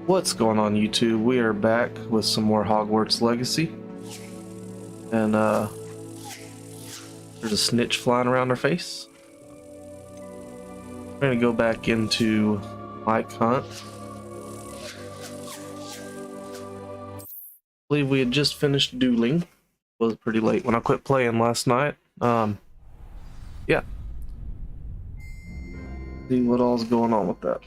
What's going on, YouTube? We are back with some more Hogwarts Legacy. And, there's a snitch flying around our face. We're gonna go back into Mike Hunt. I believe we had just finished dueling. It was pretty late when I quit playing last night. Yeah. See what all's going on with that.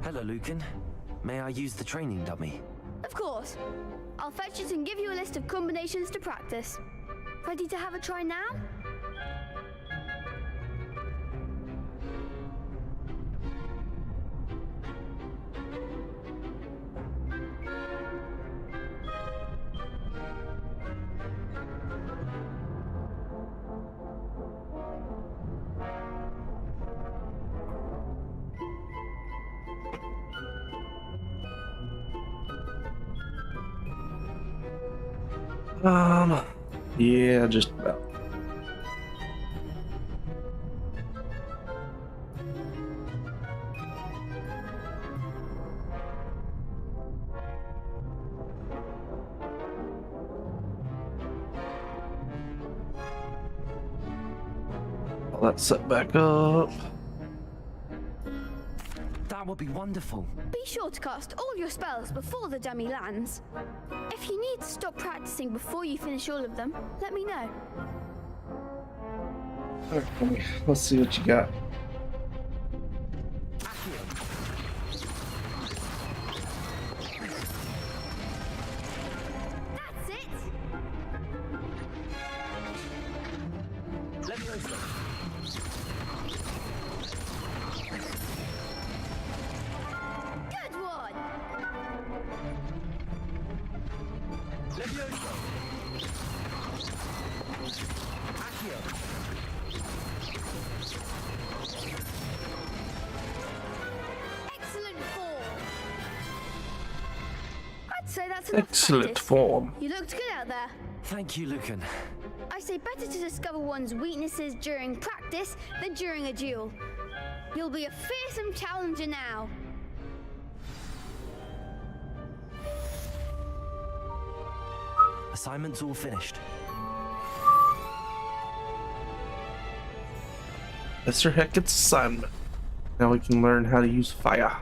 Hello, Lucan. May I use the training dummy? Of course. I'll fetch it and give you a list of combinations to practice. Ready to have a try now? Yeah, just about. All that set back up. That would be wonderful. Be sure to cast all your spells before the dummy lands. If you need to stop practicing before you finish all of them, let me know. Alright, let's see what you got. That's it! Leviosa. Good one! Leviosa. Accio. Excellent form! I'd say that's enough Excellent practice. form. You looked good out there. Thank you, Lucan. I say better to discover one's weaknesses during practice than during a duel. You'll be a fearsome challenger now. Assignment's all finished. Mr. Heckett's assignment. Now we can learn how to use fire.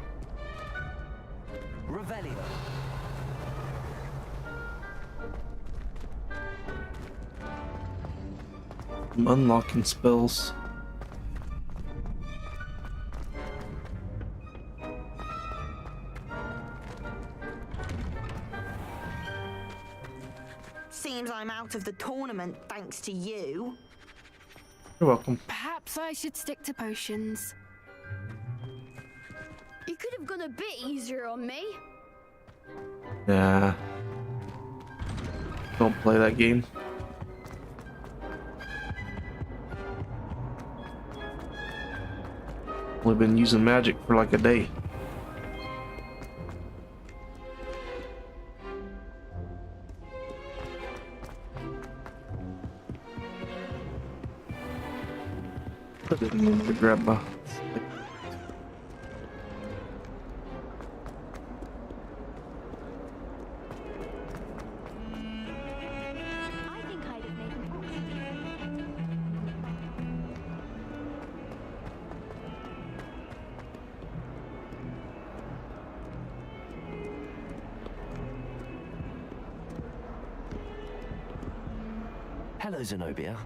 Revelio. I'm unlocking spells. Seems I'm out of the tournament thanks to you. You're welcome. Perhaps I should stick to potions. You could have gone a bit easier on me. Nah. Don't play that game. Only been using magic for like a day. I didn't mean to grab my. I think I'd have made more. Hello, Zenobia.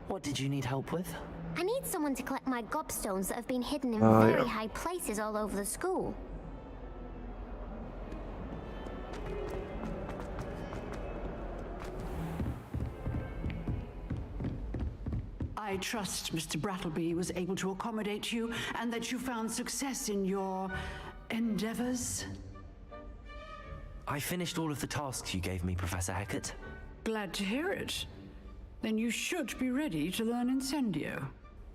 What did you need help with? I need someone to collect my gobstones that have been hidden in Yeah. very high places all over the school. I trust Mr. Brattleby was able to accommodate you and that you found success in your endeavors. I finished all of the tasks you gave me, Professor Hecat. Glad to hear it. Then you should be ready to learn Incendio.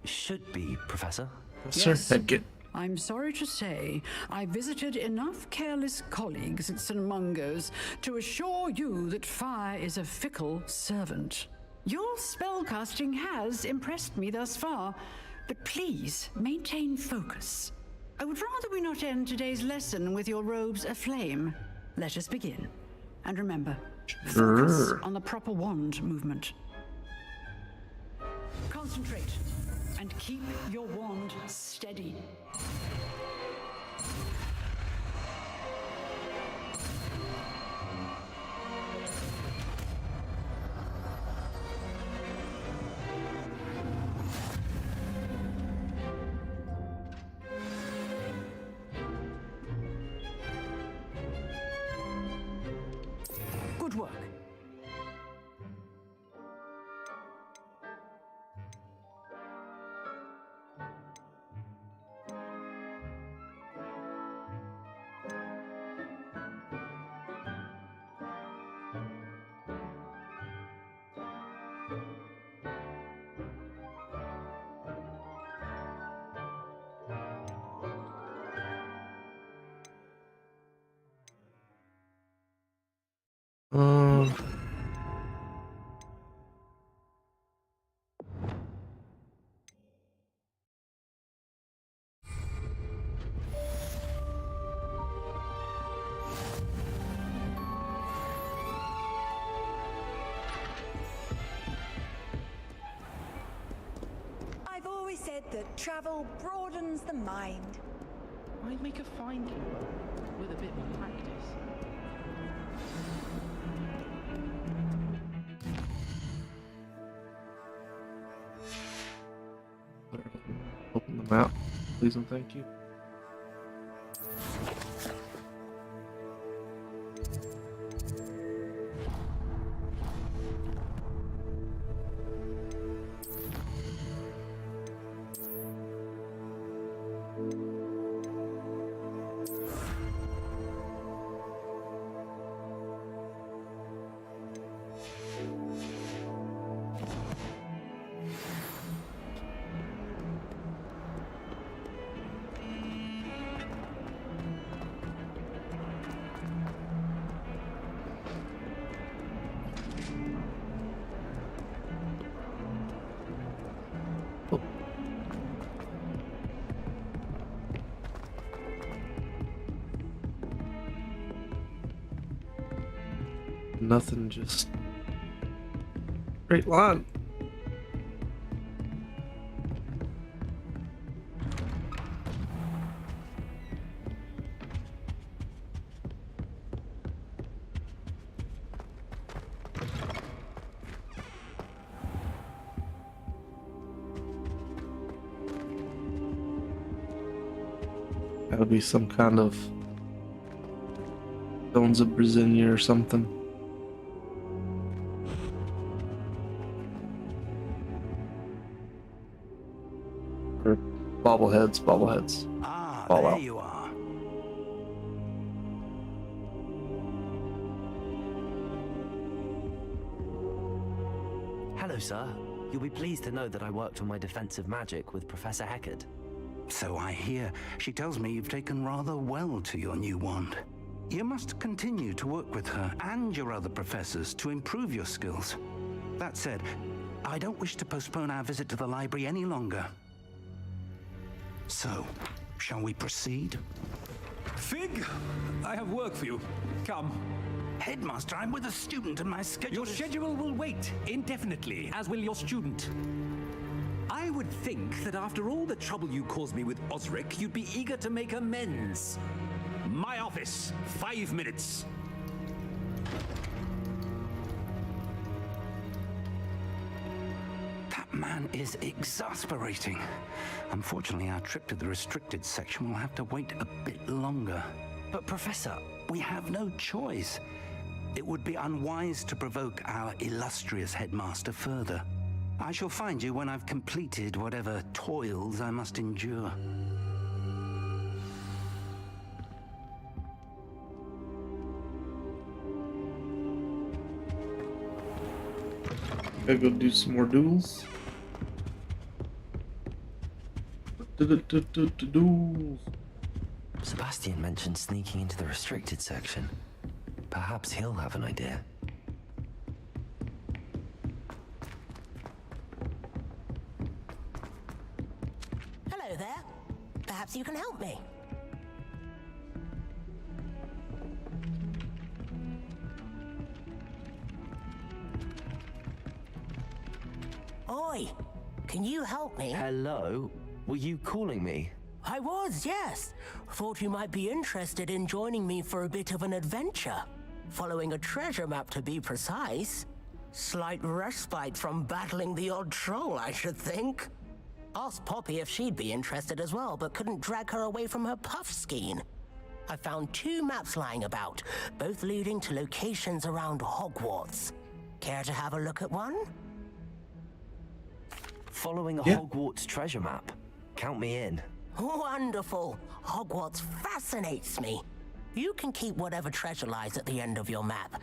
Should be, Professor. Sir Heckett. I'm sorry to say I visited enough careless colleagues at St. Mungo's to assure you that fire is a fickle servant. Your spellcasting has impressed me thus far, but please maintain focus. I would rather we not end today's lesson with your robes aflame. Let us begin. And remember, focus on the proper wand movement. Concentrate and keep your wand steady. Good work. Um, I've always said that travel broadens the mind. I'd make a fine keeper with a bit more practice. open them out, please and thank you. Nothing, just straight line. That would be some kind of Stones of Brasilia or something. Or bobbleheads. Ah, Fall there out. you are. Hello, sir. You'll be pleased to know that I worked on my defensive magic with Professor Heckard. So I hear. She tells me you've taken rather well to your new wand. You must continue to work with her and your other professors to improve your skills. That said, I don't wish to postpone our visit to the library any longer. So, shall we proceed? Fig, I have work for you. Come. Headmaster, I'm with a student and my schedule Your schedule will wait indefinitely, as will your student. I would think that after all the trouble you caused me with Osric, you'd be eager to make amends. My office, 5 minutes. That man is exasperating. Unfortunately, our trip to the restricted section will have to wait a bit longer. But Professor, we have no choice. It would be unwise to provoke our illustrious headmaster further. I shall find you when I've completed whatever toils I must endure. Gotta go do some more duels. Sebastian mentioned sneaking into the restricted section. Perhaps he'll have an idea. Hello there. Perhaps you can help me. Oi, can you help me? Hello? Were you calling me? I was, yes. Thought you might be interested in joining me for a bit of an adventure. Following a treasure map, to be precise. Slight respite from battling the odd troll, I should think. Asked Poppy if she'd be interested as well, but couldn't drag her away from her puff skein. I found 2 maps lying about, both leading to locations around Hogwarts. Care to have a look at one? Following a Hogwarts treasure map. Count me in. Wonderful. Hogwarts fascinates me. You can keep whatever treasure lies at the end of your map.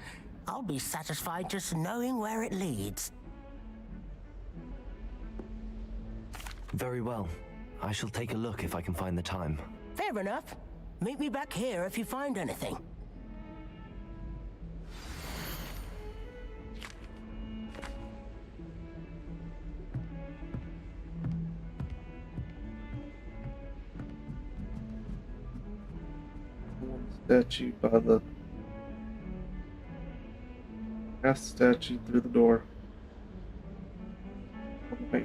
I'll be satisfied just knowing where it leads. Very well. I shall take a look if I can find the time. Fair enough. Meet me back here if you find anything. Statue by the past statue through the door. Okay.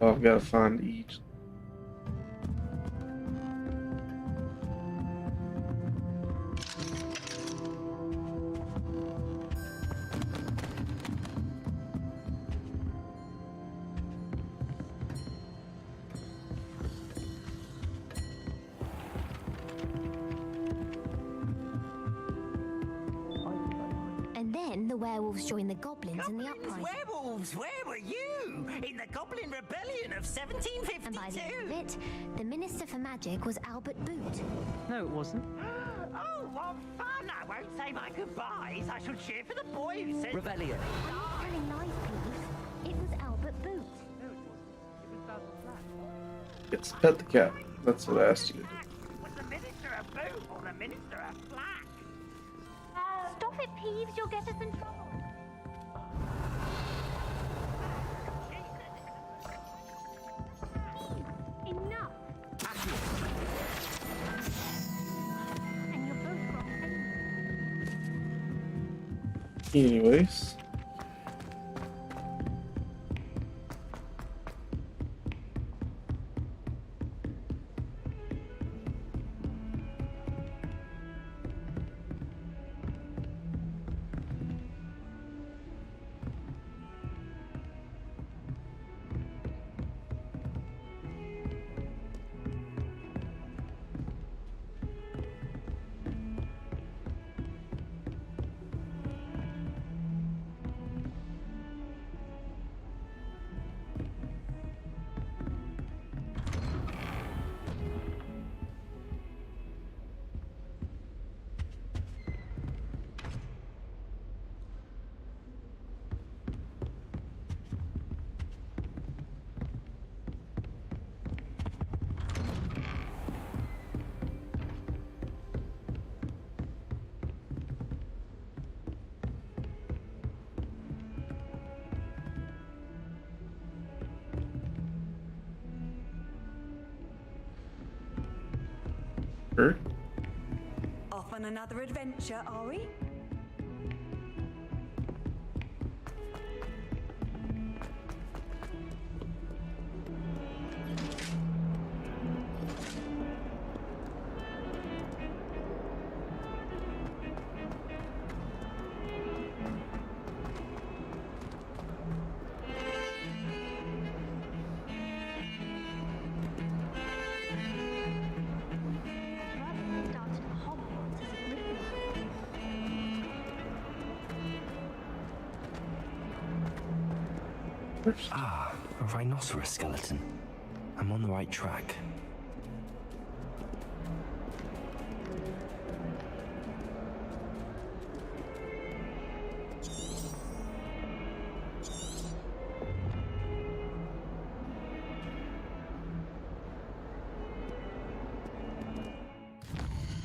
Oh, I've got to find each. And then the werewolves joined the goblins in the uprising. Werewolves, where were you? In the Goblin Rebellion of 1752? And by the end of it, the Minister for Magic was Albert Boot. No, it wasn't. Oh, what fun! I won't say my goodbyes. I shall cheer for the boy who said... Rebellion. Telling lies, please. It was Albert Boot. No, it wasn't. It was Basil Black. Yes, pet the cat. That's what I asked you to do. Was the Minister of Boot or the Minister of Black? Stop it, Peeves. You'll get us in trouble. Enough. And you're both wrong anyway. Anyways. Sure. Off on another adventure, are we? Started at Hogwarts as a Gryffindor. Ah, a rhinoceros skeleton. I'm on the right track.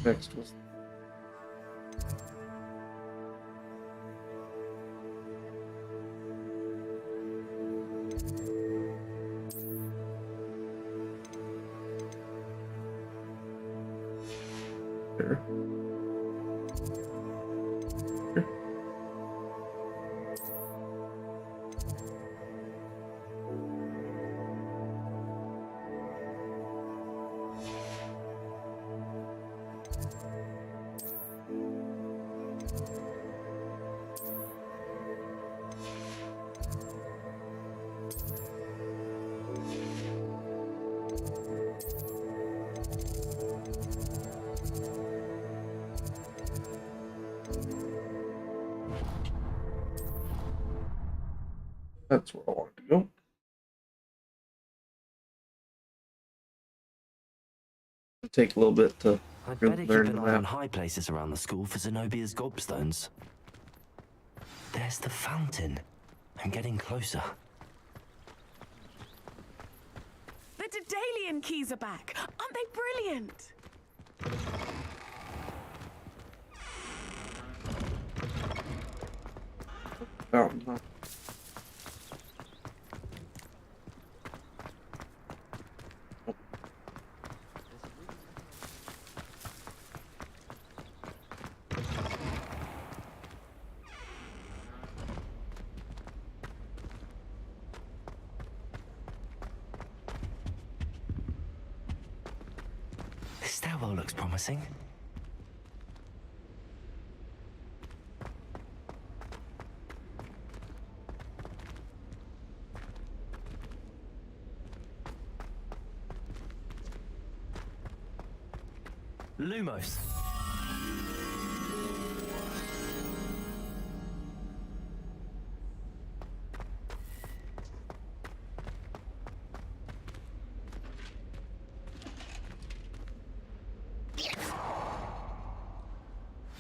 Next was there. Here. That's where I wanted to go. Take a little bit to I'd really better learn keep the an eye on map. high places around the school for Zenobia's gobstones. There's the fountain. I'm getting closer. The Daedalian keys are back. Aren't they brilliant? Fountain, huh? This stairwell looks promising. Lumos.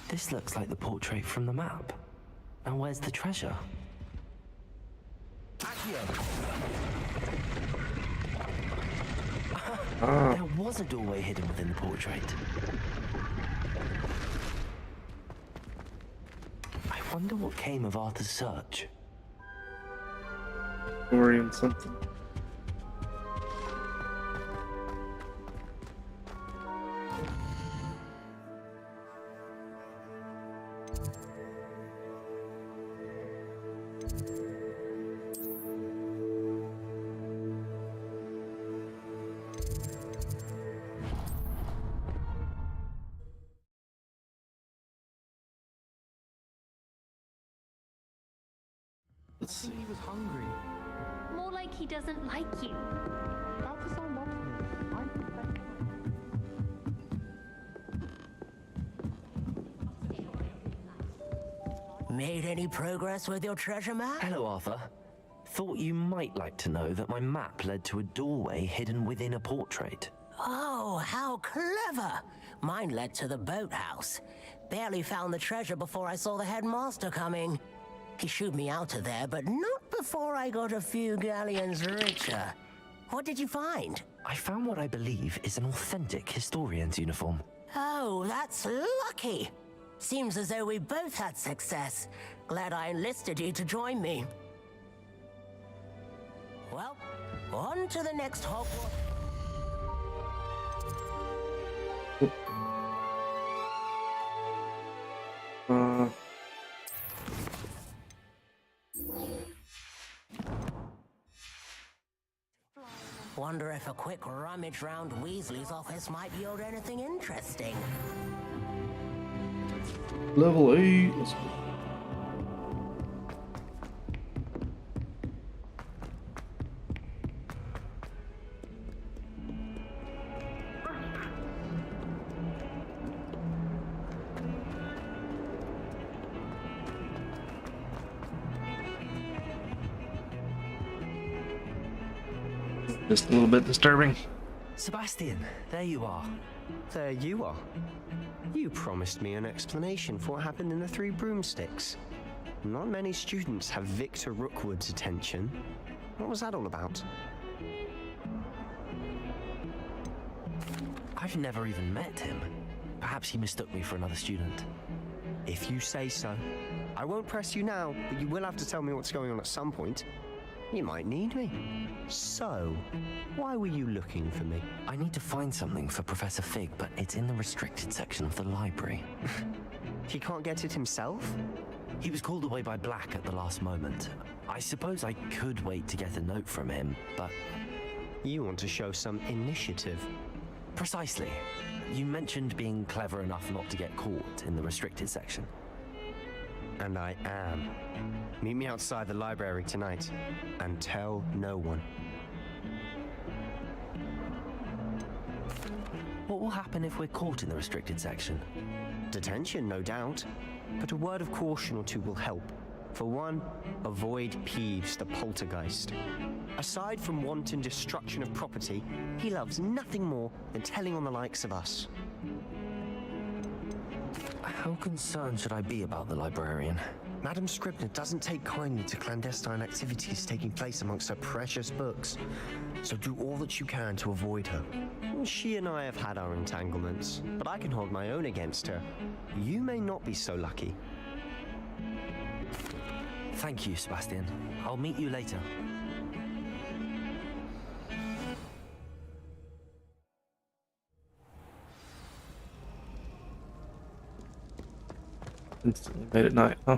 This looks like the portrait from the map. Now where's the treasure? There was a doorway hidden within the portrait. I wonder what came of Arthur's search. Story and something. Let's see. He was hungry. More like he doesn't like you. Balthazar loved me. I'm perfect. Made any progress with your treasure map? Hello, Arthur. Thought you might like to know that my map led to a doorway hidden within a portrait. Oh, how clever! Mine led to the boathouse. Barely found the treasure before I saw the headmaster coming. He shooed me out of there, but not before I got a few galleons richer. What did you find? I found what I believe is an authentic historian's uniform. Oh, that's lucky. Seems as though we both had success. Glad I enlisted you to join me. Well, on to the next Hogwarts. Wonder if a quick rummage round Weasley's office might yield anything interesting. Level 8. Let's go. Just a little bit disturbing. Sebastian, there you are. There you are. You promised me an explanation for what happened in the Three Broomsticks. Not many students have Victor Rookwood's attention. What was that all about? I've never even met him. Perhaps he mistook me for another student. If you say so. I won't press you now, but you will have to tell me what's going on at some point. You might need me. So, why were you looking for me? I need to find something for Professor Fig, but it's in the restricted section of the library. He can't get it himself? He was called away by Black at the last moment. I suppose I could wait to get a note from him, but... You want to show some initiative. Precisely. You mentioned being clever enough not to get caught in the restricted section. And I am. Meet me outside the library tonight, and tell no one. What will happen if we're caught in the restricted section? Detention, no doubt. But a word of caution or two will help. For one, avoid Peeves the poltergeist. Aside from wanton destruction of property, he loves nothing more than telling on the likes of us. How concerned should I be about the librarian? Madam Scribner doesn't take kindly to clandestine activities taking place amongst her precious books, so do all that you can to avoid her. She and I have had our entanglements, but I can hold my own against her. You may not be so lucky. Thank you, Sebastian. I'll meet you later. Instantly made it night, huh?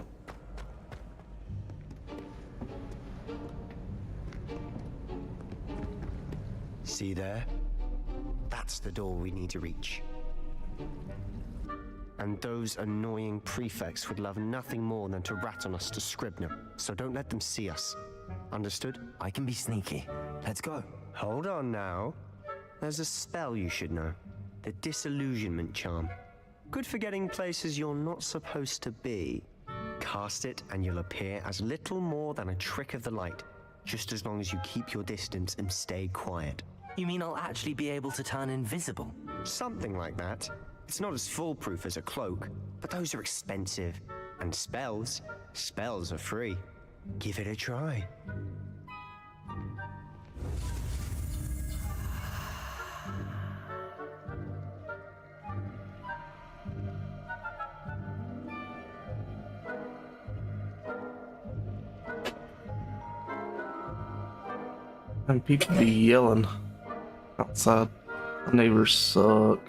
See there? That's the door we need to reach. And those annoying prefects would love nothing more than to rat on us to Scribner, so don't let them see us. Understood? I can be sneaky. Let's go. Hold on now. There's a spell you should know. The Disillusionment Charm. Good for getting places you're not supposed to be. Cast it and you'll appear as little more than a trick of the light, just as long as you keep your distance and stay quiet. You mean I'll actually be able to turn invisible? Something like that. It's not as foolproof as a cloak, but those are expensive. And spells are free. Give it a try. And people be yelling outside. The neighbors suck.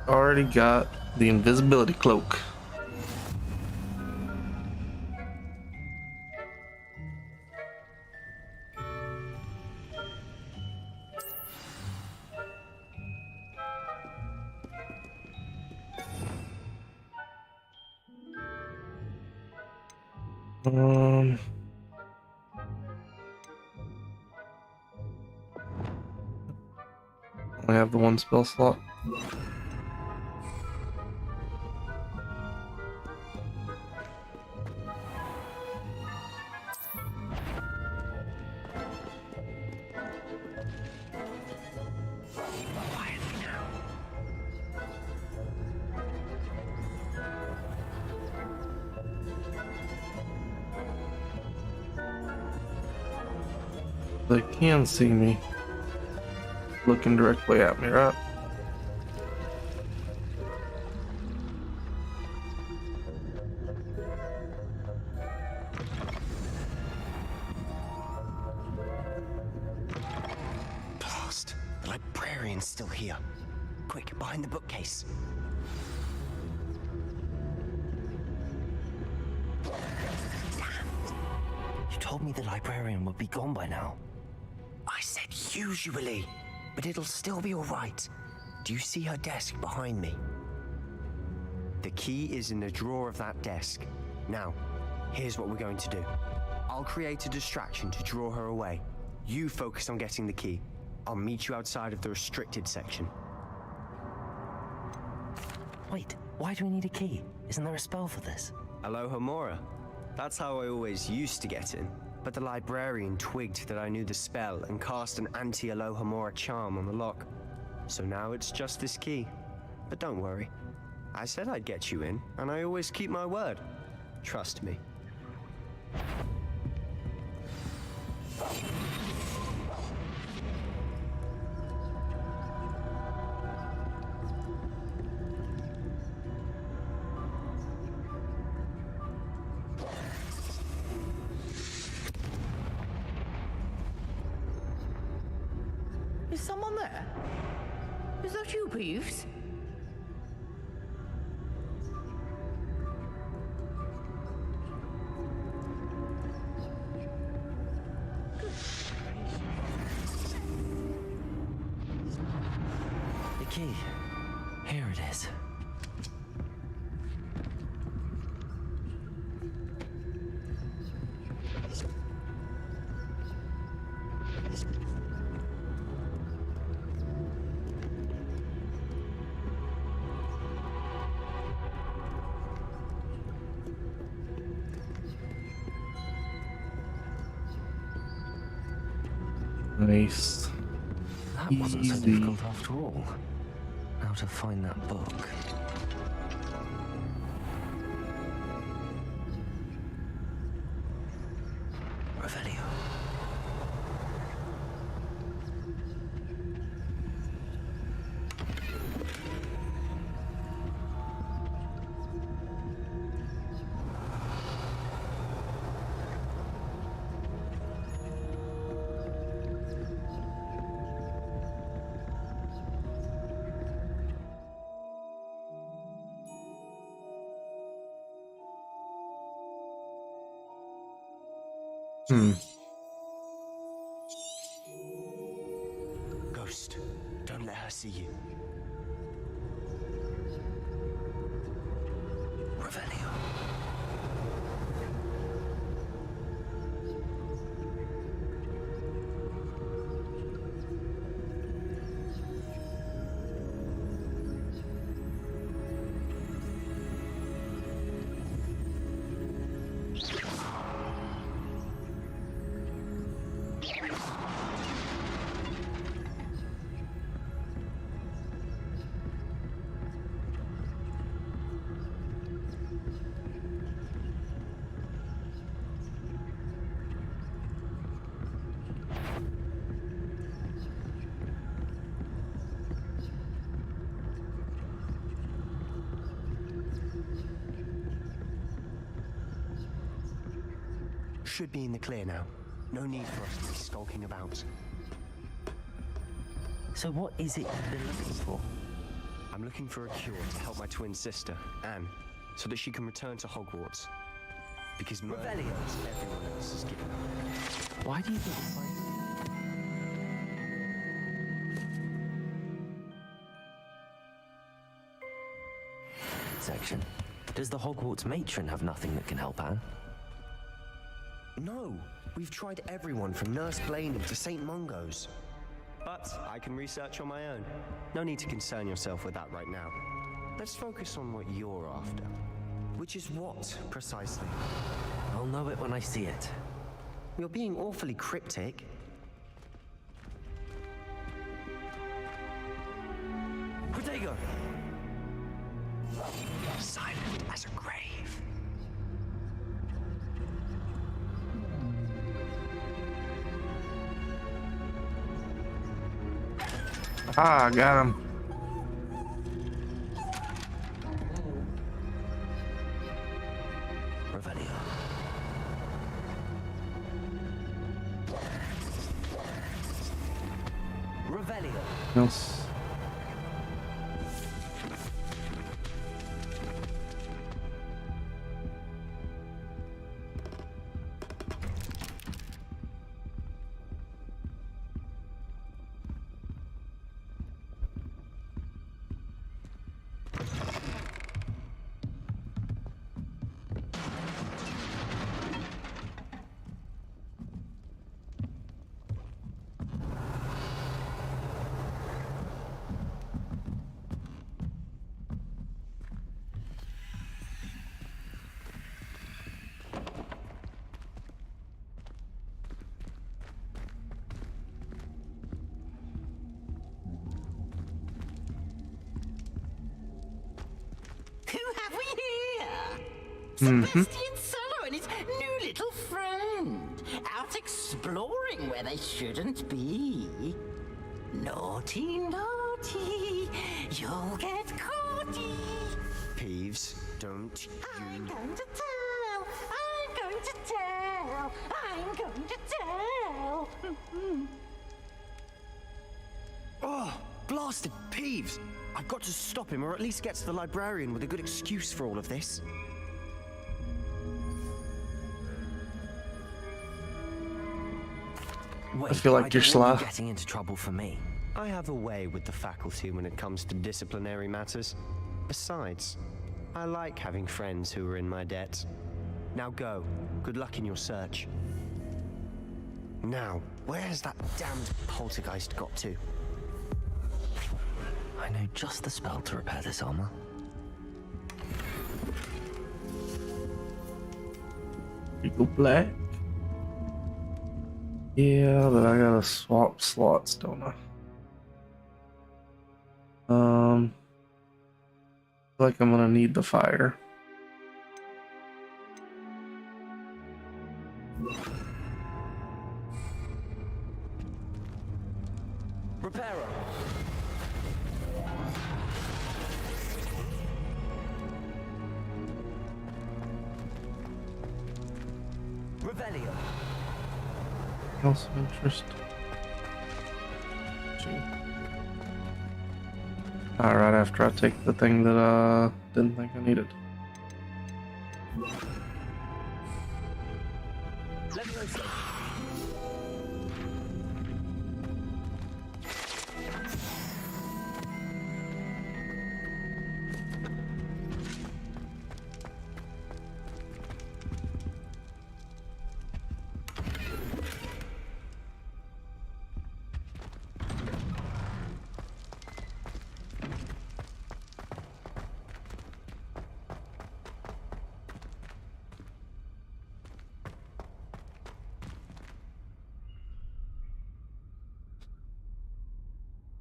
Already got the invisibility cloak. I have the one spell slot. They can see me looking directly at me, right? Blast! The librarian's still here. Quick, behind the bookcase. You told me the librarian would be gone by now. I said usually, but it'll still be all right. Do you see her desk behind me? The key is in the drawer of that desk. Now, here's what we're going to do. I'll create a distraction to draw her away. You focus on getting the key. I'll meet you outside of the restricted section. Wait, why do we need a key? Isn't there a spell for this? Alohomora. That's how I always used to get in. But the librarian twigged that I knew the spell and cast an anti-Alohomora charm on the lock. So now it's just this key. But don't worry. I said I'd get you in, and I always keep my word. Trust me. Is someone there? Is that you, Peeves? The key. Here it is. Nice. That wasn't so difficult after all. How to find that book. Revelio. Ghost, don't let her see you. Revelio. Should be in the clear now. No need for us to be skulking about. So what is it you've been looking for? I'm looking for a cure to help my twin sister, Anne, so that she can return to Hogwarts. Because murder is everyone else is given up. Why do you think section? Does the Hogwarts matron have nothing that can help Anne? No, we've tried everyone from Nurse Blaney to St. Mungo's. But I can research on my own. No need to concern yourself with that right now. Let's focus on what you're after. Which is what, precisely? I'll know it when I see it. You're being awfully cryptic. Protego! Silent as a grave. Ah, got him. Revelio. Revelio. Yes. Who have we here? Sebastian Cello and his new little friend. Out exploring, where they shouldn't be. Naughty, naughty, you'll get caughty. Peeves, don't you... I'm going to tell, I'm going to tell, I'm going to tell. Oh, blasted Peeves! I've got to stop him, or at least get to the librarian with a good excuse for all of this. Wait, I feel like you're don't want slow. you getting into trouble for me. I have a way with the faculty when it comes to disciplinary matters. Besides, I like having friends who are in my debt. Now go. Good luck in your search. Now, where has that damned poltergeist got to? I know just the spell to repair this armor. You go black. Yeah, but I gotta swap slots, don't I? I feel like I'm gonna need the fire. Repairer. Revelio. Else of interest. Alright, after I take the thing that I didn't think I needed. Leviosa.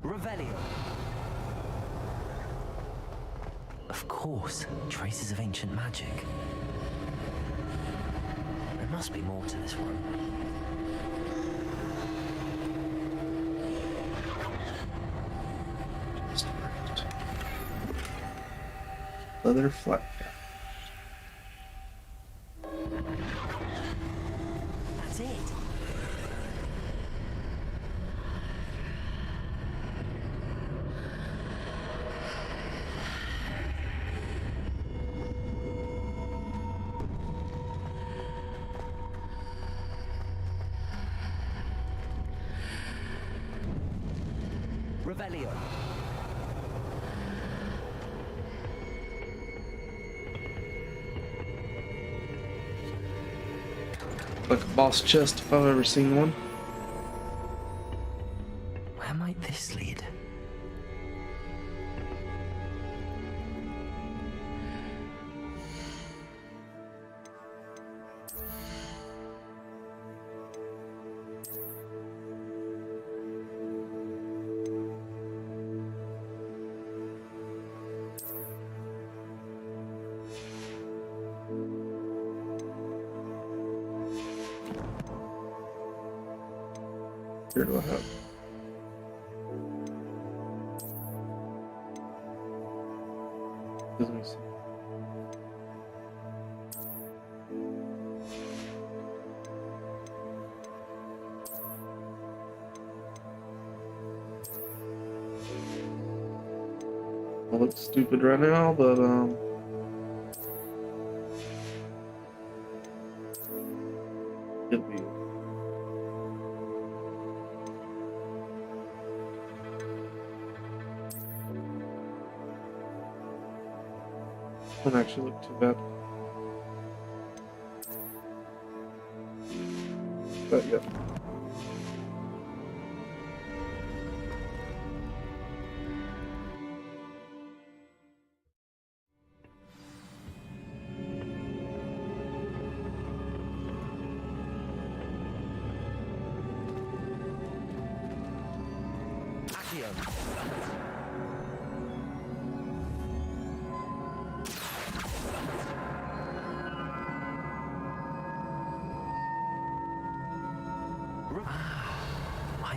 Revelio. Of course, traces of ancient magic. There must be more to this room. Leather flat cap. That's it. Revelio. Like a boss chest if I've ever seen one. Where might this lead? Here do I have? Let me see. I look stupid right now, but it'll be. Doesn't actually look too bad. But yeah.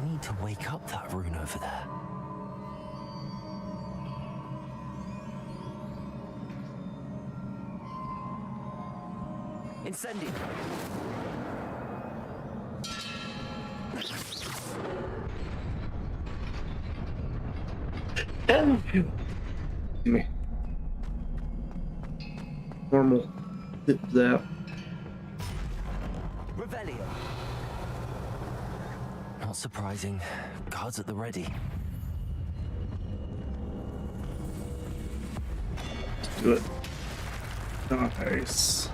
need to wake up that rune over there. Incendio. Me. Normal. Zip zap. Revelio. Not surprising. Guards at the ready. Let's do it. Nice.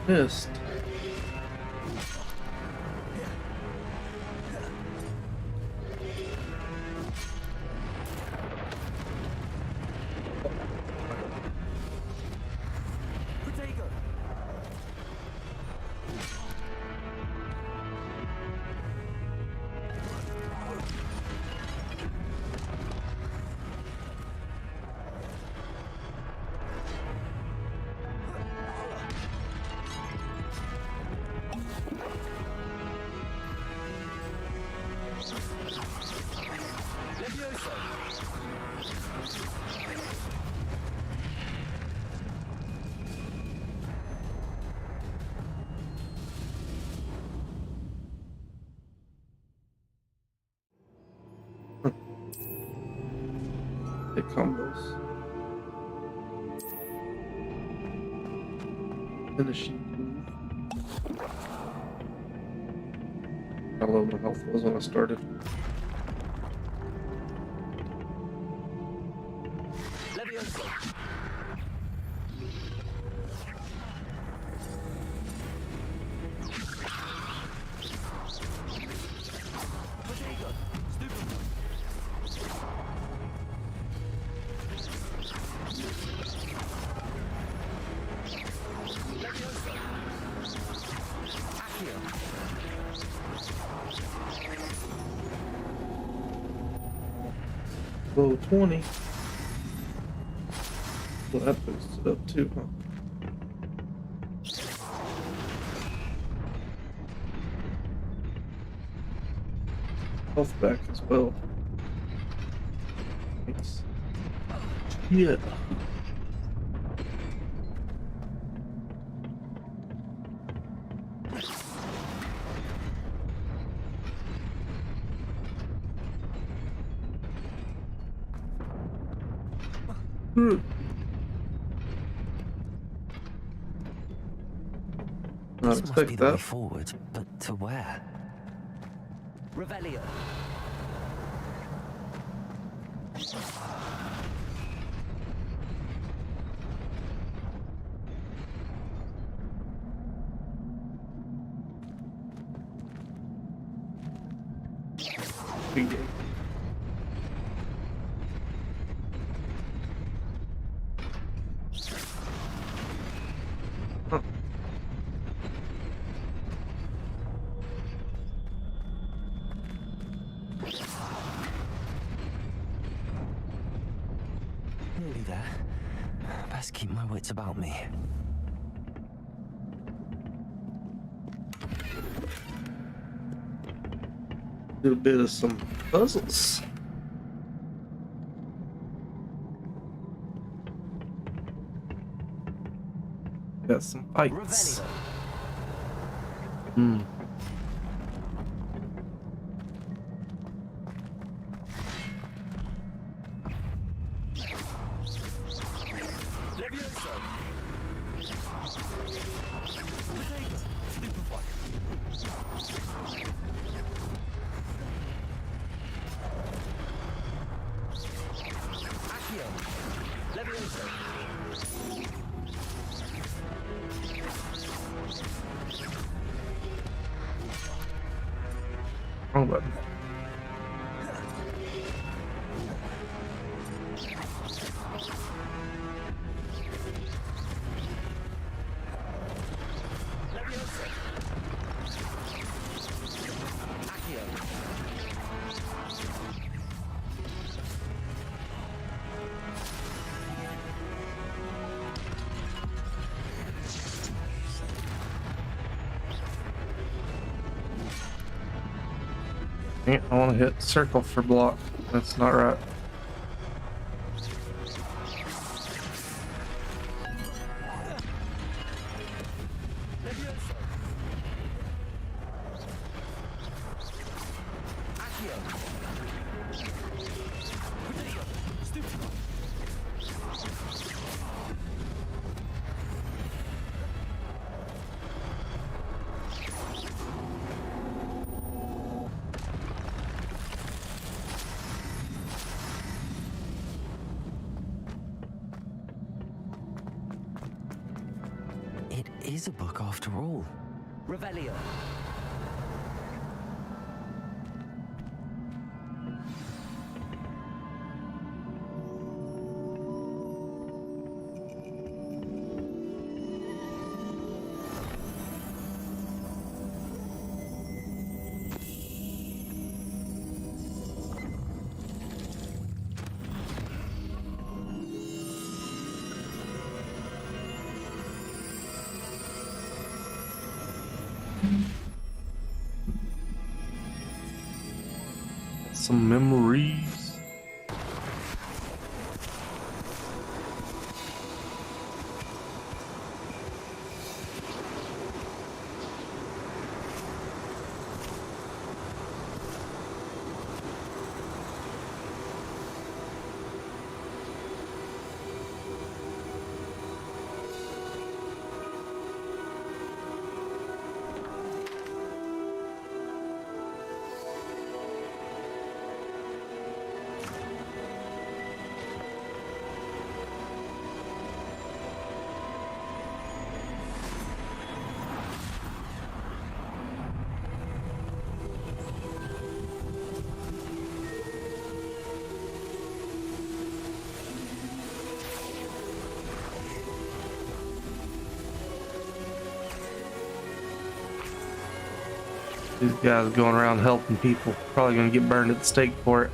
Missed. Hit combos. Finishing move. How low my health was when I started. Low 20. Well, that boosted up too, huh? Health back as well. Thanks. Yeah. This must be the way forward, but to where? Revelio. Big game. Huh. Nearly there. Best keep my wits about me. Do a bit of some puzzles. Got some fights. Hmm. Wrong button. I want to hit circle for block. That's not right. It is a book after all. Revelio. Some memories. These guys going around helping people. Probably gonna get burned at the stake for it.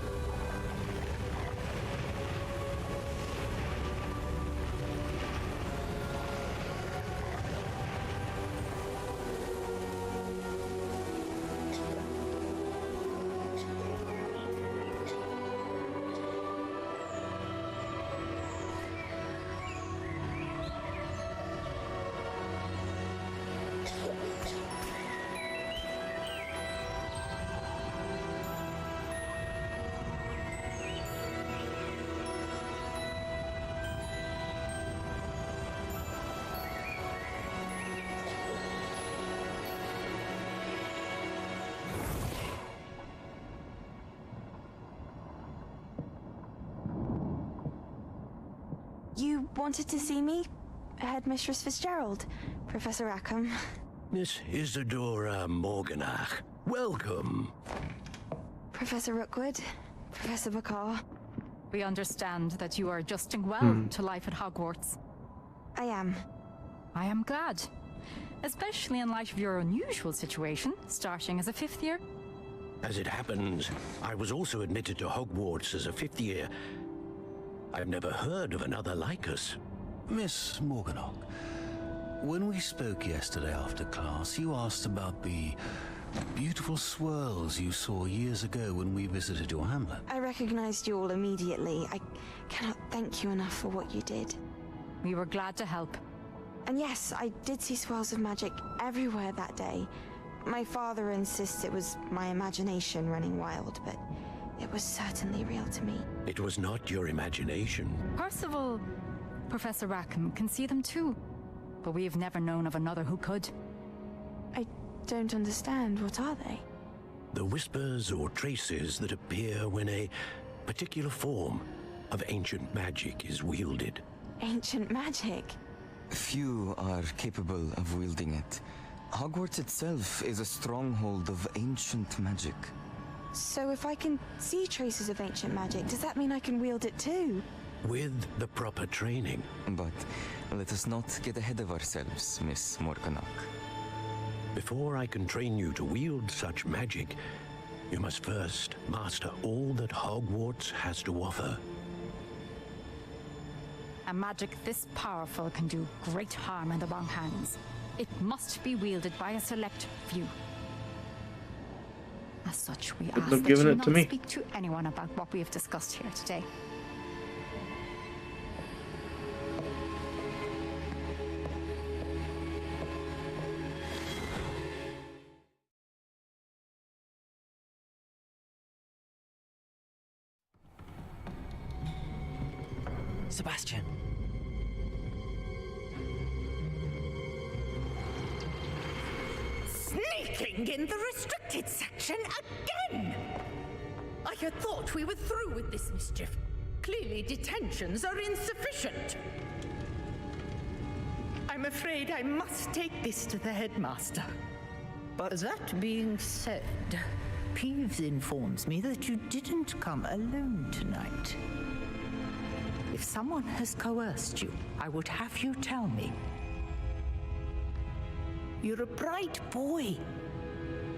You wanted to see me? Headmistress Fitzgerald, Professor Rackham. Miss Isadora Morganach, welcome. Professor Rookwood, Professor Bakar. We understand that you are adjusting well to life at Hogwarts. I am. I am glad. Especially in light of your unusual situation, starting as a 5th year. As it happens, I was also admitted to Hogwarts as a 5th year. I've never heard of another like us. Miss Morganach, when we spoke yesterday after class, you asked about the beautiful swirls you saw years ago when we visited your hamlet. I recognized you all immediately. I cannot thank you enough for what you did. We were glad to help. And yes, I did see swirls of magic everywhere that day. My father insists it was my imagination running wild, but it was certainly real to me. It was not your imagination. Percival, Professor Rackham can see them too, but we have never known of another who could. I don't understand. What are they? The whispers or traces that appear when a particular form of ancient magic is wielded. Ancient magic? Few are capable of wielding it. Hogwarts itself is a stronghold of ancient magic. So if I can see traces of ancient magic, does that mean I can wield it too? With the proper training. But let us not get ahead of ourselves, Miss Morganach. Before I can train you to wield such magic, you must first master all that Hogwarts has to offer. A magic this powerful can do great harm in the wrong hands. It must be wielded by a select few. A As such, we Couldn't ask have that given you it not to me. speak to anyone about what we have discussed here today. Sebastian. Sneaking in the restricted section again! I had thought we were through with this mischief. Clearly detentions are insufficient. I'm afraid I must take this to the headmaster. But that being said, Peeves informs me that you didn't come alone tonight. If someone has coerced you, I would have you tell me. You're a bright boy.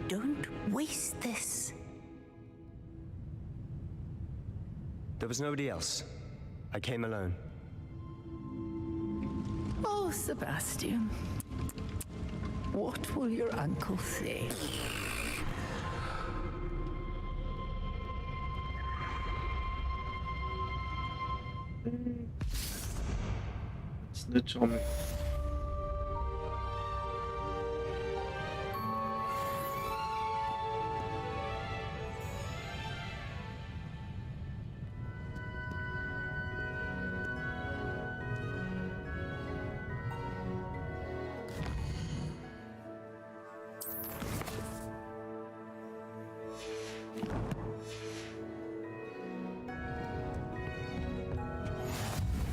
Don't waste this. There was nobody else. I came alone. Oh, Sebastian. What will your uncle say? Snitch on me.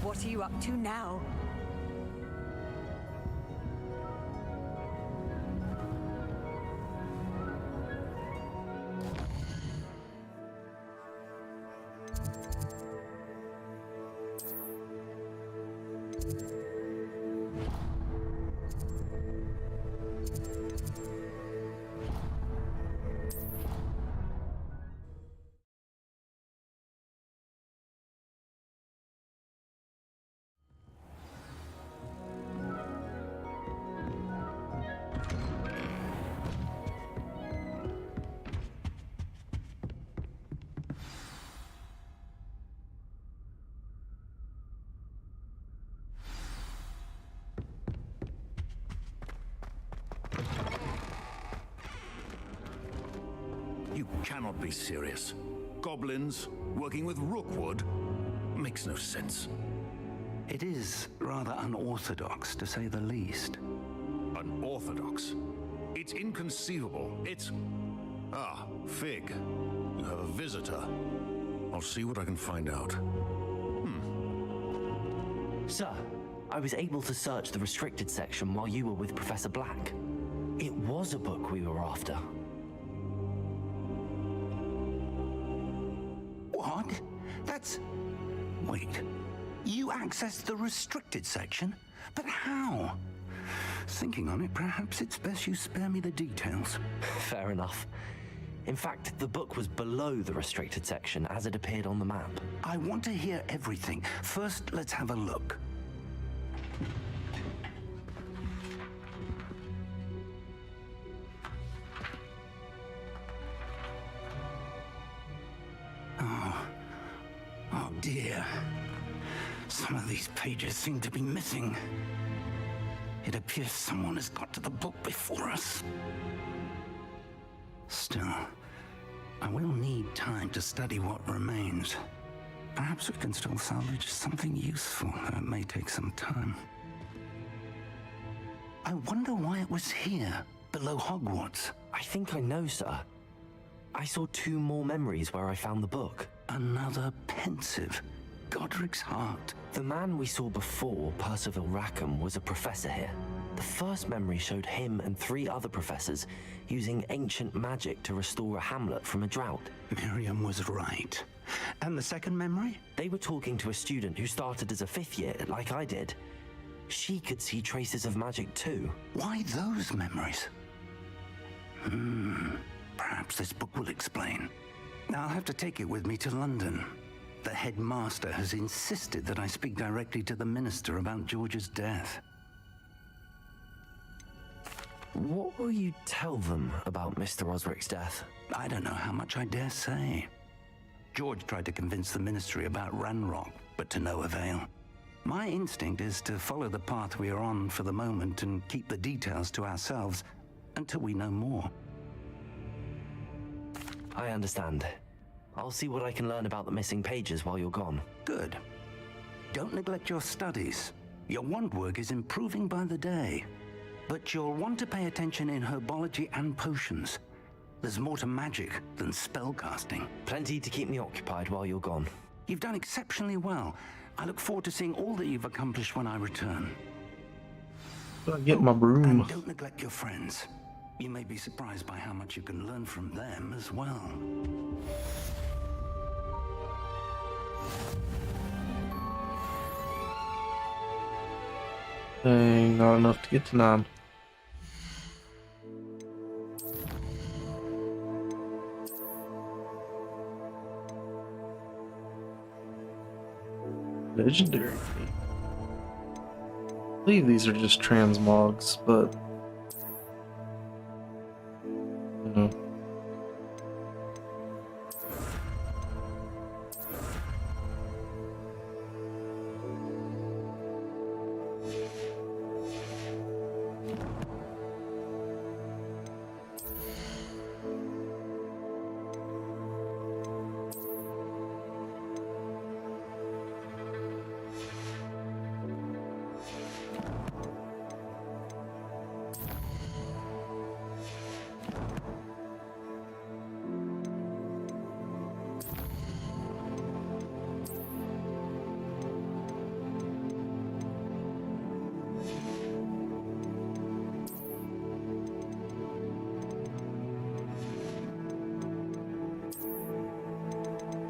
What are you up to now? You cannot be serious. Goblins working with Rookwood makes no sense. It is rather unorthodox, to say the least. Unorthodox? It's inconceivable. It's... Ah, Fig. You have a visitor. I'll see what I can find out. Sir, I was able to search the restricted section while you were with Professor Black. It was a book we were after. What? That's... Wait. You accessed the restricted section? But how? Thinking on it, perhaps it's best you spare me the details. Fair enough. In fact, the book was below the restricted section as it appeared on the map. I want to hear everything. First, let's have a look. Oh dear. Some of these pages seem to be missing. It appears someone has got to the book before us. Still, I will need time to study what remains. Perhaps we can still salvage something useful, though it may take some time. I wonder why it was here, below Hogwarts. I think I know, sir. I saw 2 more memories where I found the book. Another pensive. Godric's heart. The man we saw before, Percival Rackham, was a professor here. The first memory showed him and 3 other professors using ancient magic to restore a hamlet from a drought. Miriam was right. And the second memory? They were talking to a student who started as a 5th year, like I did. She could see traces of magic too. Why those memories? Perhaps this book will explain. I'll have to take it with me to London. The headmaster has insisted that I speak directly to the minister about George's death. What will you tell them about Mr. Osric's death? I don't know how much I dare say. George tried to convince the Ministry about Ranrock, but to no avail. My instinct is to follow the path we are on for the moment and keep the details to ourselves until we know more. I understand. I'll see what I can learn about the missing pages while you're gone. Good. Don't neglect your studies. Your wand work is improving by the day. But you'll want to pay attention in herbology and potions. There's more to magic than spellcasting. Plenty to keep me occupied while you're gone. You've done exceptionally well. I look forward to seeing all that you've accomplished when I return. I get my broom. And don't neglect your friends. You may be surprised by how much you can learn from them as well. Dang, not enough to get to 9. Legendary. I believe these are just transmogs, but you know.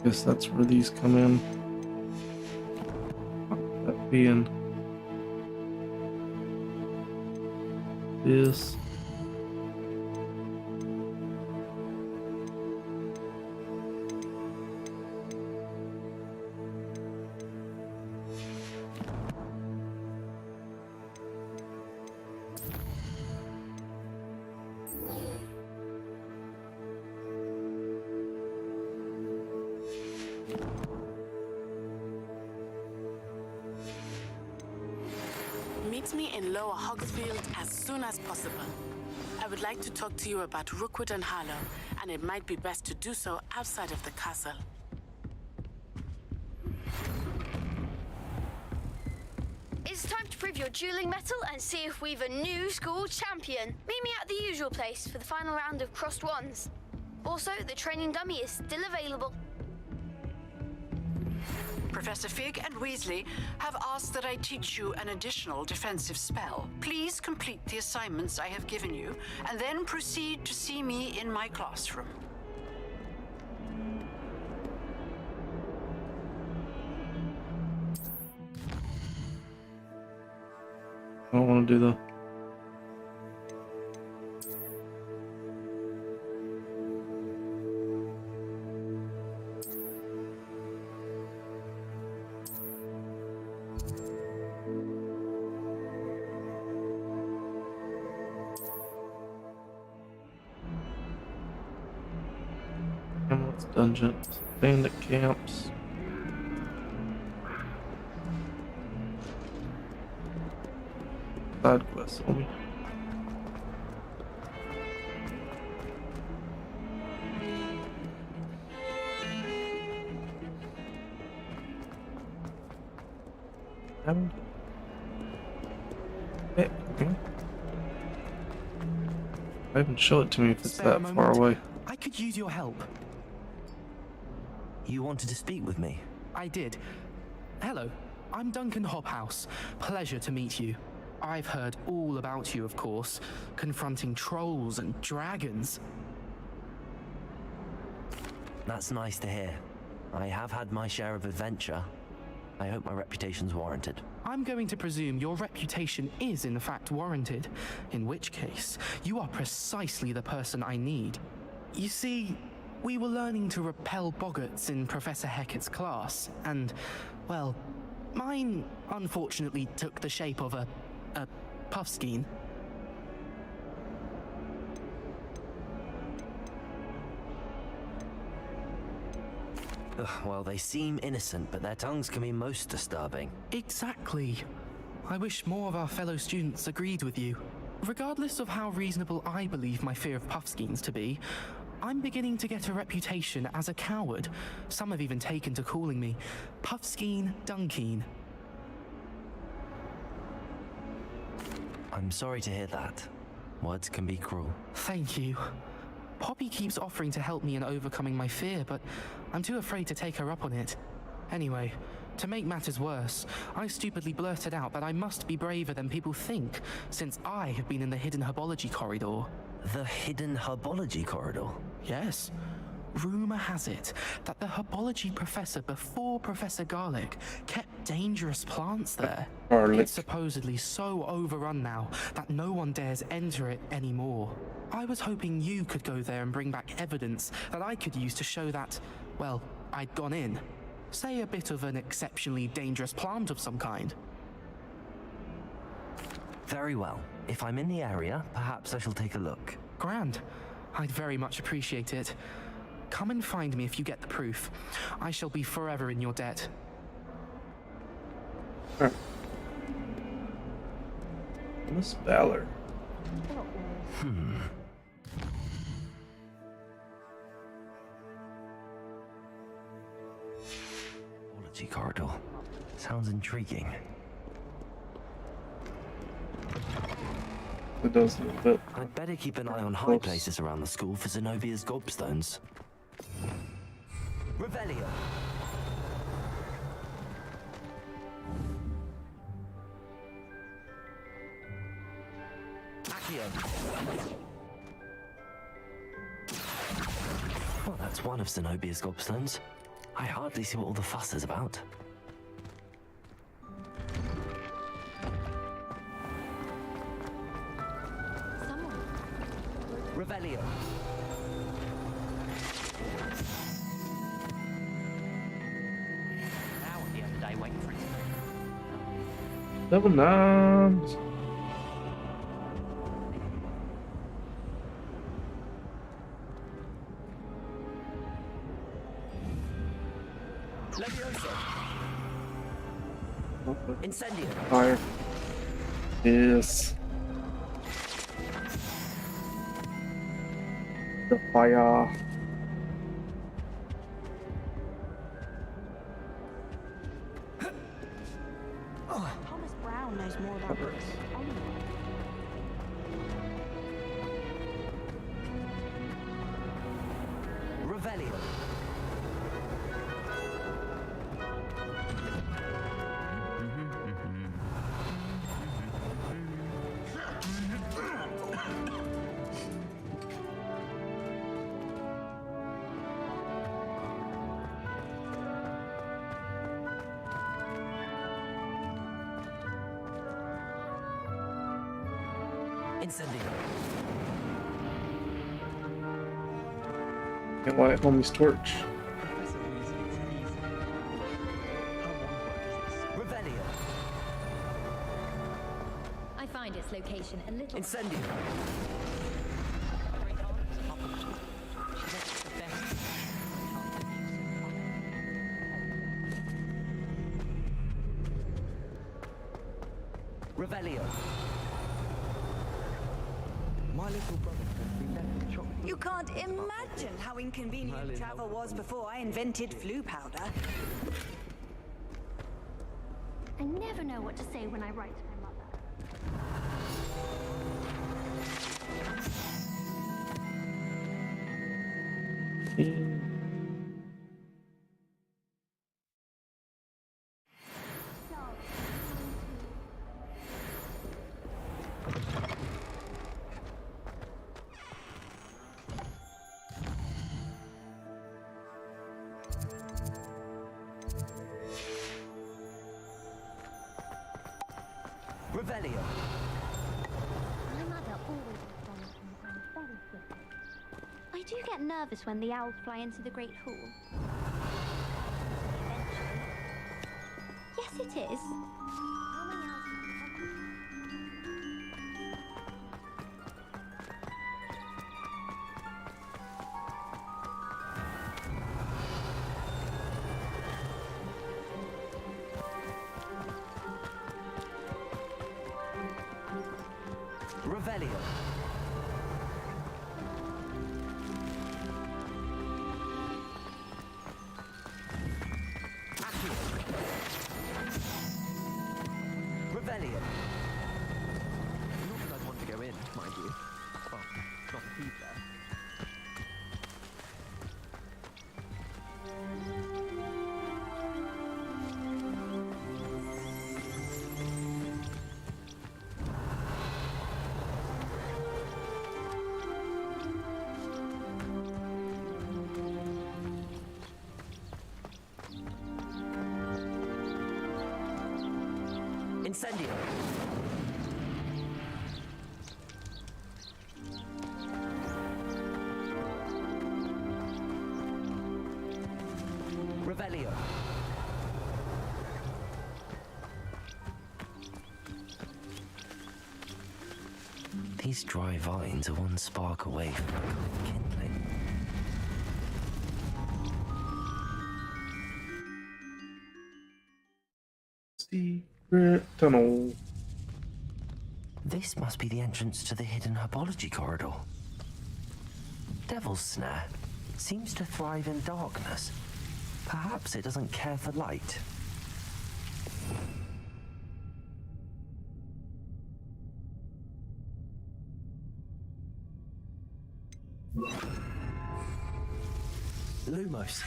Guess that's where these come in. That being this. Meet me in Lower Hogsfield as soon as possible. I would like to talk to you about Rookwood and Harlow, and it might be best to do so outside of the castle. It's time to prove your dueling mettle and see if we've a new school champion. Meet me at the usual place for the final round of crossed wands. Also, the training dummy is still available. Professor Fig and Weasley have asked that I teach you an additional defensive spell. Please complete the assignments I have given you, and then proceed to see me in my classroom. I don't want to do the Hamlet's dungeons, bandit camps. Side quests only. I haven't show it to me if it's Spare a that far moment. away. I could use your help. You wanted to speak with me? I did. Hello, I'm Duncan Hobhouse. Pleasure to meet you. I've heard all about you, of course, confronting trolls and dragons. That's nice to hear. I have had my share of adventure. I hope my reputation's warranted. I'm going to presume your reputation is in fact warranted, in which case, you are precisely the person I need. You see, we were learning to repel boggarts in Professor Hecat's class, and, well, mine unfortunately took the shape of a puffskein. Well, they seem innocent, but their tongues can be most disturbing. Exactly. I wish more of our fellow students agreed with you. Regardless of how reasonable I believe my fear of Puffskeins to be, I'm beginning to get a reputation as a coward. Some have even taken to calling me Puffskeen Dunkeen. I'm sorry to hear that. Words can be cruel. Thank you. Poppy keeps offering to help me in overcoming my fear, but I'm too afraid to take her up on it. Anyway, to make matters worse, I stupidly blurted out that I must be braver than people think, since I have been in the hidden herbology corridor. The hidden herbology corridor? Yes. Rumor has it that the herbology professor before Professor Garlic kept dangerous plants there. It's supposedly so overrun now that no one dares enter it anymore. I was hoping you could go there and bring back evidence that I could use to show that, well, I'd gone in. Say a bit of an exceptionally dangerous plant of some kind. Very well. If I'm in the area, perhaps I shall take a look. Grand. I'd very much appreciate it. Come and find me if you get the proof. I shall be forever in your debt. Miss Ballard. Herbology corridor. Sounds intriguing. It does a little bit. I'd better keep an eye on high places around the school for Zenobia's gobstones. Revelio. Well, that's one of Zenobia's gobstones. I hardly see what all the fuss is about. Revelio. Now at the end of the day, waiting for it. Double nines. Incendio. Fire. Yes. The fire. Thomas Brown knows more about books. Revelio. Can't light homie's torch. I find its location a little... Incendio. Revelio. My little brother has been left chocolate. You can't imagine how inconvenient travel was before I invented flu powder. I never know what to say when I write to my mother. Revelio. My mother always responds sometimes very quickly. I do get nervous when the owls fly into the Great Hall. Yes, it is. How many owls Revelio. Revelio. Not that I'd want to go in, mind you. Well, not a thief there. Incendio. Revelio. These dry vines are one spark away from kindling. Secret tunnel. This must be the entrance to the hidden herbology corridor. Devil's Snare seems to thrive in darkness. Perhaps it doesn't care for light. Lumos.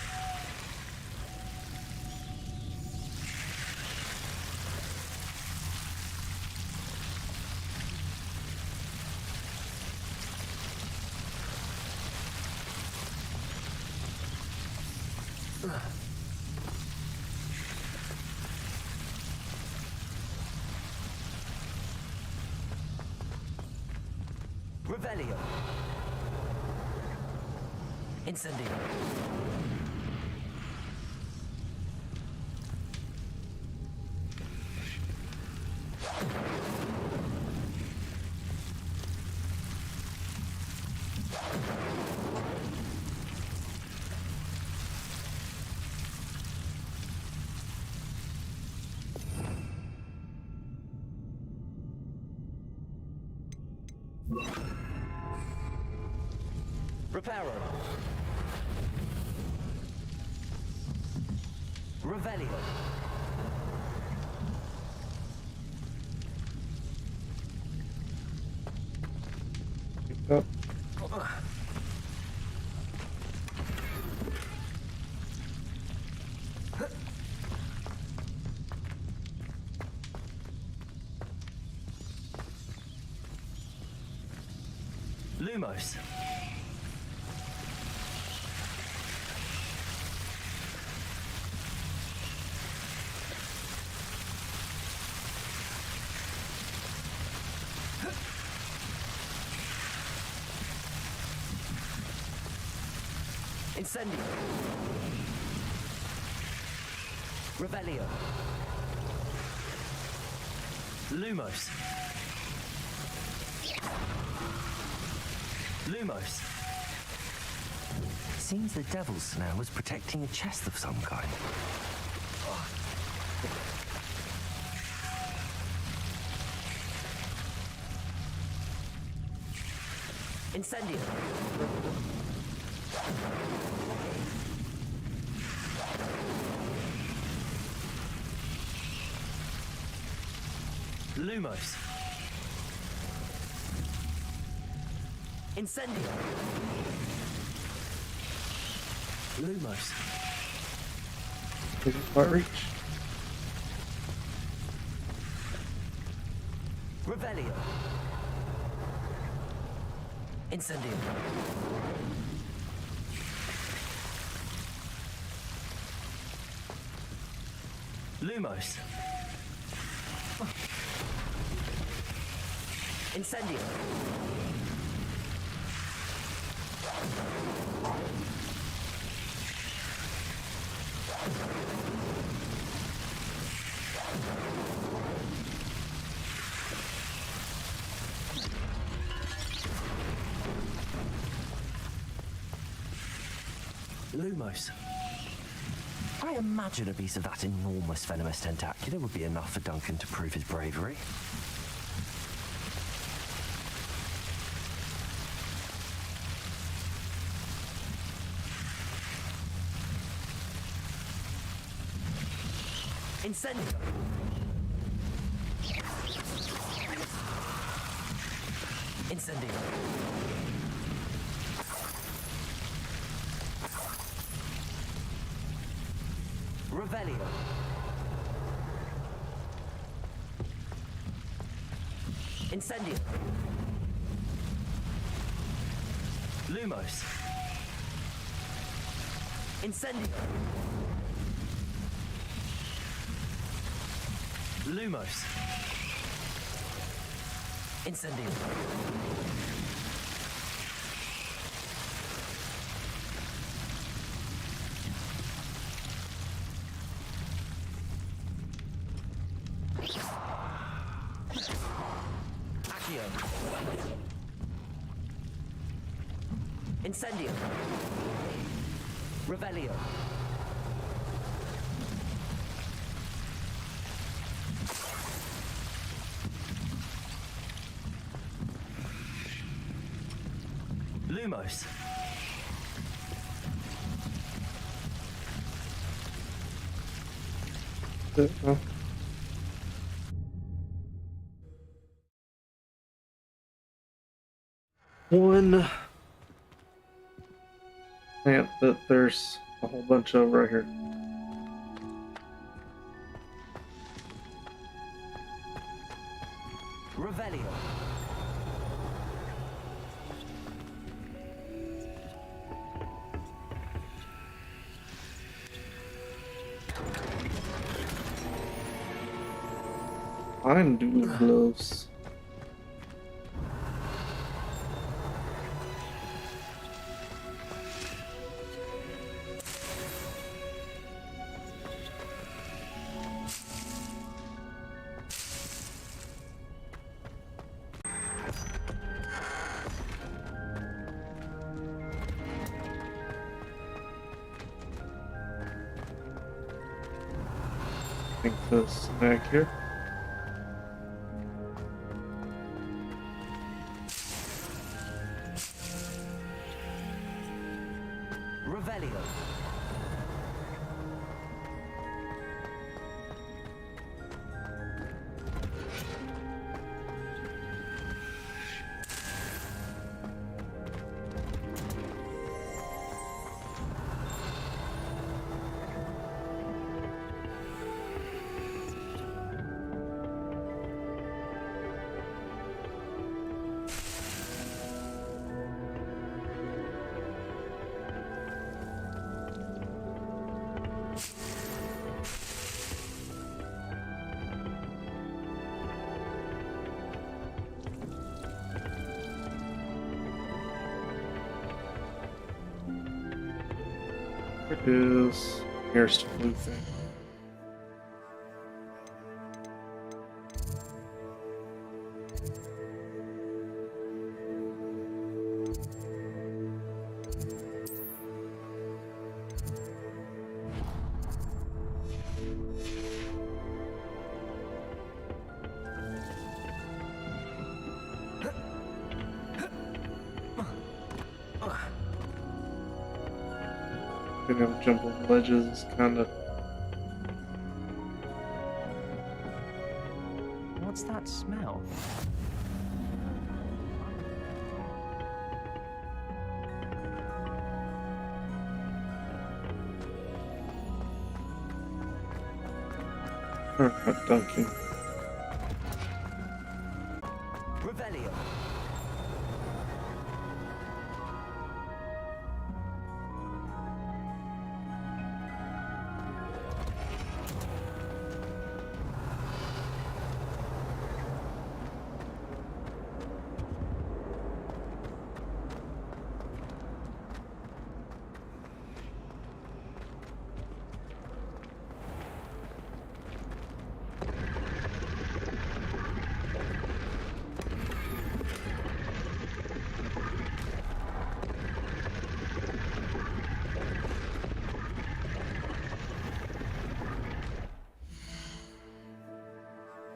Revelio. Incendio. Reparo. Revelio. Up. Lumos. Incendio. Revelio. Lumos. Lumos. Seems the Devil's Snare was protecting a chest of some kind. Incendio. Lumos. Incendio. Lumos. Didn't quite reach. Revelio. Incendio. Lumos. Incendio. Lumos. I imagine a piece of that enormous venomous tentacular would be enough for Duncan to prove his bravery. Incendio. Incendio. Revelio. Incendio. Lumos. Incendio. Lumos. Incendio. Accio. Incendio. Revelio. Lumos. One plant that there's a whole bunch of right here. Revelio. I'm doing gloves. I think the snack here. Revelio. Is nearest blue thing. Being able to jump over ledges is kind of. What's that smell? Not dunking. Revelio.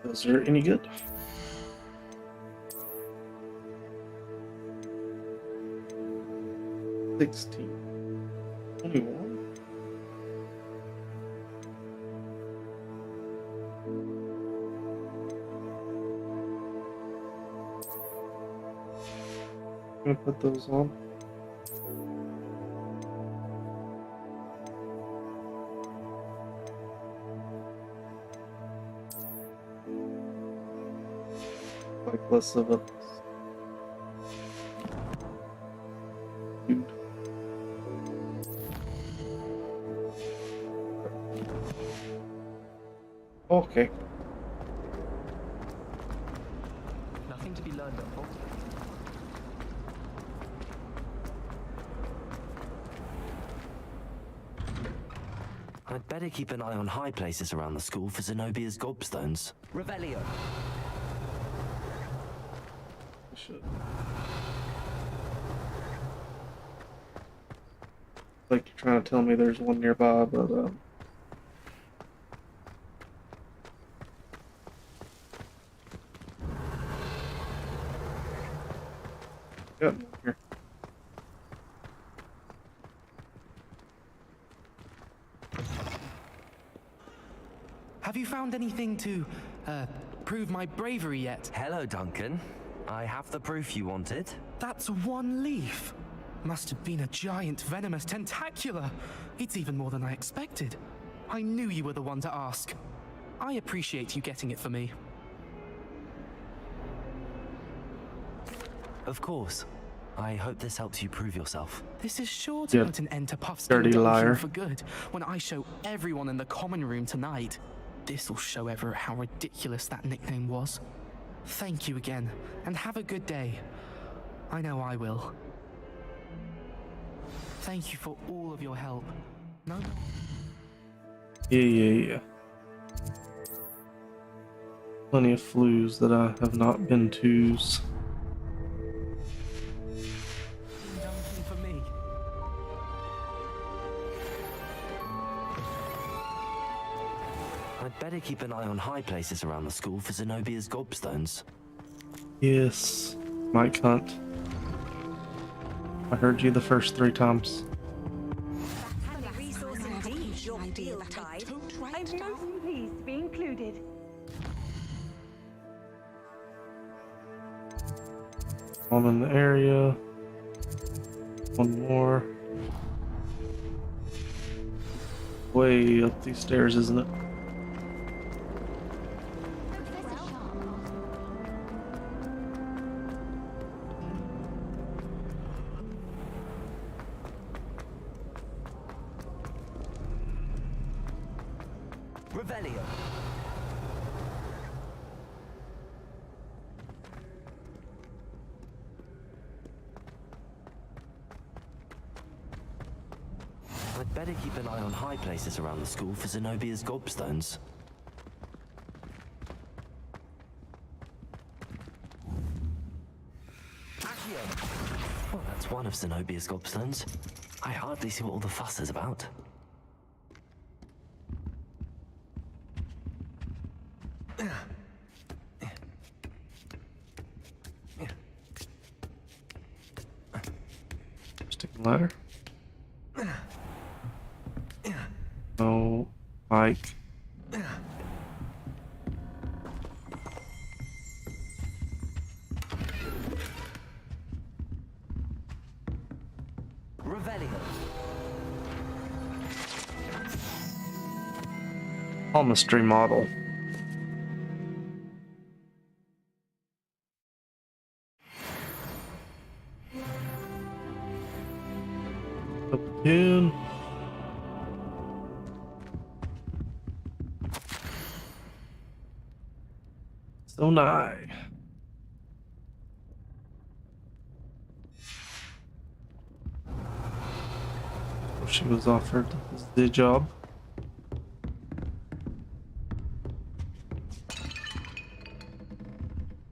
Those are any good? $16. 21. gonna put those on. Like less of a dude. Okay. Nothing to be learned at Hogwarts. I'd better keep an eye on high places around the school for Zenobia's gobstones. Revelio. Should. Like you're trying to tell me there's one nearby, but yep, here. Have you found anything to, prove my bravery yet? Hello, Duncan. I have the proof you wanted. That's one leaf. Must have been a giant venomous tentacula. It's even more than I expected. I knew you were the one to ask. I appreciate you getting it for me. Of course. I hope this helps you prove yourself. This is sure to put an end to Puffskein dirty liar. for good when I show everyone in the common room tonight. This'll show Everett how ridiculous that nickname was. Thank you again, and have a good day. I know I will. Thank you for all of your help. No? Yeah. Plenty of flues that I have not been to's. Duncan for me. I'd better keep an eye on high places around the school for Zenobia's gobstones. Yes, Mike Hunt. I heard you the first 3 times. Resource indeed, your deal tied. I'm most pleased to be included. One in the area. One more. Way up these stairs, isn't it? Revelio. I'd better keep an eye on high places around the school for Zenobia's gobstones. Well, that's one of Zenobia's gobstones. I hardly see what all the fuss is about. Stick the ladder. No, Mike. Revelio. Palmistry model. Up the tune. So nigh. She was offered the job.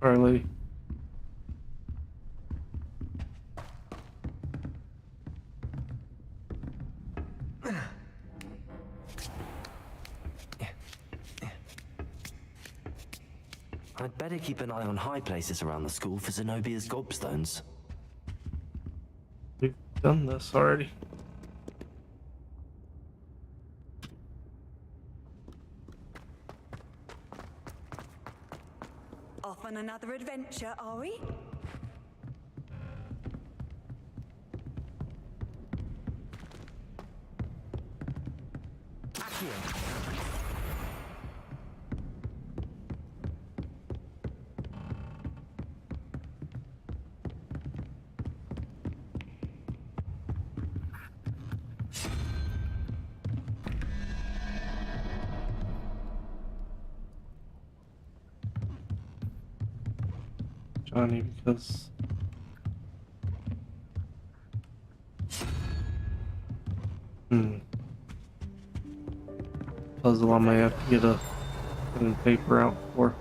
Charlie. I'd better keep an eye on high places around the school for Zenobia's gobstones. We've done this already. Off on another adventure, are we? Johnny because puzzle I may have to get a pen and paper out for.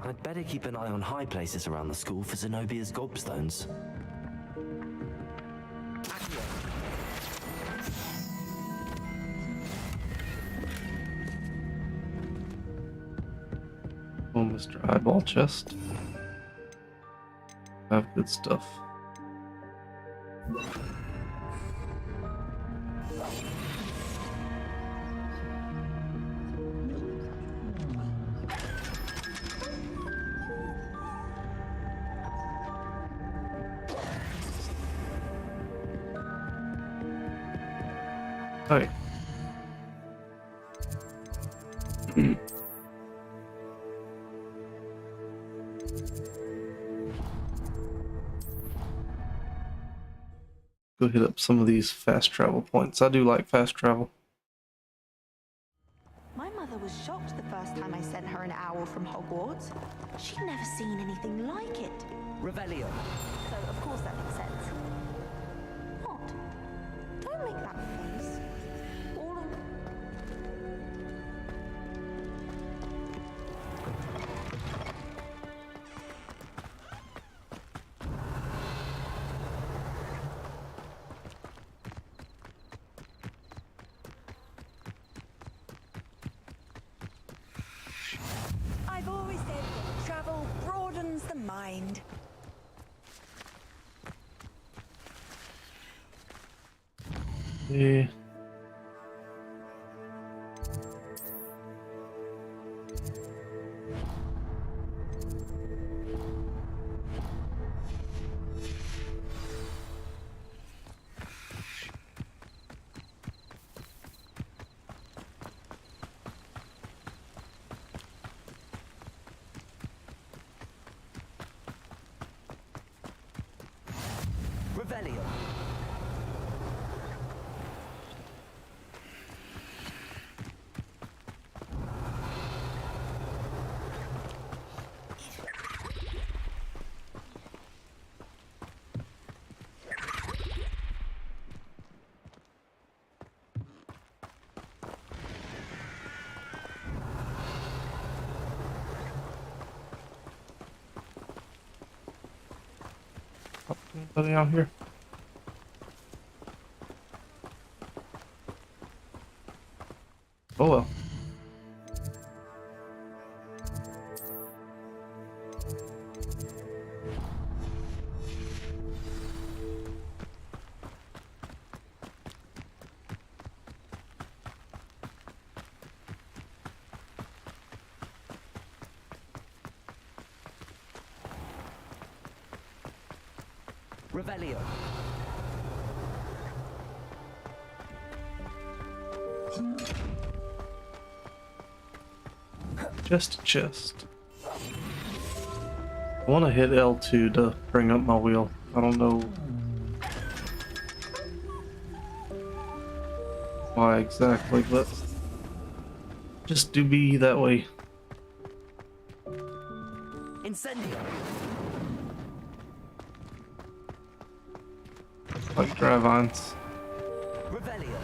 I'd better keep an eye on high places around the school for Zenobia's gobstones. Oh, Mr. Eyeball Chest. Have good stuff. Hi. Go hit up some of these fast travel points. I do like fast travel. My mother was shocked the first time I sent her an owl from Hogwarts. She'd never seen anything like it. Revelio. So, of course, that makes sense. What? Don't make that face. All of... I've always said that travel broadens the mind. Yeah. Revelio. Anybody out here? Oh well. Revelio. Just a chest. I want to hit L2 to bring up my wheel. I don't know why exactly, but just do be that way. Incendio. Like dry vines. Revelio.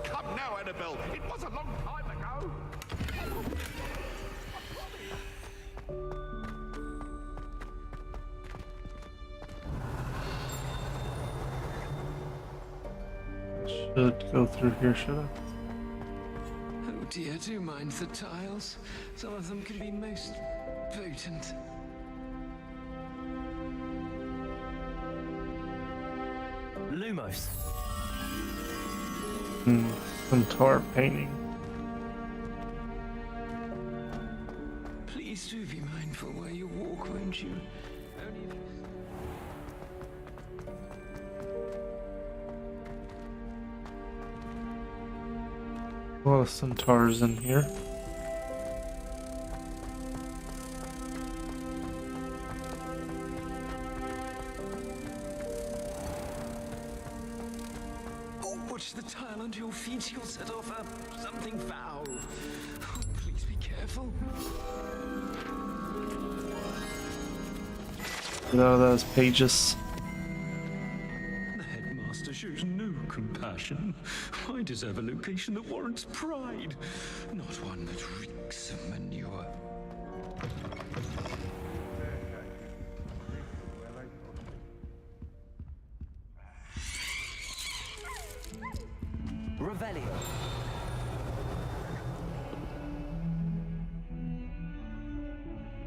Come now, Annabelle. It was a long time ago. Should go through here, should I? Oh dear, do mind the tiles. Some of them can be most potent. Lumos. Some tar painting. Please do be mindful where you walk, won't you? A lot of centaurs in here. Oh, watch the tile under your feet. You'll set off something foul. Oh, please be careful. Get out of those pages. The headmaster shows no compassion. I deserve a location that warrants pride, not one that reeks of manure. Revelio.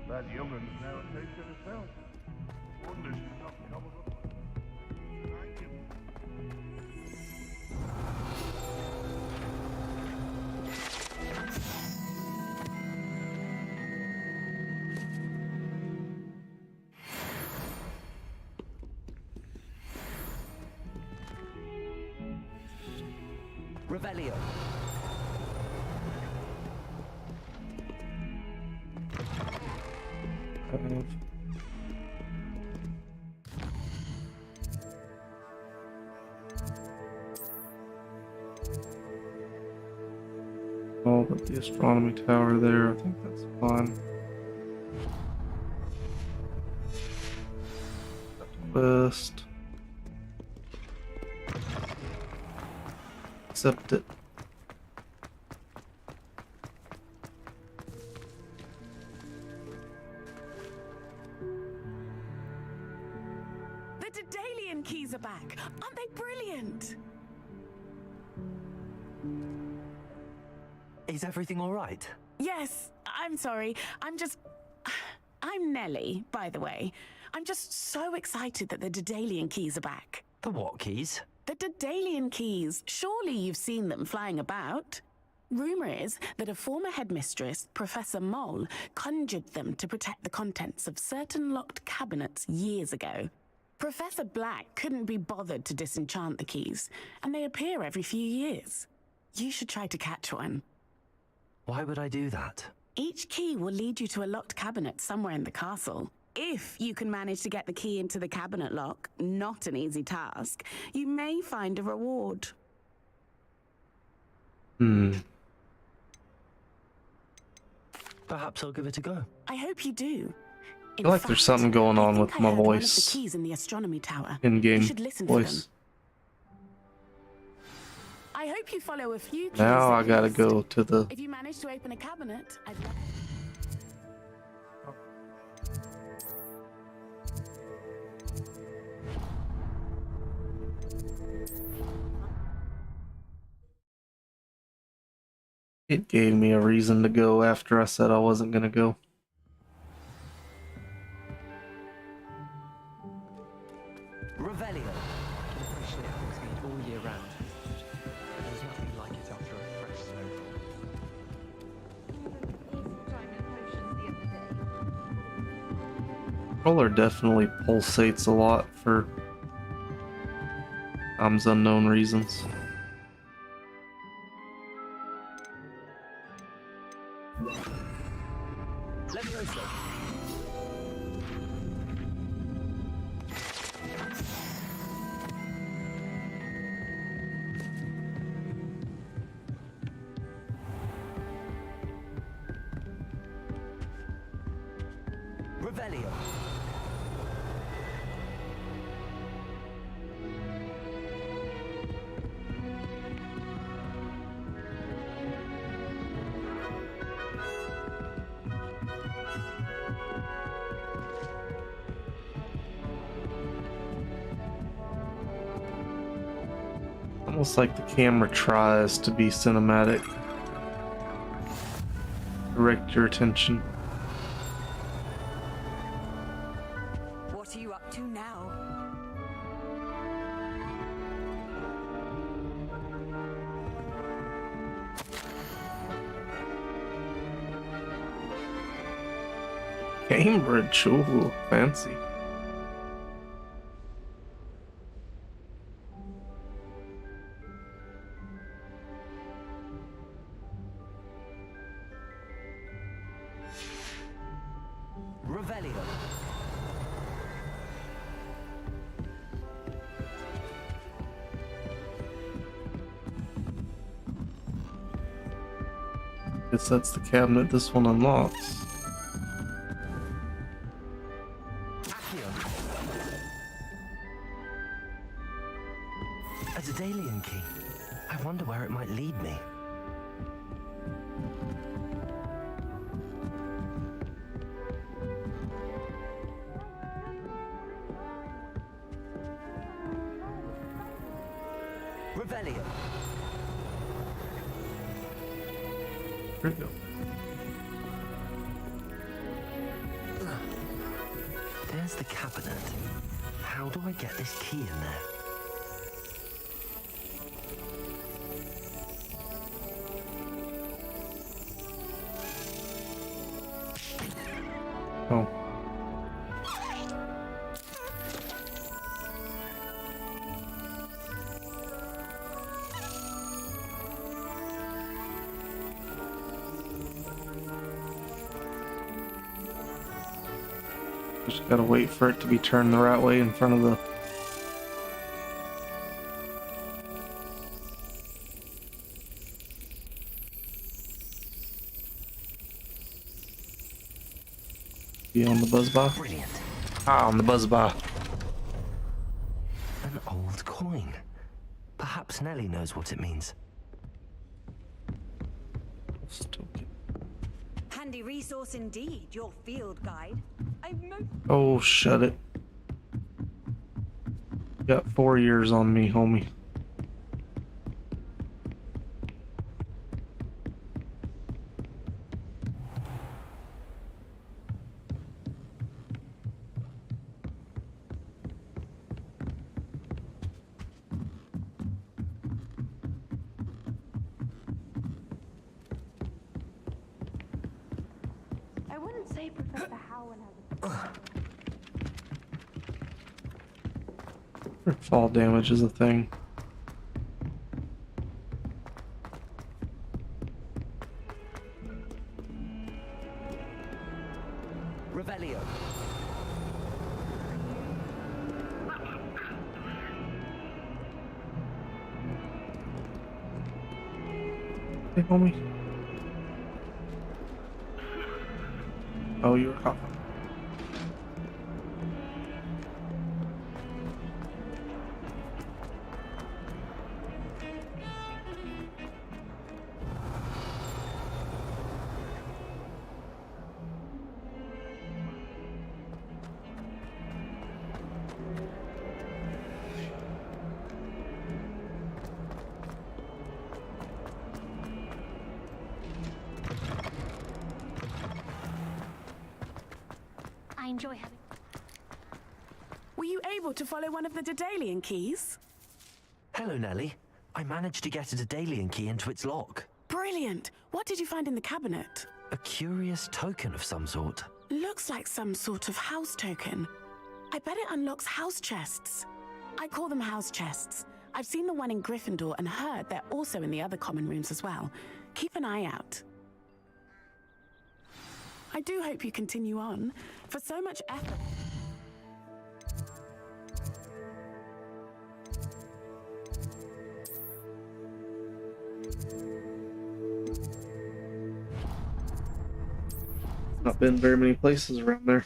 That young'un's now a taste of herself. Wonder she's not coming up. Thank you. Revelio. Oh, but the astronomy tower there, I think that's fine. West. Accept it. The Daedalian keys are back. Aren't they brilliant? Is everything all right? Yes, I'm sorry. I'm Nellie, by the way. I'm just so excited that the Daedalian keys are back. The what keys? The Daedalian keys. Surely you've seen them flying about. Rumor is that a former headmistress, Professor Moll, conjured them to protect the contents of certain locked cabinets years ago. Professor Black couldn't be bothered to disenchant the keys, and they appear every few years. You should try to catch one. Why would I do that? Each key will lead you to a locked cabinet somewhere in the castle. If you can manage to get the key into the cabinet lock, not an easy task, you may find a reward. Perhaps I'll give it a go. I hope you do. I feel like there's something going on with my One of the voice. keys in the astronomy tower. In-game You should listen for them. voice. I hope you follow a few keys. Now at I gotta least. go to the... If you manage to open a cabinet, I'd love... It gave me a reason to go after I said I wasn't gonna go. Revelio. Appreciate having skied all year round. There's nothing like it after a fresh snowfall. Controller definitely pulsates a lot for unknown reasons. Levioso. Revelio. Almost like the camera tries to be cinematic. Direct your attention. What are you up to now? Cambridge, ooh, fancy. Revelio. Guess that's the cabinet this one unlocks. A Daedalian key. I wonder where it might lead me. Revelio. There we go. There's the cabinet. How do I get this key in there? Oh. Just gotta wait for it to be turned the right way in front of the... Be on the buzz bar? Brilliant. Ah, on the buzz bar. An old coin. Perhaps Nellie knows what it means. Handy resource indeed, your field guide. Oh, shut it. You got 4 years on me, homie. I wouldn't say Professor Howland has a... Fall damage is a thing. Revelio. Hey, homie. Oh, you were coughing. I enjoy having... Were you able to follow one of the Daedalian keys? Hello, Nellie. I managed to get a Daedalian key into its lock. Brilliant! What did you find in the cabinet? A curious token of some sort. Looks like some sort of house token. I bet it unlocks house chests. I call them house chests. I've seen the one in Gryffindor and heard they're also in the other common rooms as well. Keep an eye out. I do hope you continue on. For so much effort... Not been very many places around there.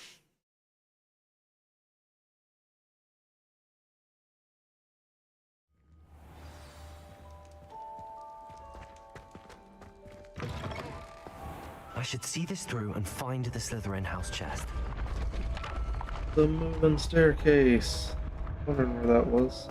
I should see this through and find the Slytherin house chest. The moving staircase. Wondering where that was.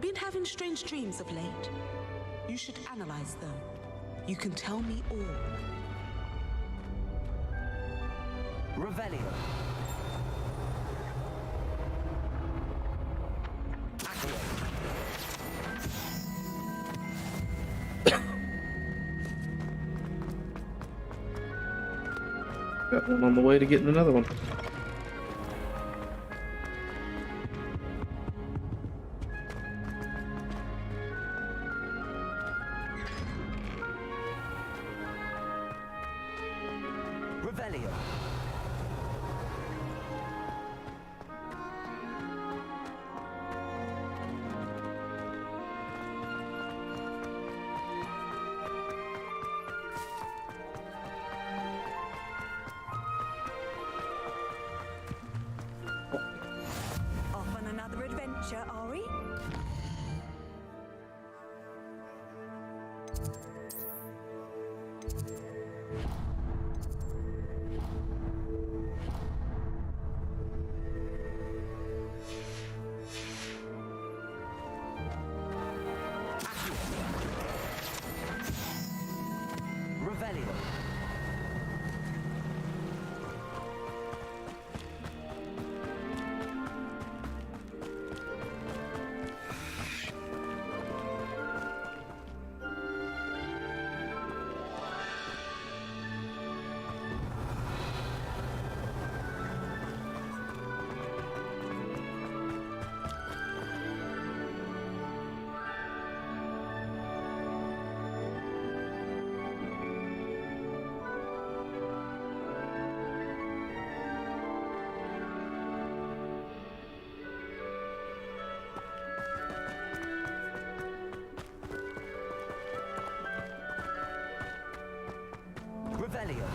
Been having strange dreams of late. You should analyze them. You can tell me all. Revelio. Got one on the way to getting another one. Revelio. Off on another adventure, are we? Revelio. Revelio.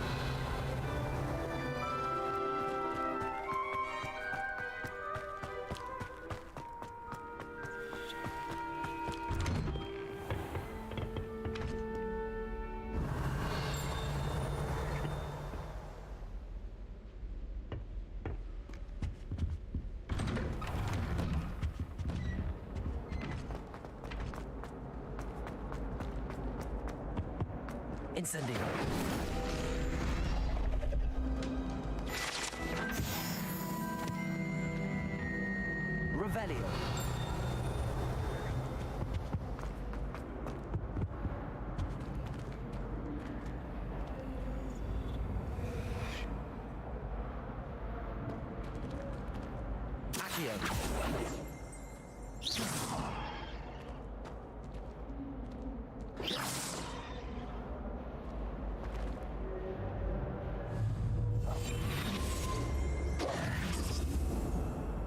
Incendio. Revelio. Accio.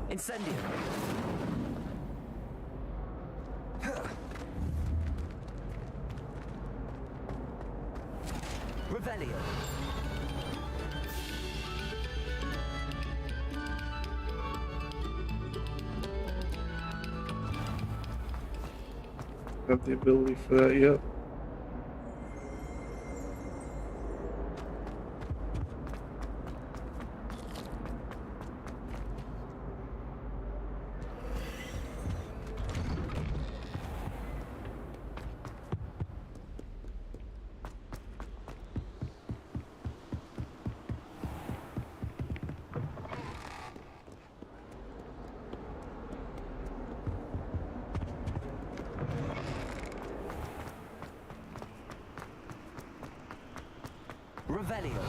Incendio. Revelio. Got the ability for that yet. Revelio.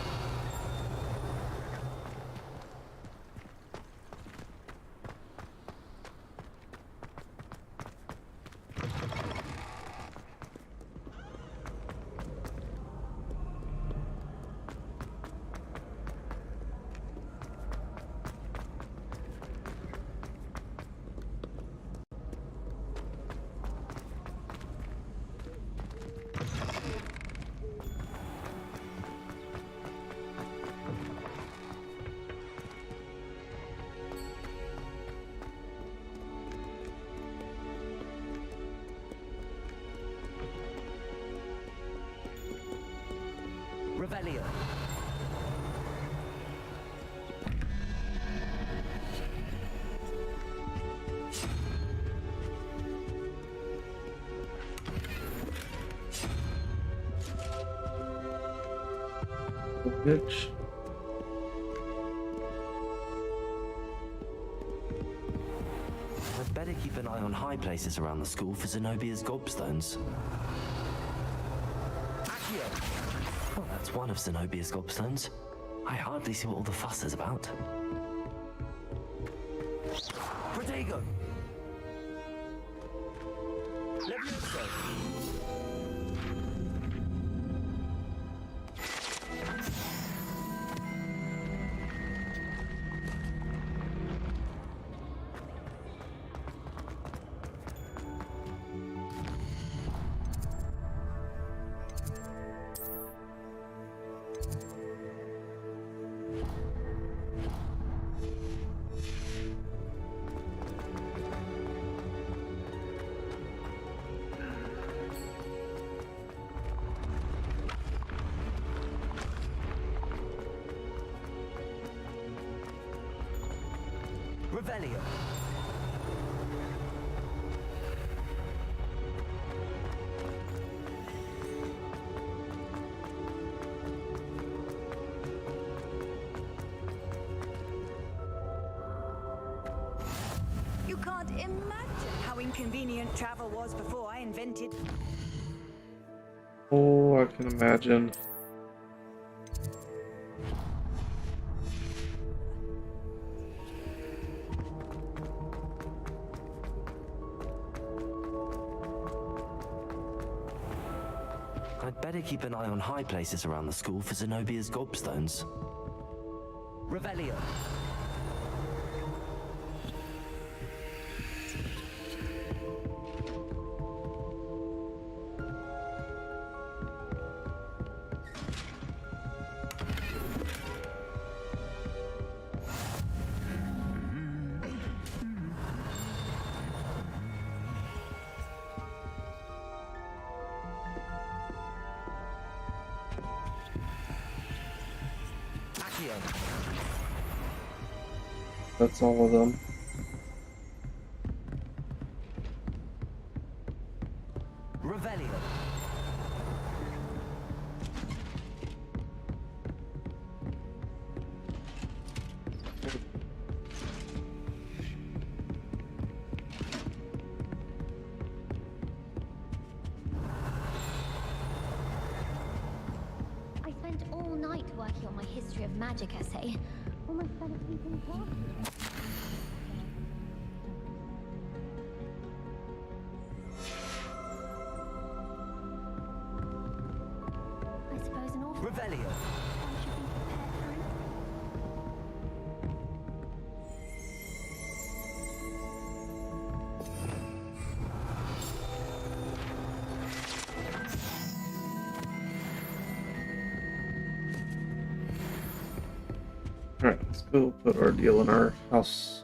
Revelio. Bitch. high places around the school for Zenobia's gobstones. Well, that's one of Zenobia's gobstones. I hardly see what all the fuss is about. Protego! Levioso! Revelio. You can't imagine how inconvenient travel was before I invented... Oh, I can imagine. I'd better keep an eye on high places around the school for Zenobia's gobstones. Revelio. That's all of them. Revelio. I spent all night working on my history of magic essay. Almost fell asleep in class. I suppose an awful Revelio. I should be prepared for it. Alright, let's go put our deal in our house.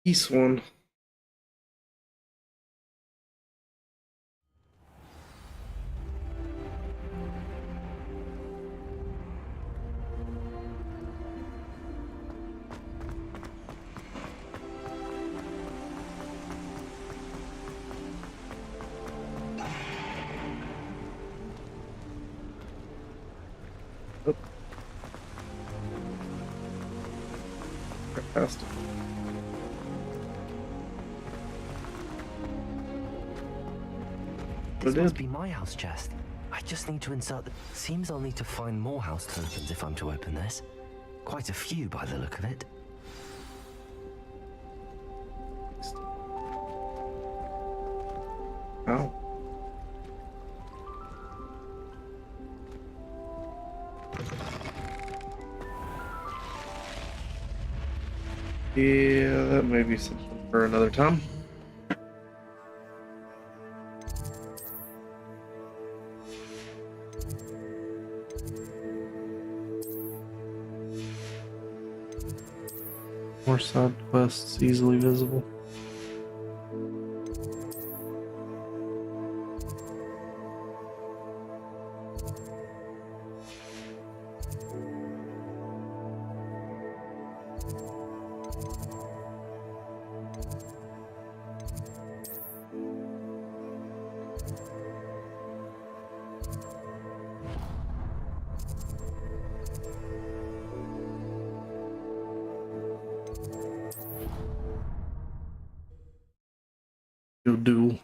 East one. Oh. Got past it. This must be my house chest. I just need to insert the... Seems I'll need to find more house tokens if I'm to open this. Quite a few by the look of it. Ow. Yeah, that may be something for another time. More side quests easily visible. Duel.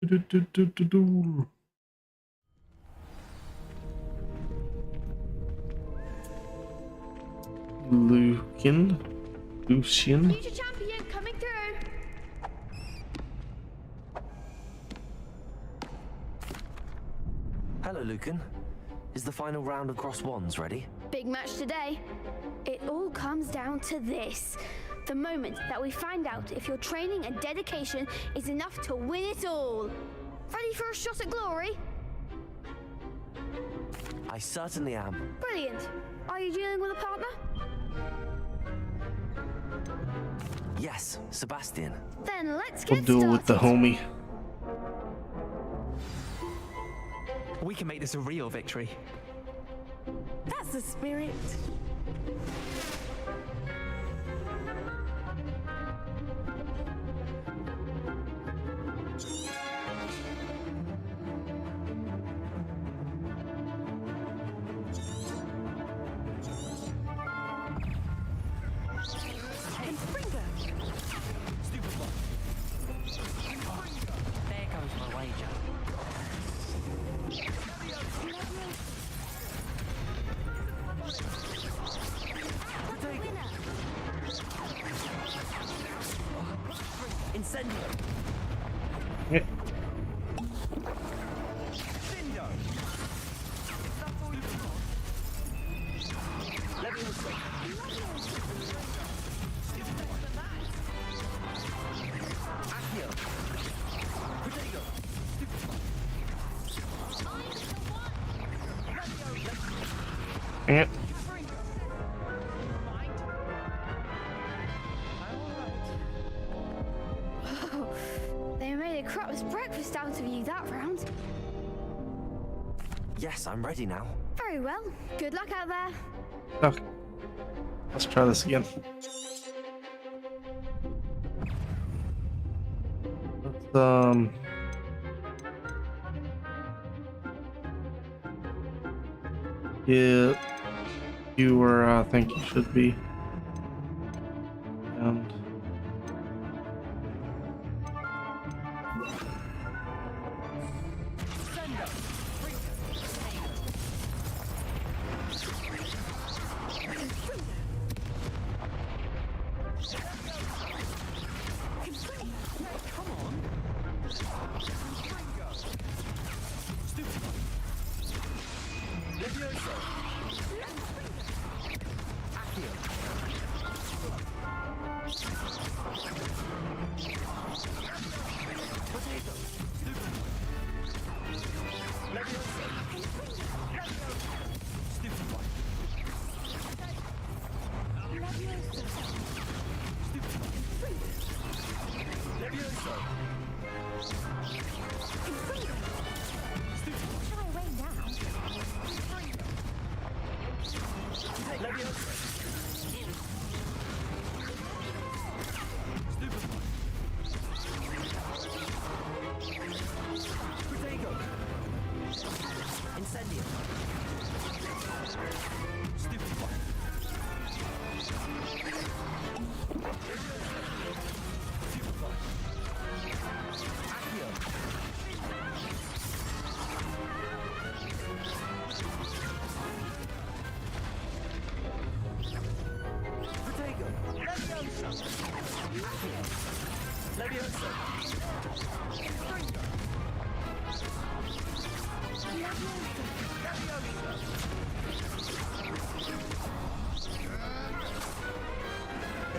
Duel. Lucian. Future champion coming through. Hello, Lucan. Is the final round of Cross Wands ready? Big match today. It all comes down to this. The moment that we find out if your training and dedication is enough to win it all. Ready for a shot at glory? I certainly am. Brilliant. Are you dealing with a partner? Yes, Sebastian. Then let's We'll get duel started. with the homie. We can make this a real victory. That's the spirit. There goes my wager. Incendio. Yeah. Yeah. They made a crap's breakfast out of you that round. Yes, I'm ready now. Very well. Good luck out there. Okay. Let's try this again. Let's, yeah, you were, I think you should be. And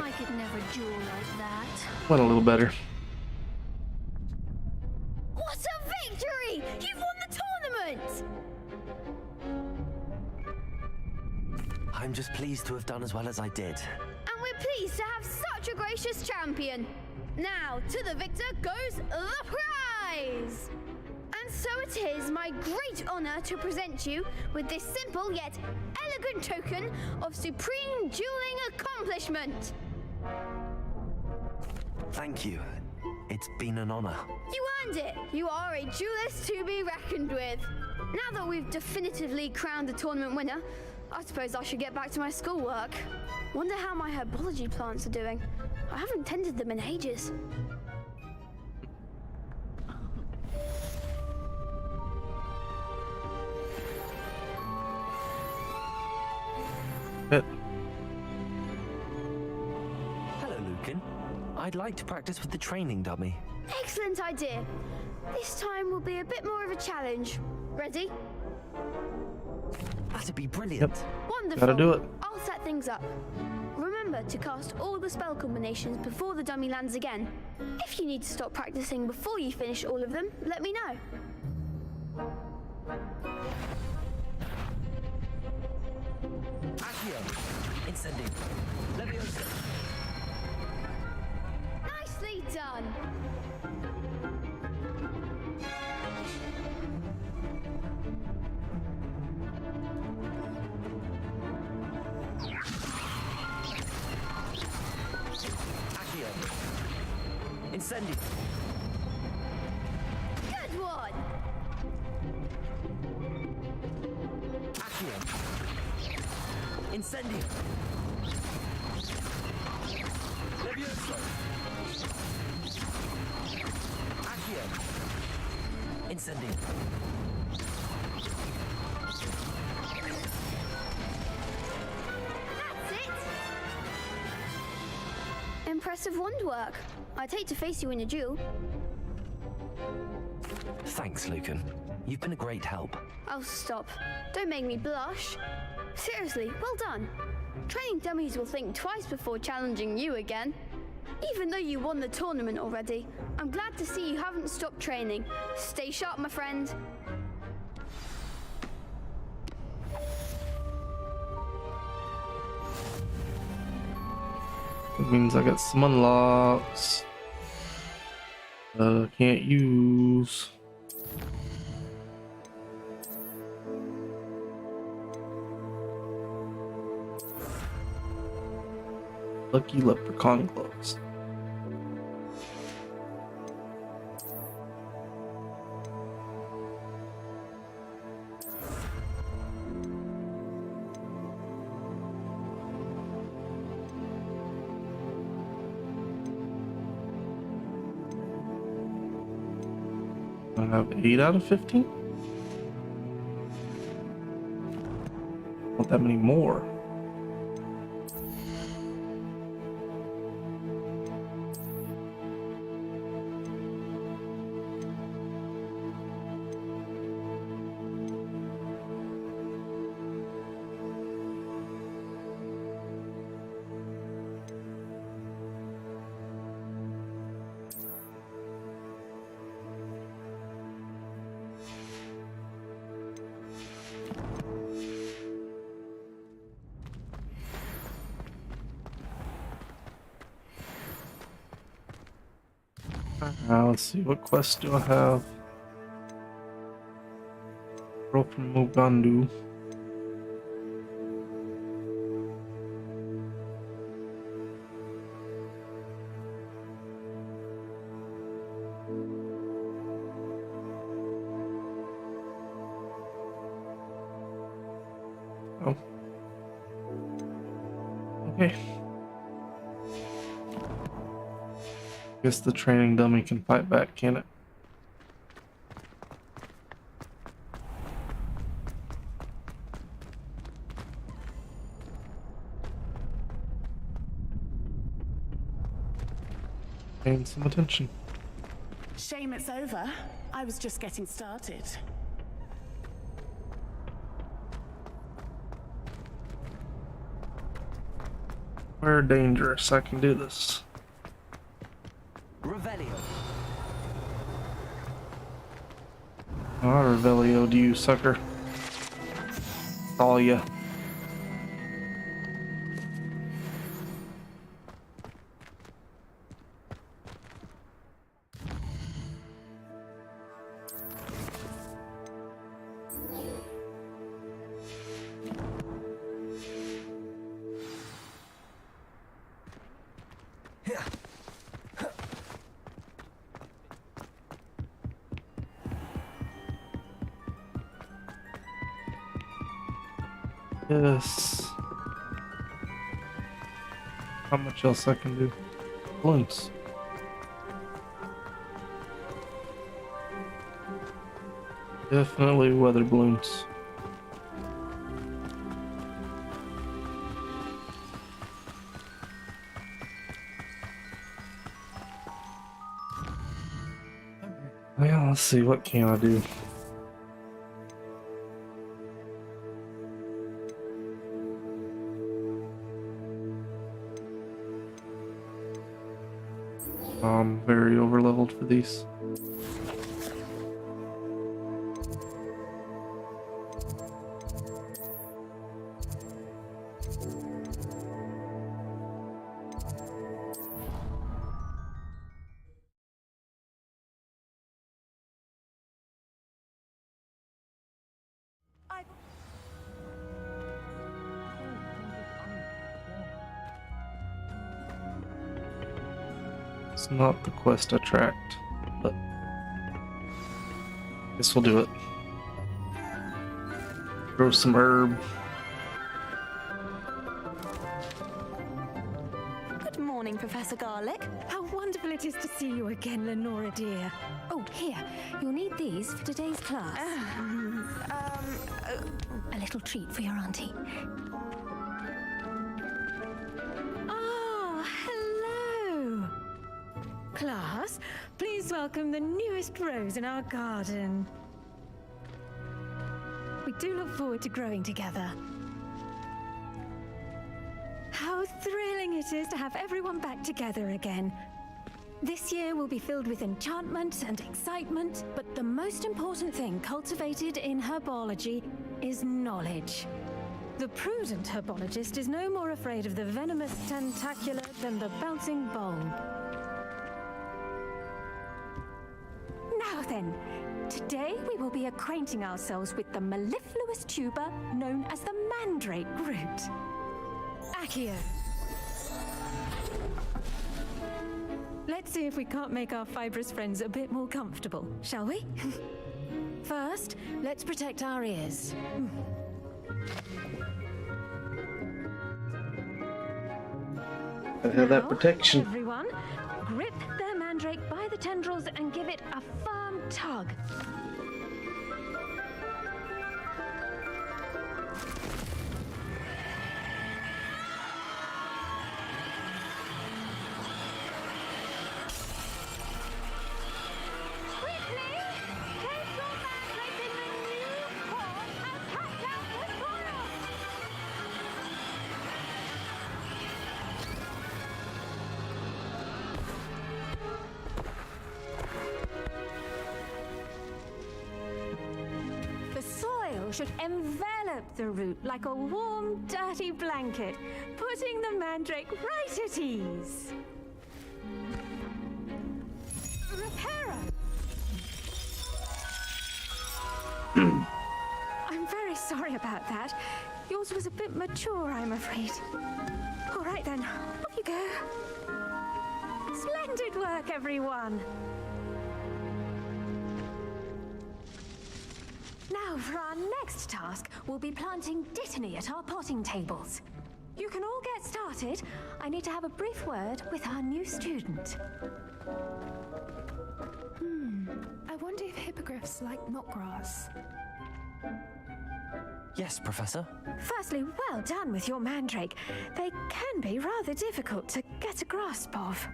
I could never duel like that. went a little better. What a victory! You've won the tournament! I'm just pleased to have done as well as I did. And we're pleased to have such a gracious champion. Now, to the victor goes the prize! And so it is my great honor to present you with this simple yet elegant token of supreme dueling accomplishment. Thank you. It's been an honor. You earned it. You are a duelist to be reckoned with. Now that we've definitively crowned the tournament winner, I suppose I should get back to my schoolwork. Wonder how my herbology plants are doing. I haven't tended them in ages. Hit. Hello, Lucan. I'd like to practice with the training dummy. Excellent idea. This time will be a bit more of a challenge. Ready? That'd be brilliant. Wonderful. Gotta do it. I'll set things up. Remember to cast all the spell combinations before the dummy lands again. If you need to stop practicing before you finish all of them, let me know. Accio. Incendio. Leviosa. Nicely done. Accio. Incendio. Good one. Accio. Incendio. Levioso. Accio. Incendio. That's it. Impressive wand work. I'd hate to face you in a duel. Thanks, Lucan. You've been a great help. Oh, stop. Don't make me blush. Seriously, well done. Training dummies will think twice before challenging you again. Even though you won the tournament already, I'm glad to see you haven't stopped training. Stay sharp, my friend. It means I got some unlocks that I can't use. Lucky leprechaun gloves. I have 8 out of 15? Not that many more. Let's see, what quests do I have? Girl from Mugandu. Oh. Okay. Guess the training dummy can fight back, can it? Paying some attention. Shame it's over. I was just getting started. We're dangerous. I can do this. Revelio. I'll Revelio to you, sucker. All ya. Yes. How much else I can do? Balloons. Definitely weather balloons. Let's see, what can I do? I'm very overleveled for these. It's not the quest I tracked, but I guess we'll do it. Grow some herb. Good morning, Professor Garlic. How wonderful it is to see you again, Lenora dear. Oh, here. You'll need these for today's class. A little treat for your auntie. Oh, hello. Class, please welcome the newest rose in our garden. We do look forward to growing together. How thrilling it is to have everyone back together again. This year will be filled with enchantment and excitement, but the most important thing cultivated in herbology is knowledge. The prudent herbologist is no more afraid of the venomous tentacula than the bouncing bulb. Now then, today we will be acquainting ourselves with the mellifluous tuber known as the mandrake root. Accio. Let's see if we can't make our fibrous friends a bit more comfortable, shall we? First, let's protect our ears. I have that protection. Everyone, grip their mandrake by the tendrils and give it a firm tug. Should envelop the root like a warm, dirty blanket, putting the mandrake right at ease. Reparo! I'm very sorry about that. Yours was a bit mature, I'm afraid. All right then, off you go. Splendid work, everyone. Now, for our next task, we'll be planting dittany at our potting tables. You can all get started. I need to have a brief word with our new student. I wonder if hippogriffs like knotgrass. Yes, Professor. Firstly, well done with your mandrake. They can be rather difficult to get a grasp of.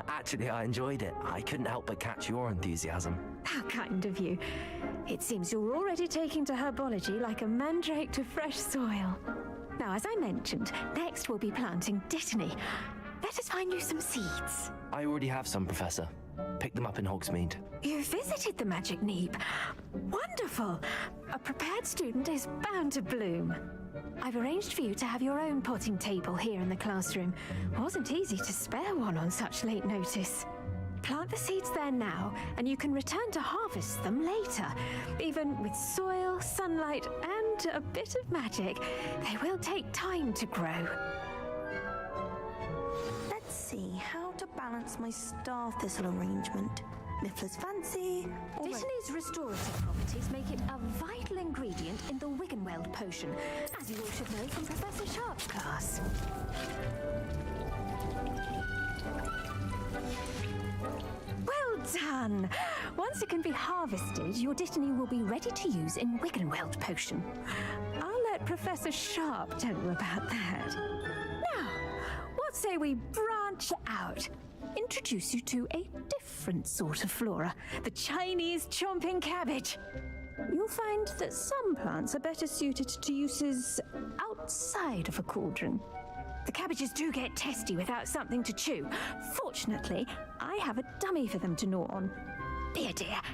Actually, I enjoyed it. I couldn't help but catch your enthusiasm. How kind of you. It seems you're already taking to herbology like a mandrake to fresh soil. Now, as I mentioned, next we'll be planting dittany. Let us find you some seeds. I already have some, Professor. Picked them up in Hogsmeade. You visited the Magic Neep. Wonderful. A prepared student is bound to bloom. I've arranged for you to have your own potting table here in the classroom. Wasn't easy to spare one on such late notice. Plant the seeds there now, and you can return to harvest them later. Even with soil, sunlight, and a bit of magic, they will take time to grow. Let's see how to balance my star thistle arrangement. Miffler's fancy. Dittany's restorative properties make it a vital ingredient in the Wiggenweld potion, as you all should know from Professor Sharp's class. Well done! Once it can be harvested, your dittany will be ready to use in Wiggenweld potion. I'll let Professor Sharp tell you about that. Now, what say we branch out? introduce you to a different sort of flora, the Chinese chomping cabbage. You'll find that some plants are better suited to uses outside of a cauldron. The cabbages do get testy without something to chew. Fortunately, I have a dummy for them to gnaw on. Dear,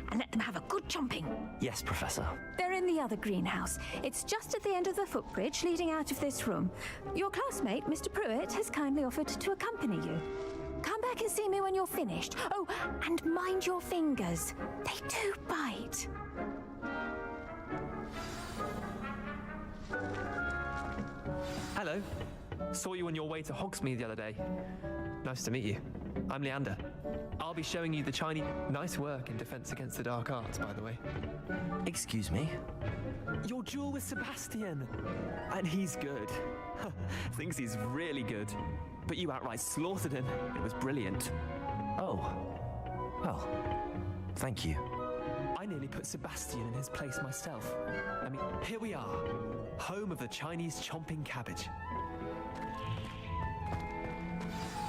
and let them have a good chomping. Yes, Professor. They're in the other greenhouse. It's just at the end of the footbridge leading out of this room. Your classmate, Mr. Pruitt, has kindly offered to accompany you. Come back and see me when you're finished. Oh, and mind your fingers. They do bite. Hello. Saw you on your way to Hogsmeade the other day. Nice to meet you. I'm Leander. I'll be showing you the Chinese... Nice work in Defense Against the Dark Arts, by the way. Excuse me? Your duel with Sebastian. And he's good. Thinks he's really good. But you outright slaughtered him. It was brilliant. Oh. Well, thank you. I nearly put Sebastian in his place myself. I mean, here we are. Home of the Chinese chomping cabbage.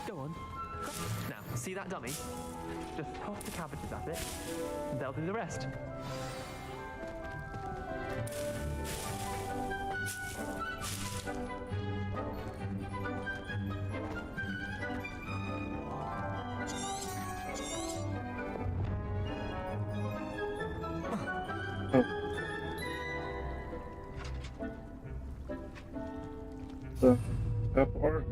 Go on. Now, see that dummy? Just toss the cabbages at it, and they'll do the rest. That part.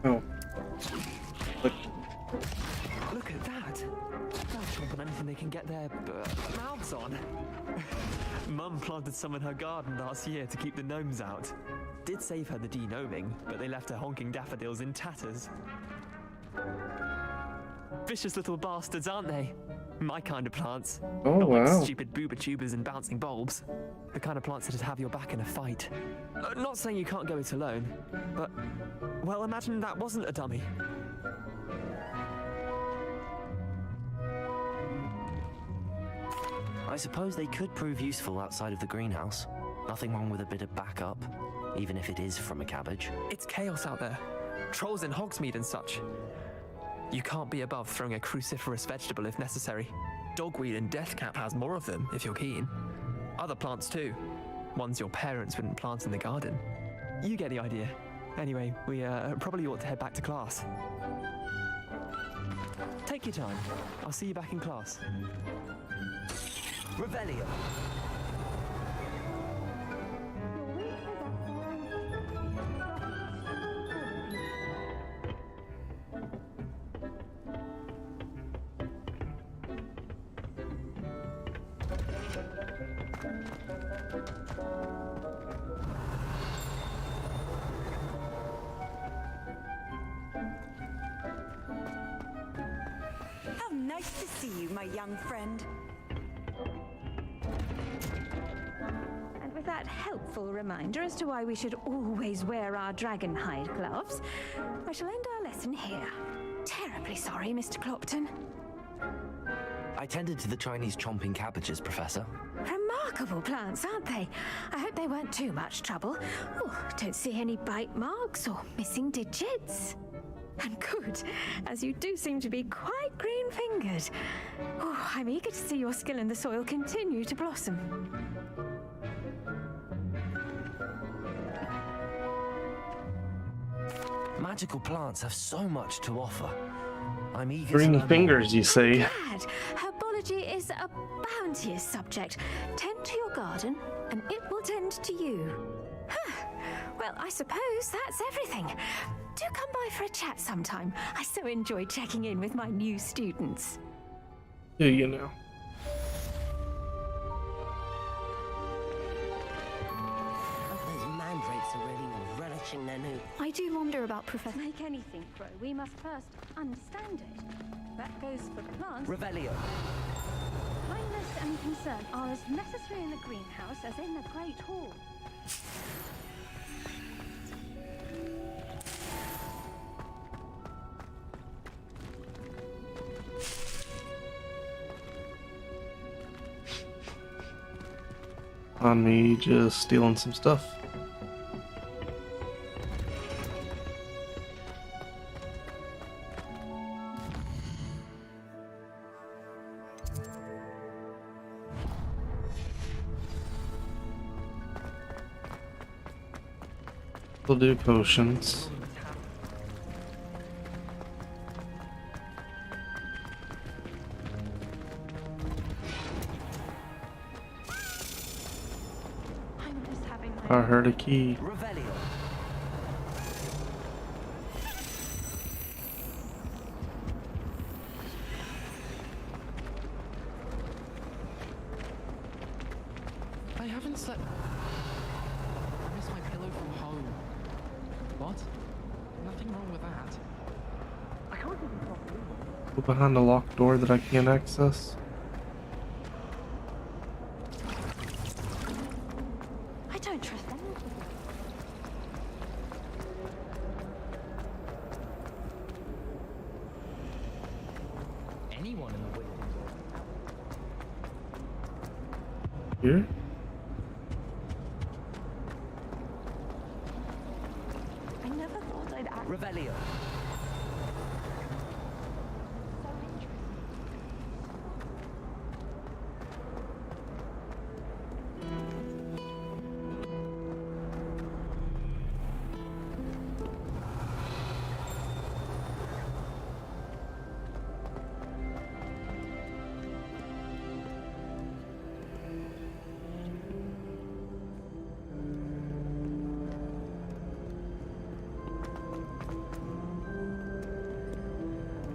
Oh. Look at that! They'll chomp on anything they can get their mouths on. Mum planted some in her garden last year to keep the gnomes out. Did save her the de-gnoming, but they left her honking daffodils in tatters. Vicious little bastards, aren't they? My kind of plants. Oh, Not wow. like stupid booba tubers and bouncing bulbs. The kind of plants that'd have your back in a fight. Not saying you can't go it alone, but... well, imagine that wasn't a dummy. I suppose they could prove useful outside of the greenhouse. Nothing wrong with a bit of backup, even if it is from a cabbage. It's chaos out there. Trolls in Hogsmeade and such. You can't be above throwing a cruciferous vegetable if necessary. Dogweed and deathcap has more of them, if you're keen. Other plants too. Ones your parents wouldn't plant in the garden. You get the idea. Anyway, we probably ought to head back to class. Take your time. I'll see you back in class. Revelio. How nice to see you, my young friend. And with that helpful reminder as to why we should always wear our dragon hide gloves, I shall end our lesson here. Terribly sorry, Mr. Clopton. I tended to the Chinese chomping cabbages, Professor. Remarkable plants, aren't they? I hope they weren't too much trouble. Oh, don't see any bite marks or missing digits. And good, as you do seem to be quite green-fingered. Oh, I'm eager to see your skill in the soil continue to blossom. Magical plants have so much to offer. I'm eager to Green learn fingers, you say. Glad. Herbology is a bounteous subject. Tend to your garden, and it will tend to you. Well, I suppose that's everything. Do come by for a chat sometime. I so enjoy checking in with my new students. Do you know? Those mandrakes are really relishing their new... I do wonder about Professor... To make anything grow, we must first understand it. That goes for plants. Revelio. Kindness and concern are as necessary in the greenhouse as in the Great Hall. on me just stealing some stuff. We'll do potions. I heard a key. I haven't slept. I missed my pillow from home. What? Nothing wrong with that. I can't even properly. Go behind a locked door that I can't access. I don't trust them. Anyone in the way. Here? I never thought I'd act. Revelio.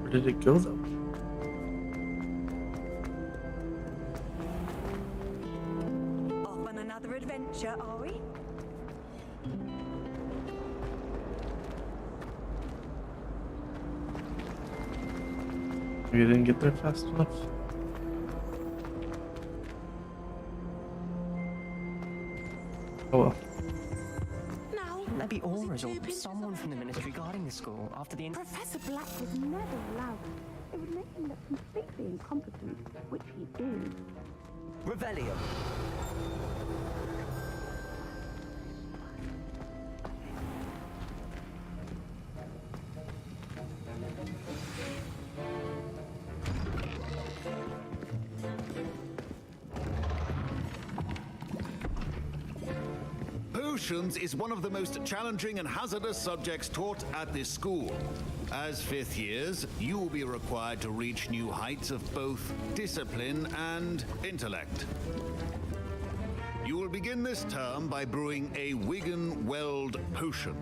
Where did it go though? Off on another adventure, are we? Maybe I didn't get there fast enough. Oh well. Maybe Aura's or someone from the ministry guarding the school after the Professor Black was never allowed. It would make him look completely incompetent, which he is. Revelio. Potions is one of the most challenging and hazardous subjects taught at this school. As fifth years, you will be required to reach new heights of both discipline and intellect. You will begin this term by brewing a Wigan-Weld potion.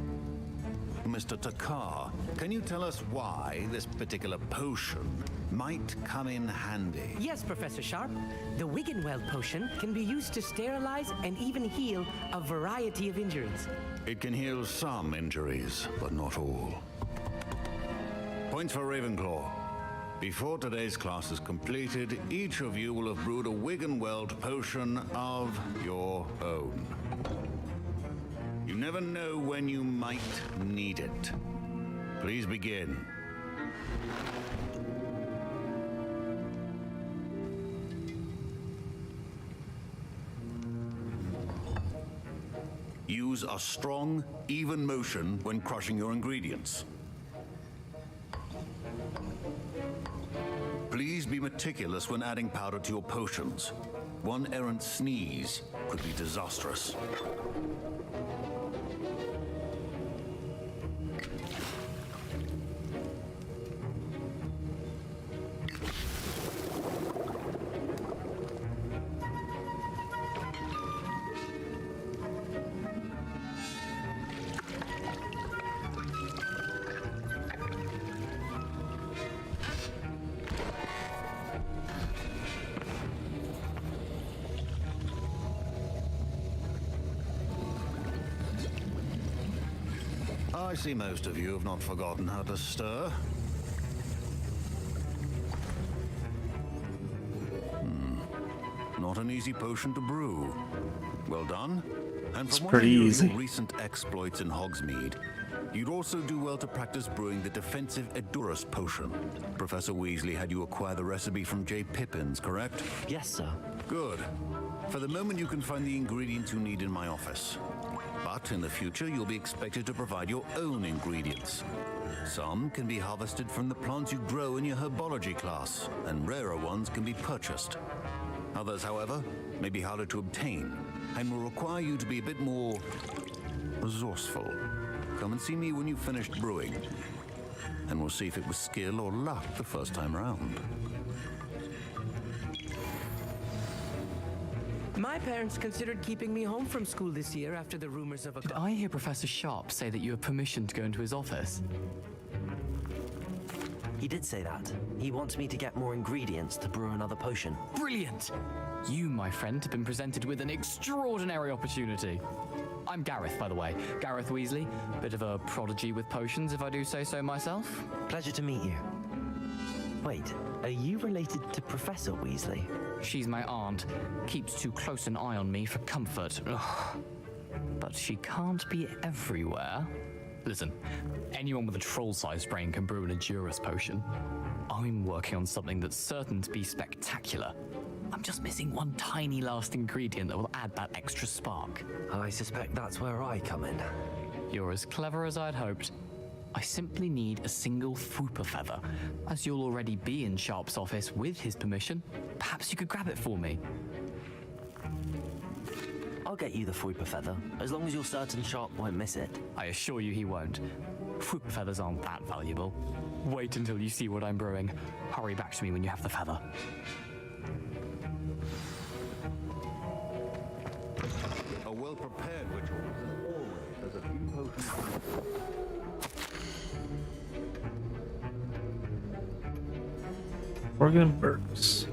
Mr. Takar, can you tell us why this particular potion might come in handy? Yes, Professor Sharp. The Wiggenweld potion can be used to sterilize and even heal a variety of injuries. It can heal some injuries, but not all. Points for Ravenclaw. Before today's class is completed, each of you will have brewed a Wiggenweld potion of your own. You never know when you might need it. Please begin. Use a strong, even motion when crushing your ingredients. Please be meticulous when adding powder to your potions. One errant sneeze could be disastrous. I see most of you have not forgotten how to stir. Not an easy potion to brew. Well done. And It's from pretty what I hear of easy. your recent exploits in Hogsmeade, you'd also do well to practice brewing the defensive Edurus potion. Professor Weasley had you acquire the recipe from J. Pippins, correct? Yes, sir. Good. For the moment, you can find the ingredients you need in my office. But in the future, you'll be expected to provide your own ingredients. Some can be harvested from the plants you grow in your herbology class, and rarer ones can be purchased. Others, however, may be harder to obtain, and will require you to be a bit more resourceful. Come and see me when you've finished brewing, and we'll see if it was skill or luck the first time round. My parents considered keeping me home from school this year after the rumors of a... Did I hear Professor Sharp say that you have permission to go into his office? He did say that. He wants me to get more ingredients to brew another potion. Brilliant! You, my friend, have been presented with an extraordinary opportunity. I'm Gareth, by the way. Gareth Weasley. Bit of a prodigy with potions, if I do say so myself. Pleasure to meet you. Wait, are you related to Professor Weasley? She's my aunt. Keeps too close an eye on me for comfort. Ugh. But she can't be everywhere. Listen, anyone with a troll-sized brain can brew an Adurus potion. I'm working on something that's certain to be spectacular. I'm just missing one tiny last ingredient that will add that extra spark. I suspect that's where I come in. You're as clever as I'd hoped. I simply need a single Fwooper feather. As you'll already be in Sharp's office with his permission, perhaps you could grab it for me. I'll get you the Fwooper feather, as long as you're certain Sharp won't miss it. I assure you he won't. Fwooper feathers aren't that valuable. Wait until you see what I'm brewing. Hurry back to me when you have the feather. A well-prepared ritual always has a few potions. Morgan and Burks.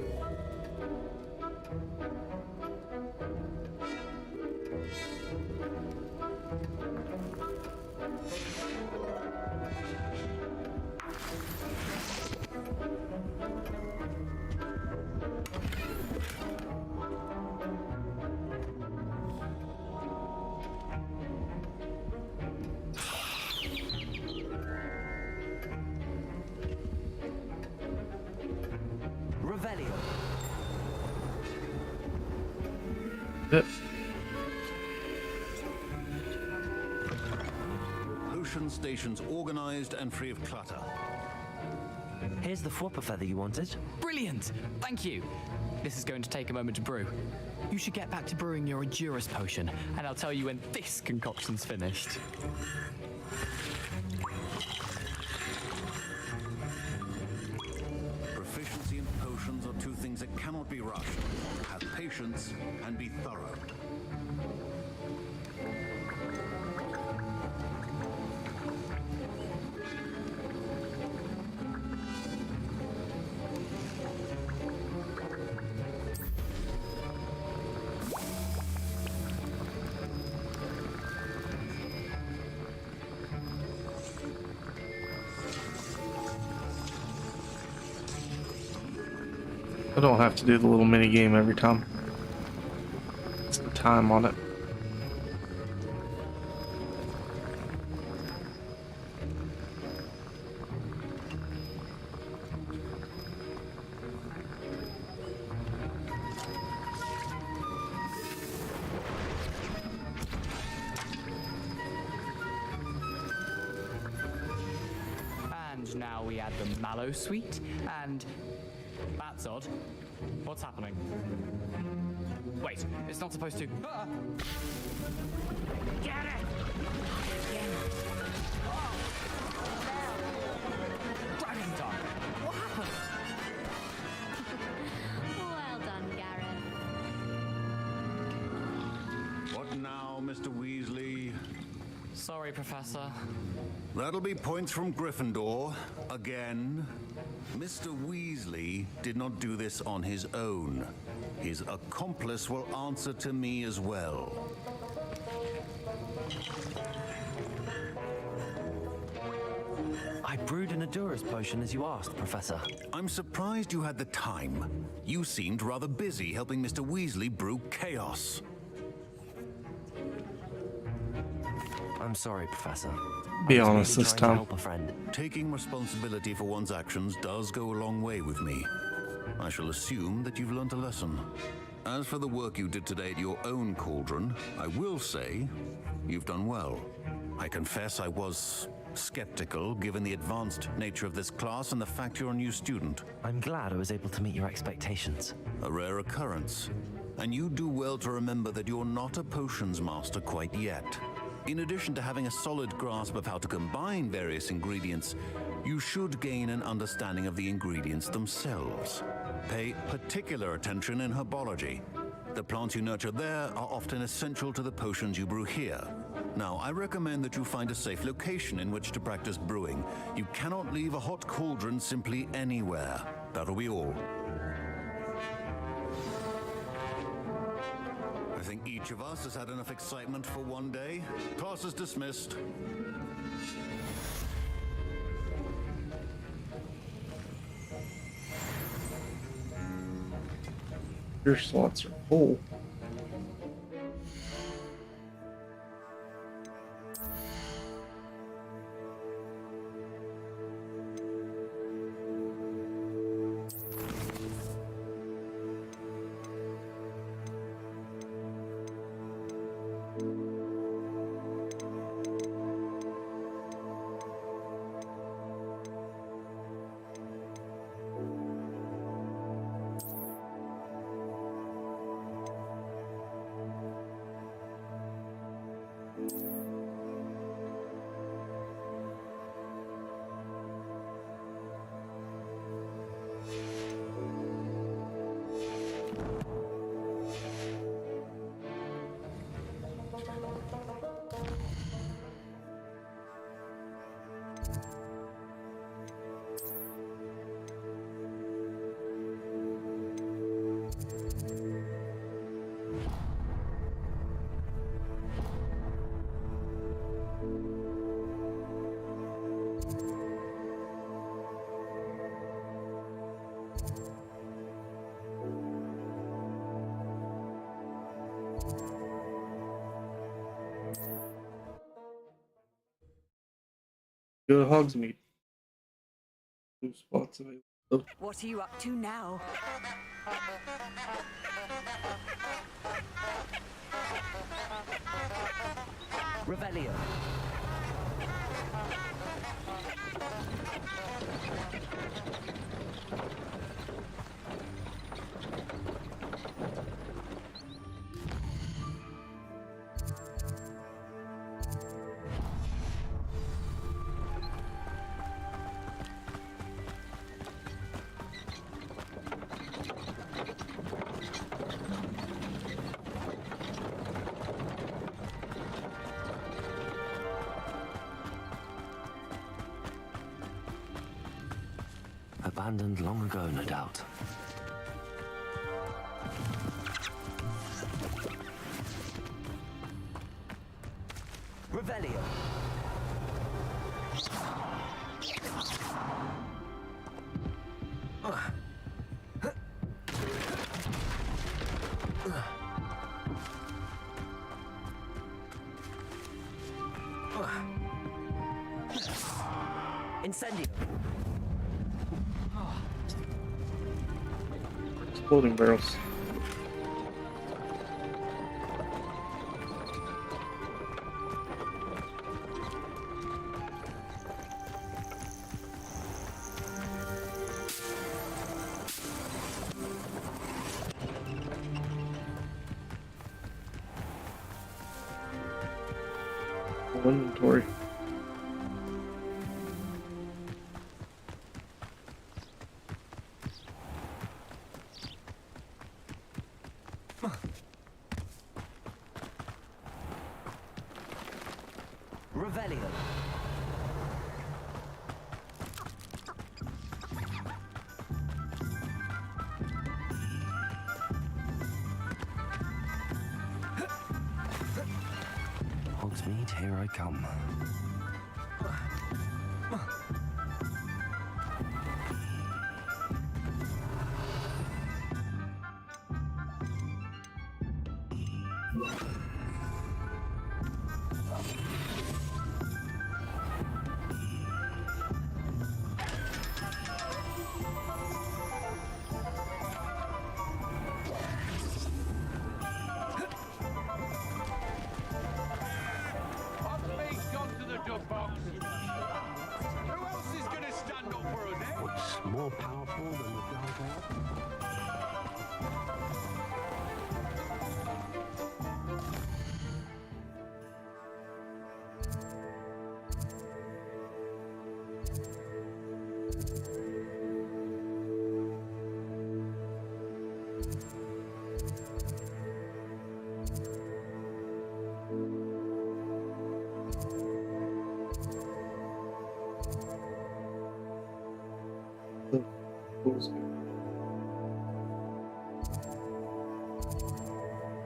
Potion stations organized and free of clutter. Here's the Fwooper feather you wanted. Brilliant! Thank you. This is going to take a moment to brew. You should get back to brewing your Adurus potion, and I'll tell you when this concoction's finished. Proficiency in potions are two things that cannot be rushed. Have patience and be thorough. I don't have to do the little mini game every time. It's the time on it. And now we add the mallow sweet, and that's odd. What's happening? Wait, it's not supposed to. Get it! Dragon Dog! What happened? Well done, Gareth. What now, Mr. Weasley? Sorry, Professor. That'll be points from Gryffindor. Again. Mr. Weasley did not do this on his own. His accomplice will answer to me as well. I brewed an Adurus potion as you asked, Professor. I'm surprised you had the time. You seemed rather busy helping Mr. Weasley brew chaos. I'm sorry, Professor. Be honest this time. Help a friend. Taking responsibility for one's actions does go a long way with me. I shall assume that you've learned a lesson. As for the work you did today at your own cauldron, I will say you've done well. I confess I was skeptical, given the advanced nature of this class and the fact you're a new student. I'm glad I was able to meet your expectations. A rare occurrence. And you do well to remember that you're not a potions master quite yet. In addition to having a solid grasp of how to combine various ingredients, you should gain an understanding of the ingredients themselves. Pay particular attention in herbology. The plants you nurture there are often essential to the potions you brew here. Now, I recommend that you find a safe location in which to practice brewing. You cannot leave a hot cauldron simply anywhere. That'll be all. I think each of us has had enough excitement for one day. Class is dismissed. Your slots are full. Go to Hogsmeade. 2 spots available. What are you up to now? Revelio. Abandoned long ago, no doubt. Revelio. Incendio. Exploding barrels. Inventory. Revelio. Hogsmeade, here I come.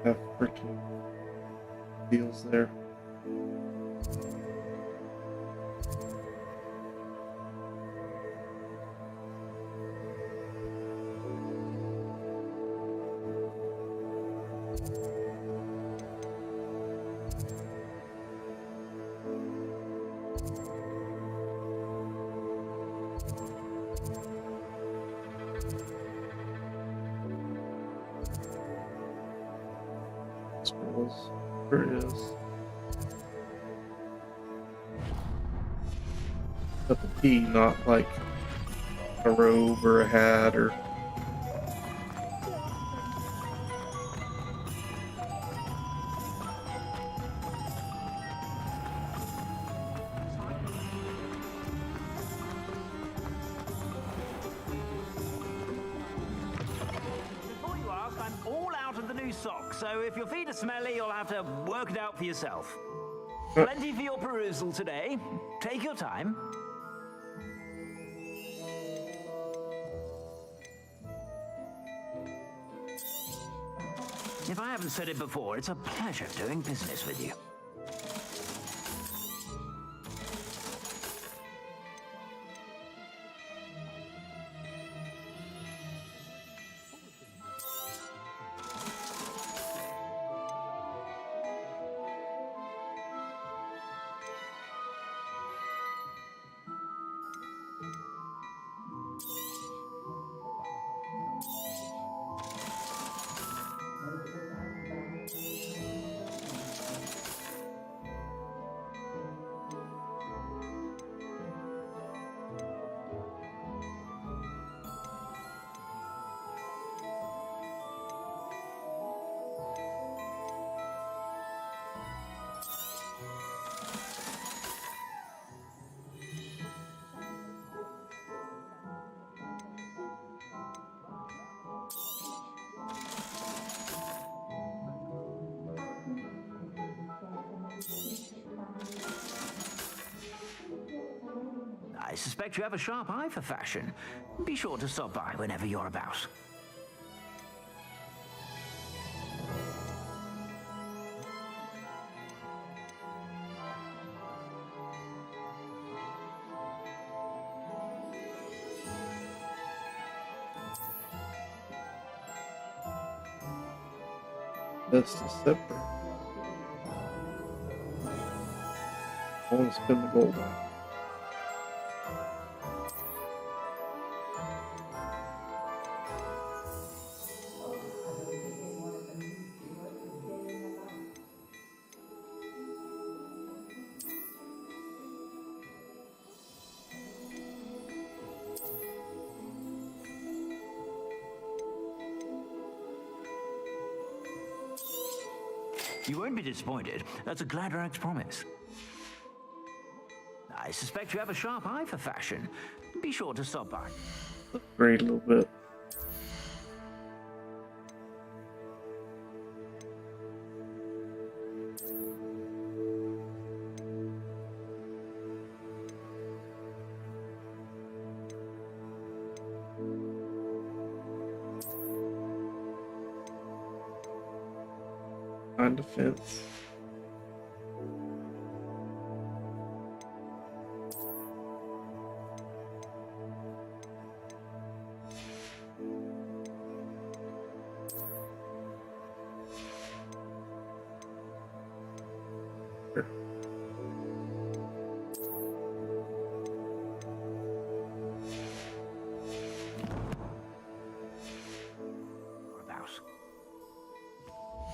Have freaking deals there. There it is. Got the P, not like a robe or a hat or. Before you ask, I'm all out of the new socks, so if your feet are smelly, you'll have to work it out for yourself. Plenty for your perusal today. Take your time. If I haven't said it before, it's a pleasure doing business with you. I suspect you have a sharp eye for fashion. Be sure to stop by whenever you're about. Best is separate. I want to spend the gold on. You won't be disappointed. That's a Gladrag's promise. I suspect you have a sharp eye for fashion. Be sure to stop by. Upgrade a little bit. On defense.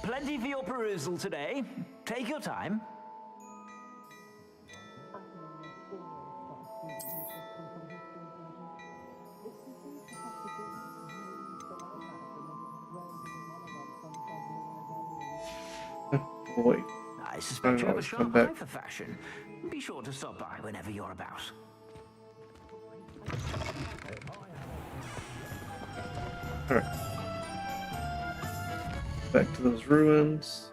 Plenty for your perusal today. Take your time. boy. I suspect you have a Always sharp come back. eye for fashion. Be sure to stop by whenever you're about. Alright. Back to those ruins.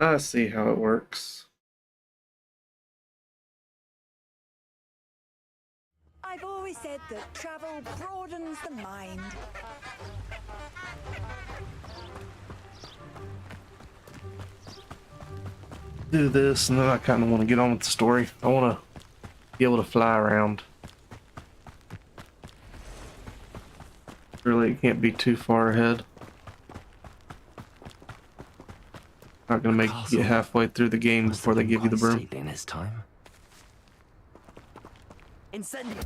I see how it works. I've always said that travel broadens the mind. Do this, and then I kind of want to get on with the story. I want to be able to fly around. Really, it can't be too far ahead. Not gonna make you get halfway through the game before they give you the broom. In his time. Incendio.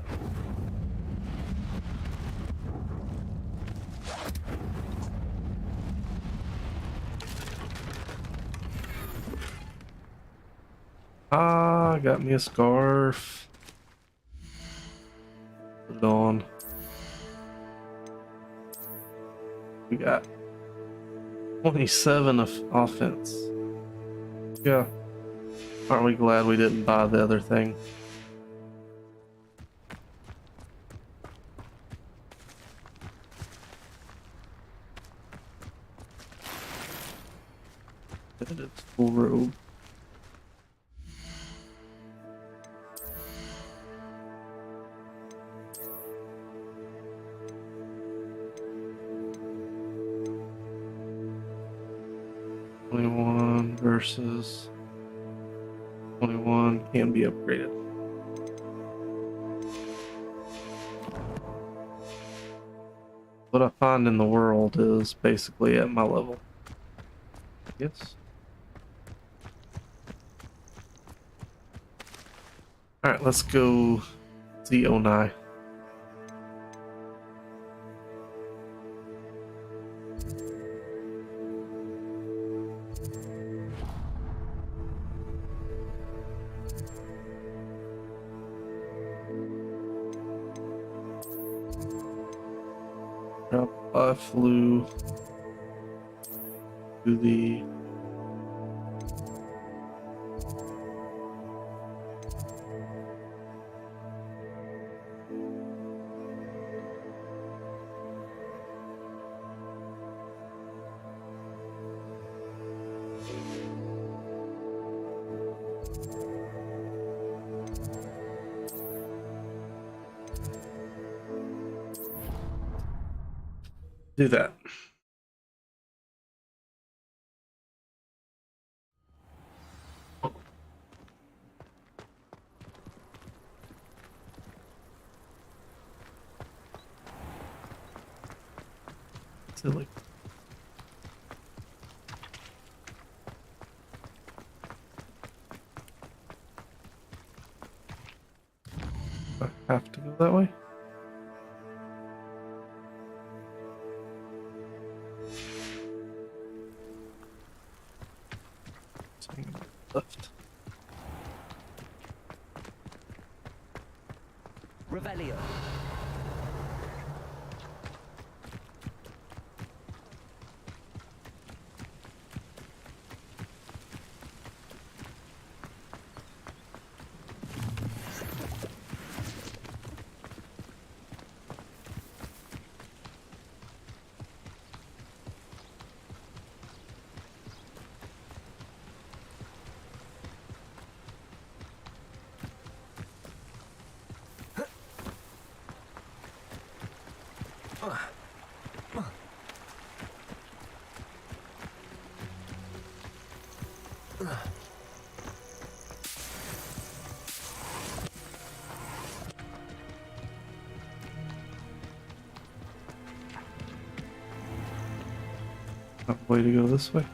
Ah, got me a scarf. Put it on. We got 27 of offense. Yeah. Aren't we glad we didn't buy the other thing? And it's full robe. Versus 21 can be upgraded. What I find in the world is basically at my level. Yes. Alright, let's go see Onai. I flew to the do that. Silly. I have to go that way. Left. Revelio. Way to go this way.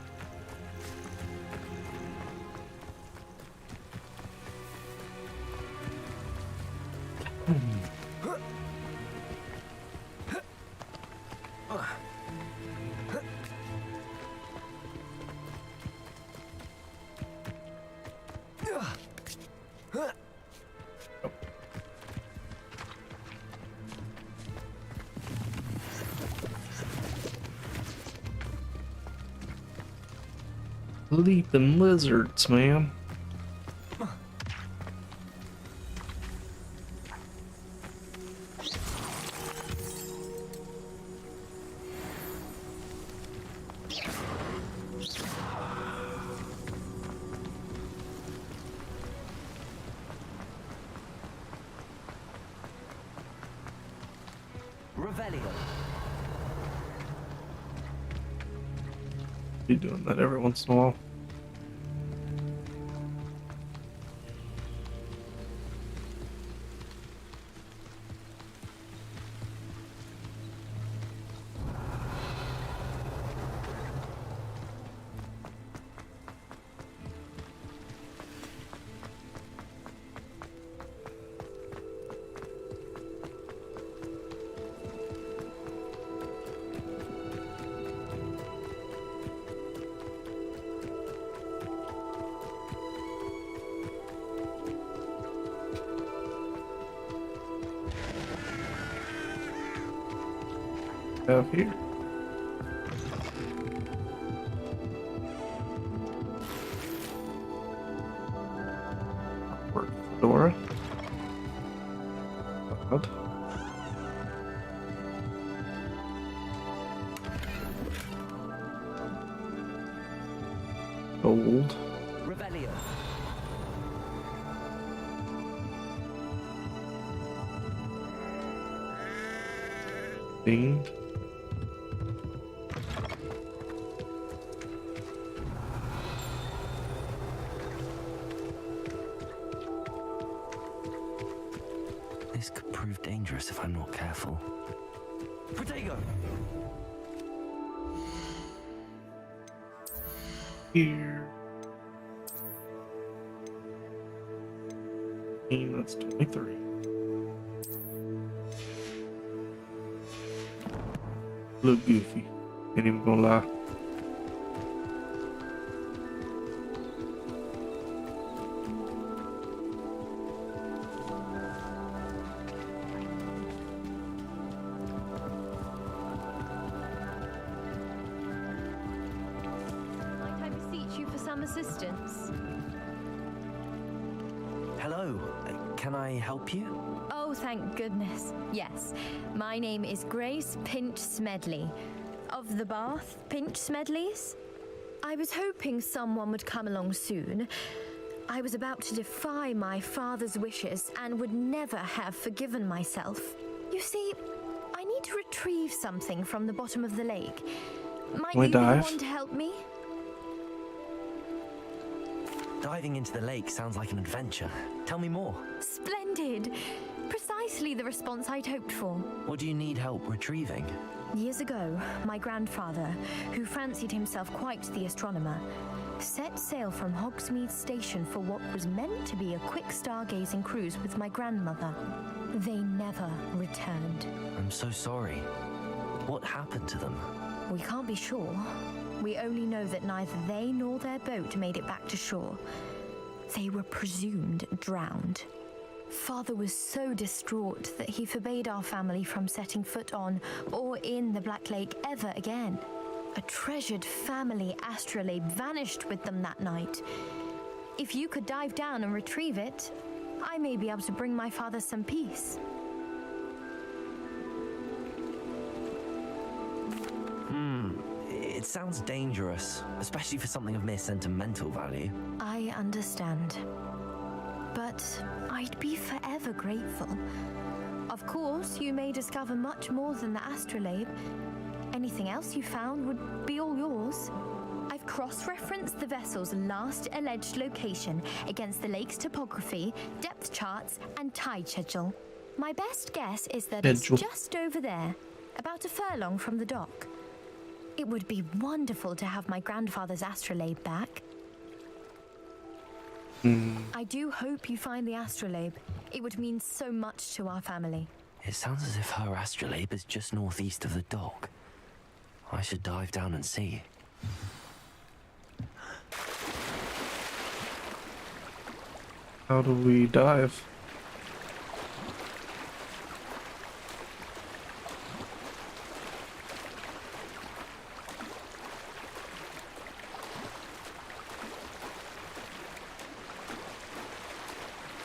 Leaping lizards, man. Be doing that every once in a while. Have here. Work Fedora. What? Gold. Revelio. Thing. This could prove dangerous if I'm not careful. Protego! Here. That's 23. Look goofy. Ain't even gonna lie. Might I beseech you for some assistance? Hello, can I help you? Oh, thank goodness. Yes. My name is Grace Pinch Smedley. Of the Bath Pinch Smedleys? I was hoping someone would come along soon. I was about to defy my father's wishes and would never have forgiven myself. You see, I need to retrieve something from the bottom of the lake. Might you be the one to help me? Diving into the lake sounds like an adventure. Tell me more. Splendid! Precisely the response I'd hoped for. What do you need help retrieving? Years ago, my grandfather, who fancied himself quite the astronomer, set sail from Hogsmeade Station for what was meant to be a quick stargazing cruise with my grandmother. They never returned. I'm so sorry. What happened to them? We can't be sure. We only know that neither they nor their boat made it back to shore. They were presumed drowned. Father was so distraught that he forbade our family from setting foot on or in the Black Lake ever again. A treasured family astrolabe vanished with them that night. If you could dive down and retrieve it, I may be able to bring my father some peace. It sounds dangerous, especially for something of mere sentimental value. I understand. But I'd be forever grateful. Of course, you may discover much more than the astrolabe. Anything else you found would be all yours. I've cross-referenced the vessel's last alleged location against the lake's topography, depth charts, and tide schedule. My best guess is that it's just over there, about a furlong from the dock. It would be wonderful to have my grandfather's astrolabe back. I do hope you find the astrolabe. It would mean so much to our family. It sounds as if her astrolabe is just northeast of the dock. I should dive down and see. How do we dive?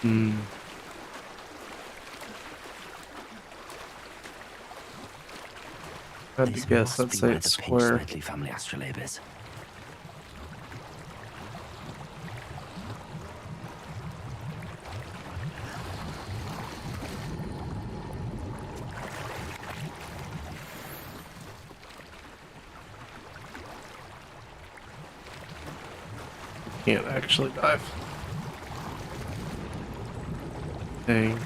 Hmm. I had to guess. I'd say it's square. Smedley family astrolabe is. Can't actually dive. Dang.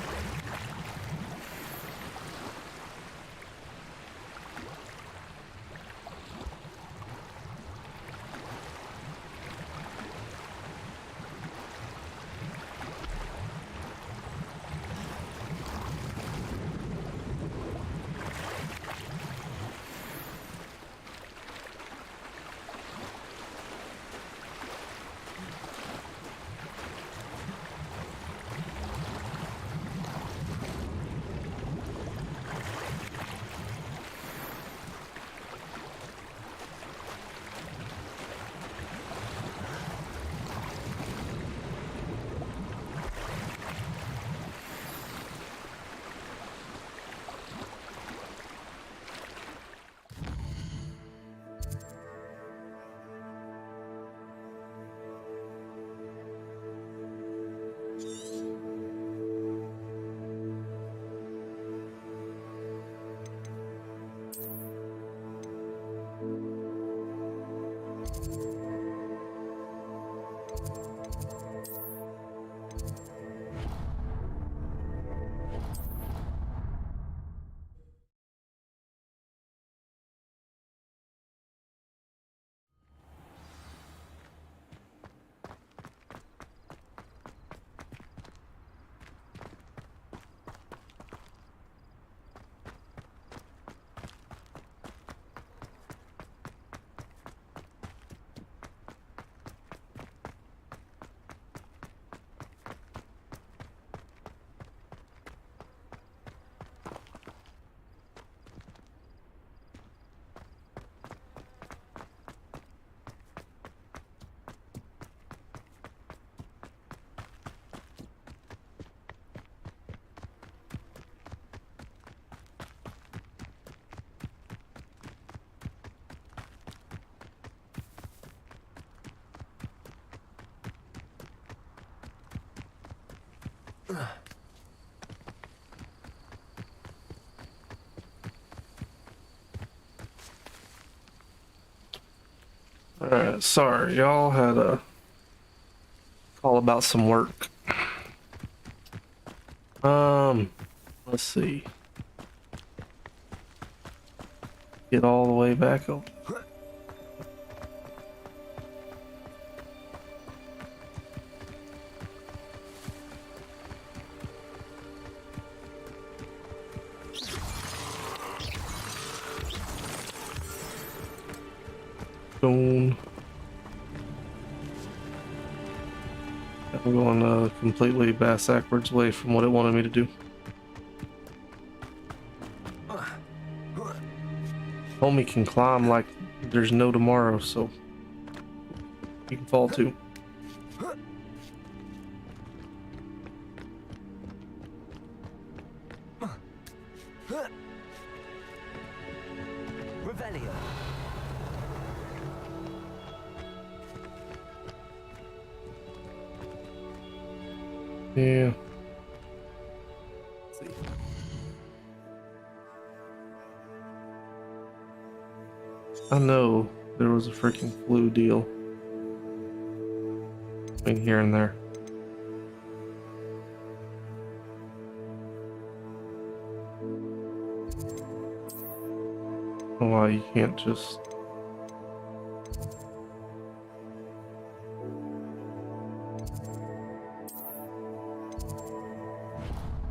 Alright, sorry, y'all had a call about some work. Let's see. Get all the way back up. Stone. I'm going a completely backwards way from what it wanted me to do. Homie can climb like there's no tomorrow, so you can fall too. Revelio. Yeah. I know there was a freaking flu deal between here and there. Why you can't just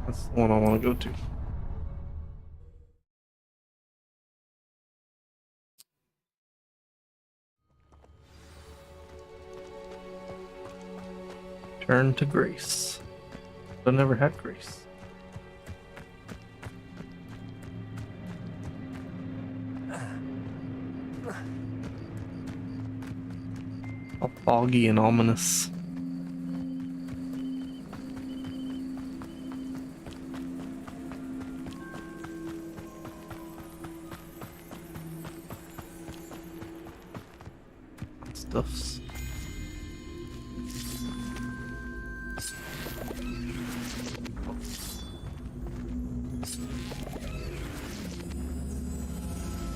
that's the one I want to go to. Turn to grace. I never had grace. All foggy and ominous. stuffs.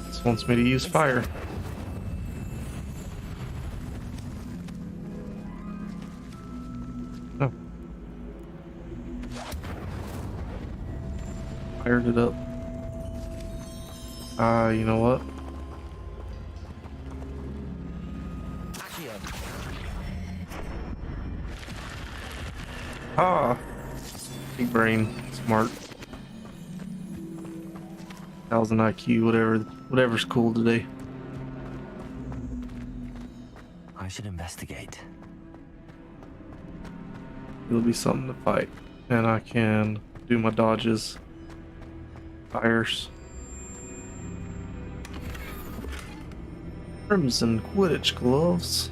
This wants me to use fire. Oh. Fired it up. You know what? Ah, big brain, smart. 1000 IQ, whatever's cool today. I should investigate. It'll be something to fight, and I can do my dodges, fires. Crimson Quidditch gloves.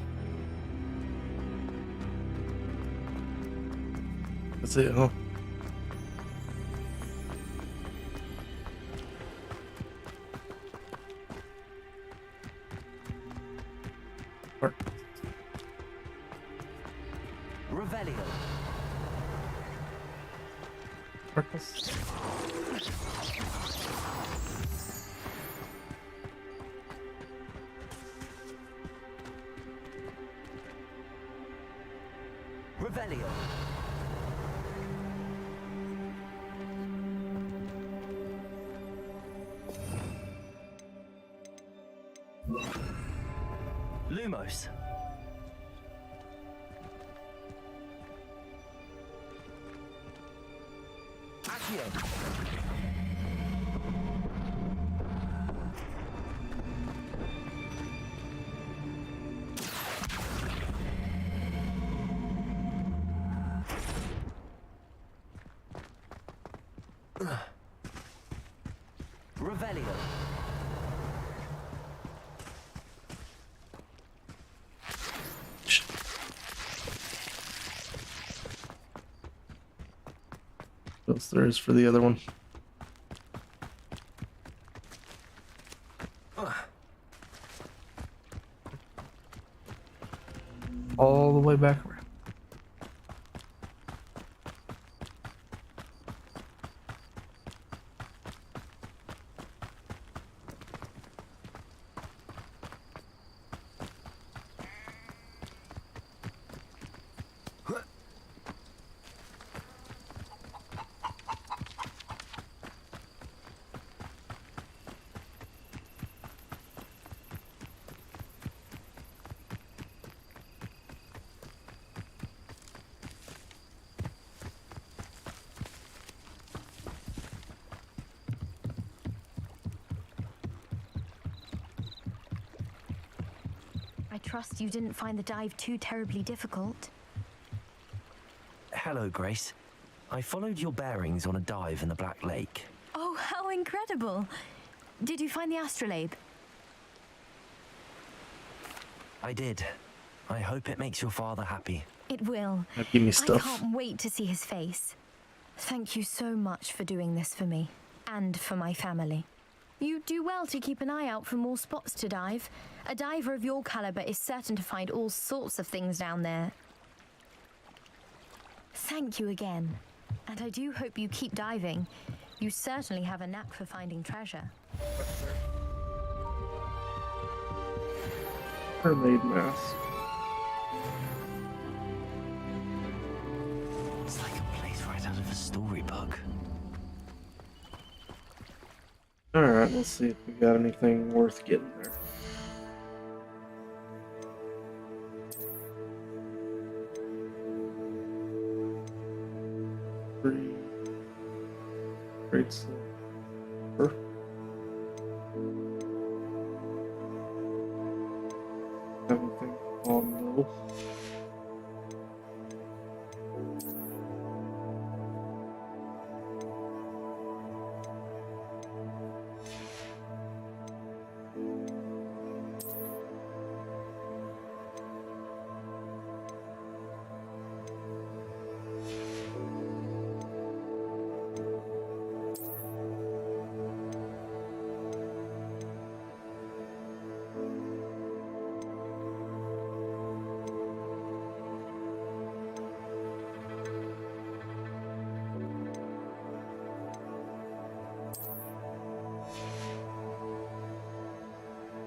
That's it, huh? Revelio. Revelio. Lumos. Accio. Revelio. What else there is for the other one? All the way back around. I trust you didn't find the dive too terribly difficult. Hello, Grace. I followed your bearings on a dive in the Black Lake. Oh, how incredible! Did you find the astrolabe? I did. I hope it makes your father happy. It will. Give me stuff. I can't wait to see his face. Thank you so much for doing this for me, and for my family. You do well to keep an eye out for more spots to dive. A diver of your caliber is certain to find all sorts of things down there. Thank you again. And I do hope you keep diving. You certainly have a knack for finding treasure. Mermaid mask. It's like a place right out of a storybook. Alright, let's see if we got anything worth getting there. Great silver. Everything on low.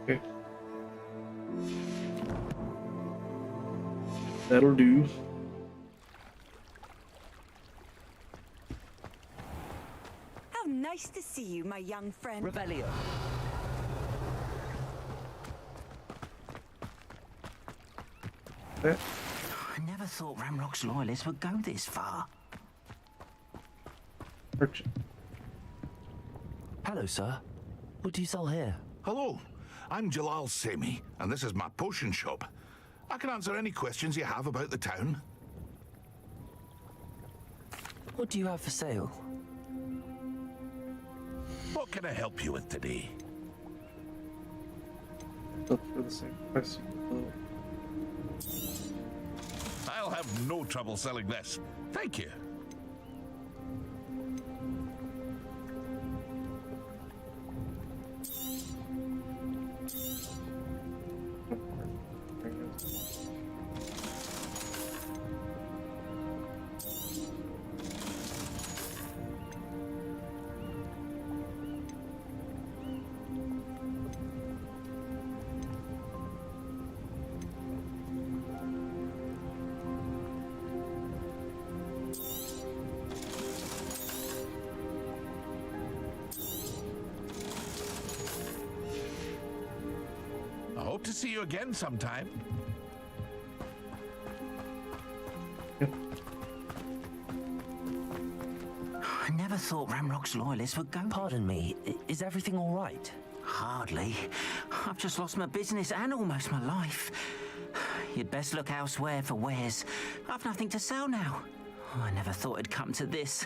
Okay. That'll do. How nice to see you, my young friend. Revelio. Yeah. I never thought Ramrock's loyalists would go this far. Merchant. Hello, sir. What do you sell here? Hello, I'm Jalal Semi, and this is my potion shop. I can answer any questions you have about the town. What do you have for sale? What can I help you with today? Look for the same price. I'll have no trouble selling this. Thank you. I hope to see you again sometime. I never thought Ramrock's loyalists would go. Pardon me, is everything all right? Hardly. I've just lost my business and almost my life. You'd best look elsewhere for wares. I've nothing to sell now. I never thought it'd come to this.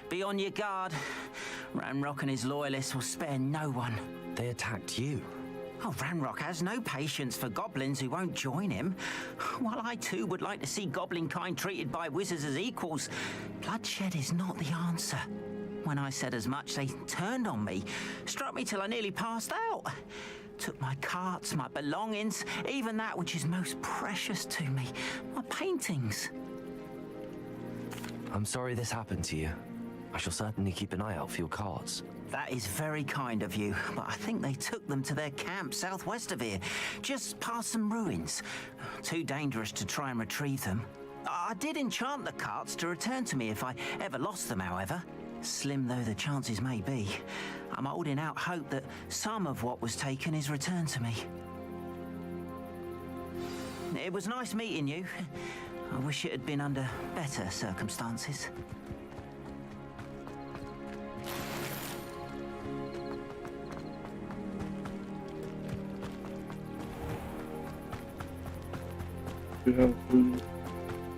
Be on your guard. Ramrock and his loyalists will spare no one. They attacked you. Oh, Ramrock has no patience for goblins who won't join him. While I too would like to see goblin kind treated by wizards as equals, bloodshed is not the answer. When I said as much, they turned on me, struck me till I nearly passed out. Took my carts, my belongings, even that which is most precious to me, my paintings. I'm sorry this happened to you. I shall certainly keep an eye out for your carts. That is very kind of you, but I think they took them to their camp southwest of here, just past some ruins. Too dangerous to try and retrieve them. I did enchant the carts to return to me if I ever lost them, however. Slim though the chances may be, I'm holding out hope that some of what was taken is returned to me. It was nice meeting you. I wish it had been under better circumstances.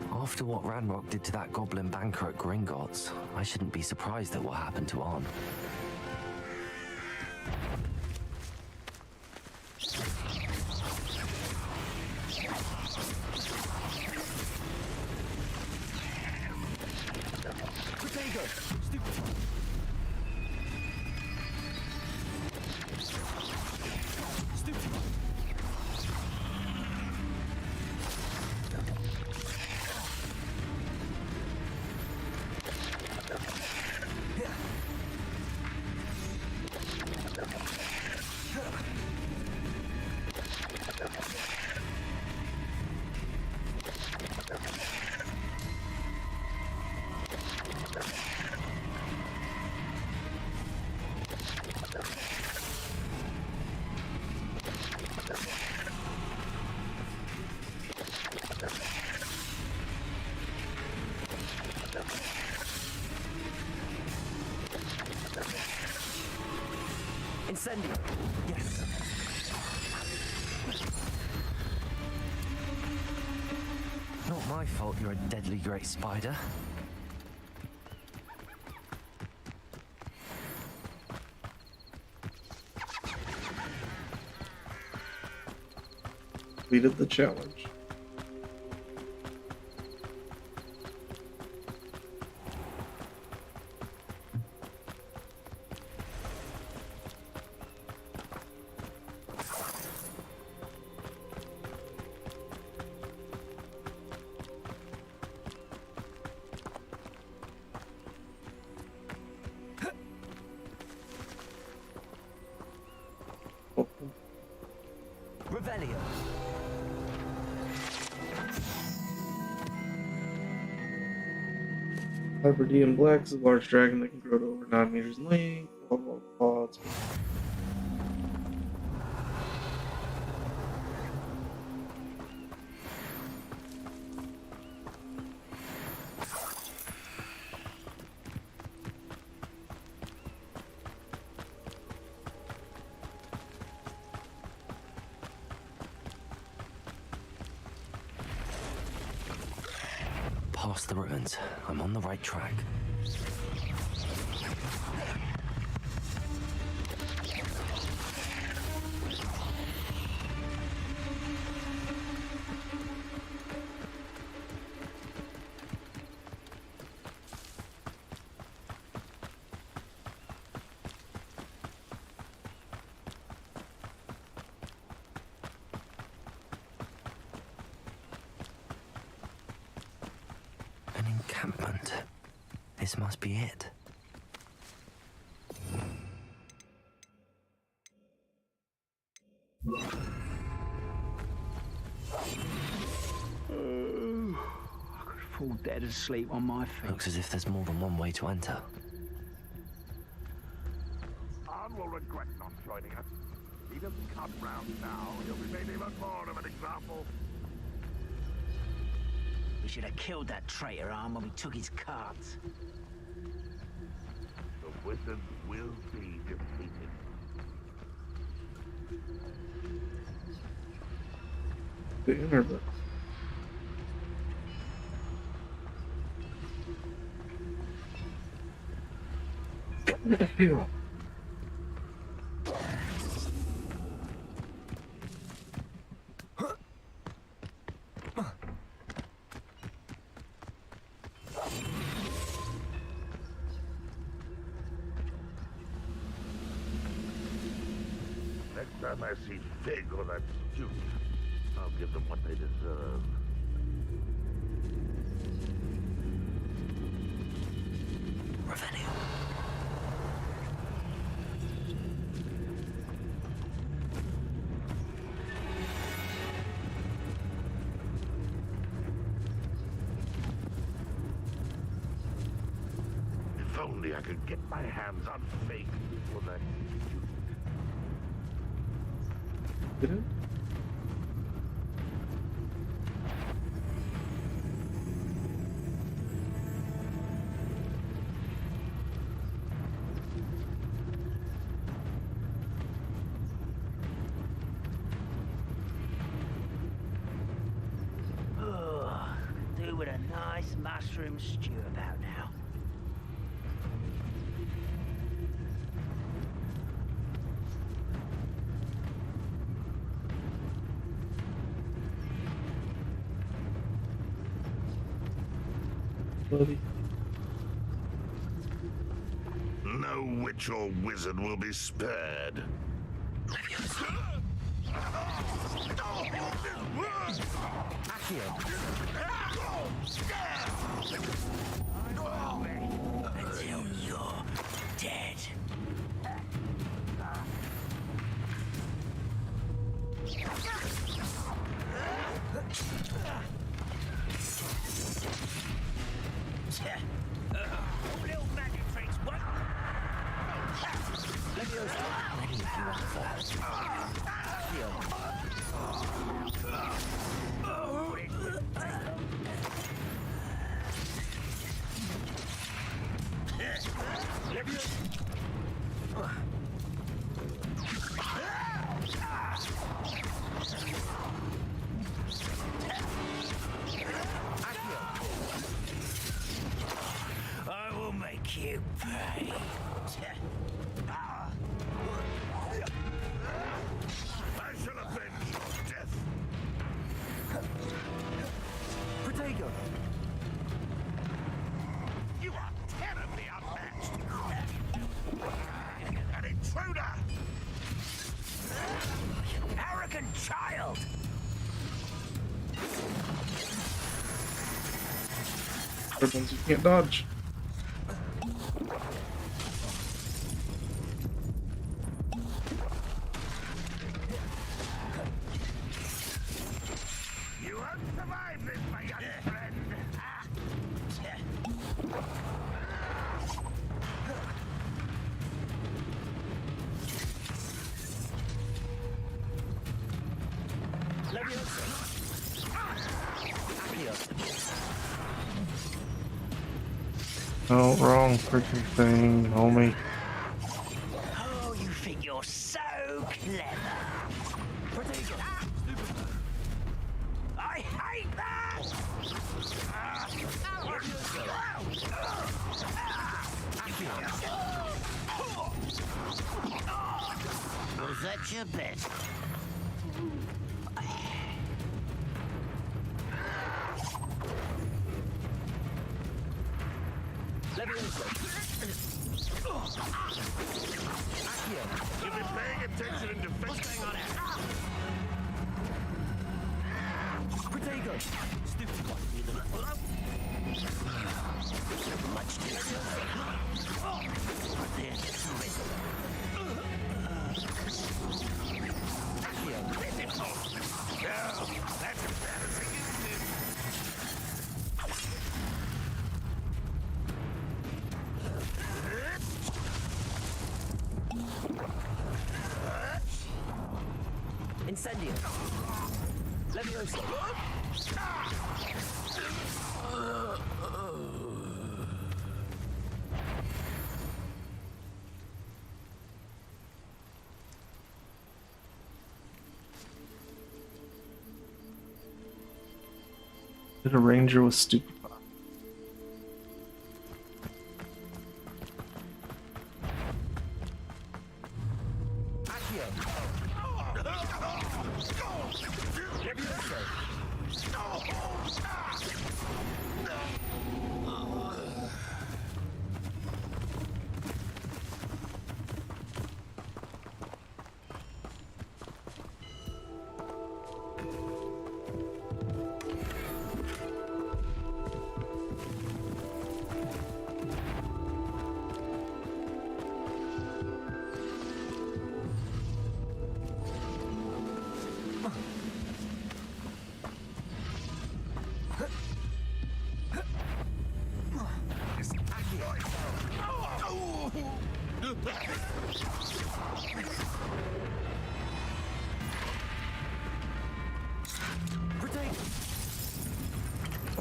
After what Ranrock did to that goblin banker at Gringotts, I shouldn't be surprised at what happened to Arn. Incendio! Yes! Not my fault you're a deadly great spider. Completed the challenge. Revelio. Hyperdium Black is a large dragon that can grow to over 9 meters in length. Blah blah blah. It's Past the ruins. I'm on the right track. An encampment. This must be it. I could fall dead asleep on my feet. Looks as if there's more than one way to enter. Arn will regret not joining us. He doesn't come round now. He'll be made even more of an example. We should have killed that traitor, Arm, when we took his cards. The wizards will be defeated. the inner book. Phew. Next time I see Fig or that student, I'll give them what they deserve. Revelio. If only I could get my hands on Fig for that student. Did it? Oh, do with a nice mushroom stew about now. Buddy. No witch or wizard will be spared. Until you're dead. Little magic tricks, what? I will make you pay. I shall avenge your death. Protego! You are terribly outmatched. An intruder! Arrogant child! Weapons you can't dodge. Oh, wrong freaking thing, homie. Oh, you think you're so clever. I hate that! Was that your bet? You've been paying attention in defense. What's going on here? Protego! Stupid one. Much too slow. There's the Accio, pitiful. No, that's embarrassing, isn't it? Incendio. Levioso. Did a ranger with stupid.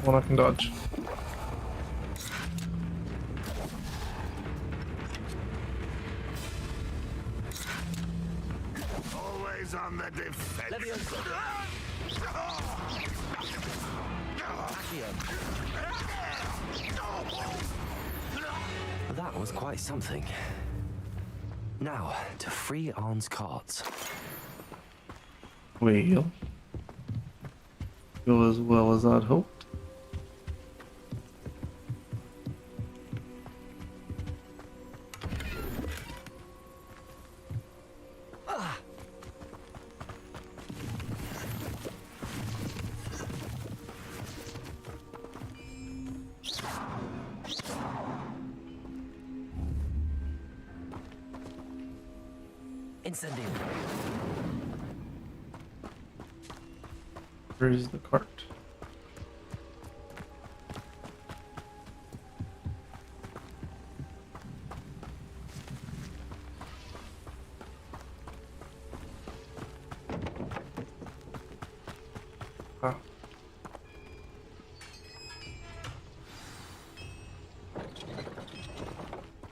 One I can dodge. Always on the defense. That was quite something. Now, to free Arn's carts. Well, go as well as I'd hoped. Incendio. Where is the cart? Ah.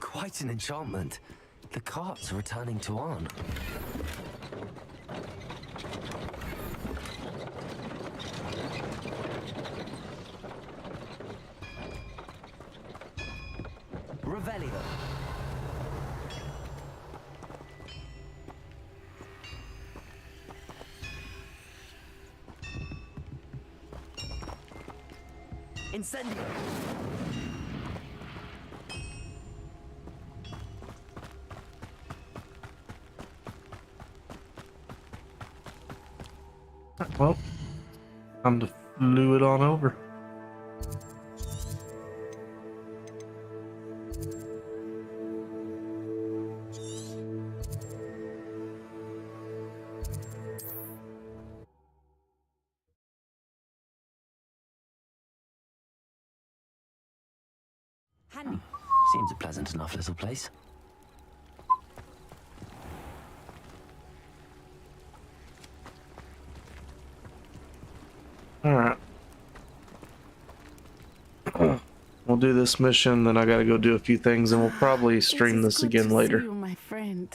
Quite an enchantment. The carts are returning to Arn. Revelio. Incendio. Well, time to flew it on over. Seems a pleasant enough little place. Alright. We'll do this mission, then I gotta go do a few things, and we'll probably stream this again later. See you, my friend.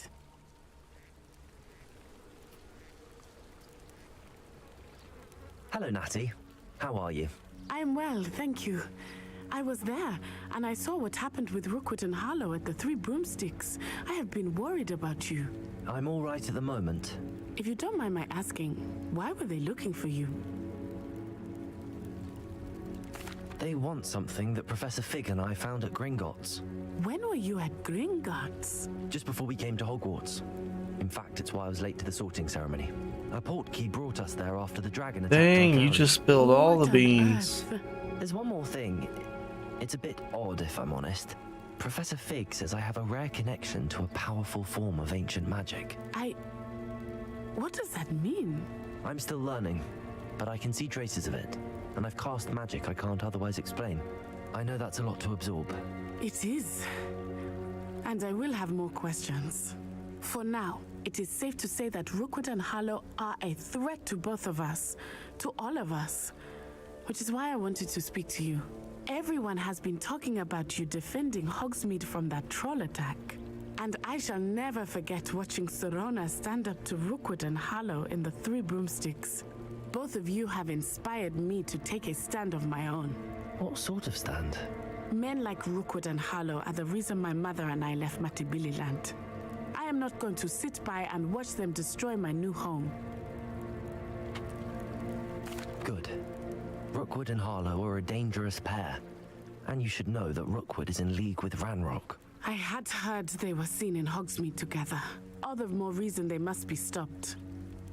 Hello, Natty. How are you? I'm well, thank you. I was there, and I saw what happened with Rookwood and Harlow at the Three Broomsticks. I have been worried about you. I'm all right at the moment. If you don't mind my asking, why were they looking for you? They want something that Professor Fig and I found at Gringotts. When were you at Gringotts? Just before we came to Hogwarts. In fact, it's why I was late to the sorting ceremony. A portkey brought us there after the dragon attacked. Dang, you just spilled all the beans. There's one more thing. It's a bit odd, if I'm honest. Professor Fig says I have a rare connection to a powerful form of ancient magic. What does that mean? I'm still learning, but I can see traces of it. And I've cast magic I can't otherwise explain. I know that's a lot to absorb. It is. And I will have more questions. For now, it is safe to say that Rookwood and Harlow are a threat to both of us. To all of us. Which is why I wanted to speak to you. Everyone has been talking about you defending Hogsmeade from that troll attack. And I shall never forget watching Serona stand up to Rookwood and Harlow in the Three Broomsticks. Both of you have inspired me to take a stand of my own. What sort of stand? Men like Rookwood and Harlow are the reason my mother and I left Matibililand. I am not going to sit by and watch them destroy my new home. Good. Rookwood and Harlow are a dangerous pair. And you should know that Rookwood is in league with Ranrock. I had heard they were seen in Hogsmeade together. All the more reason they must be stopped.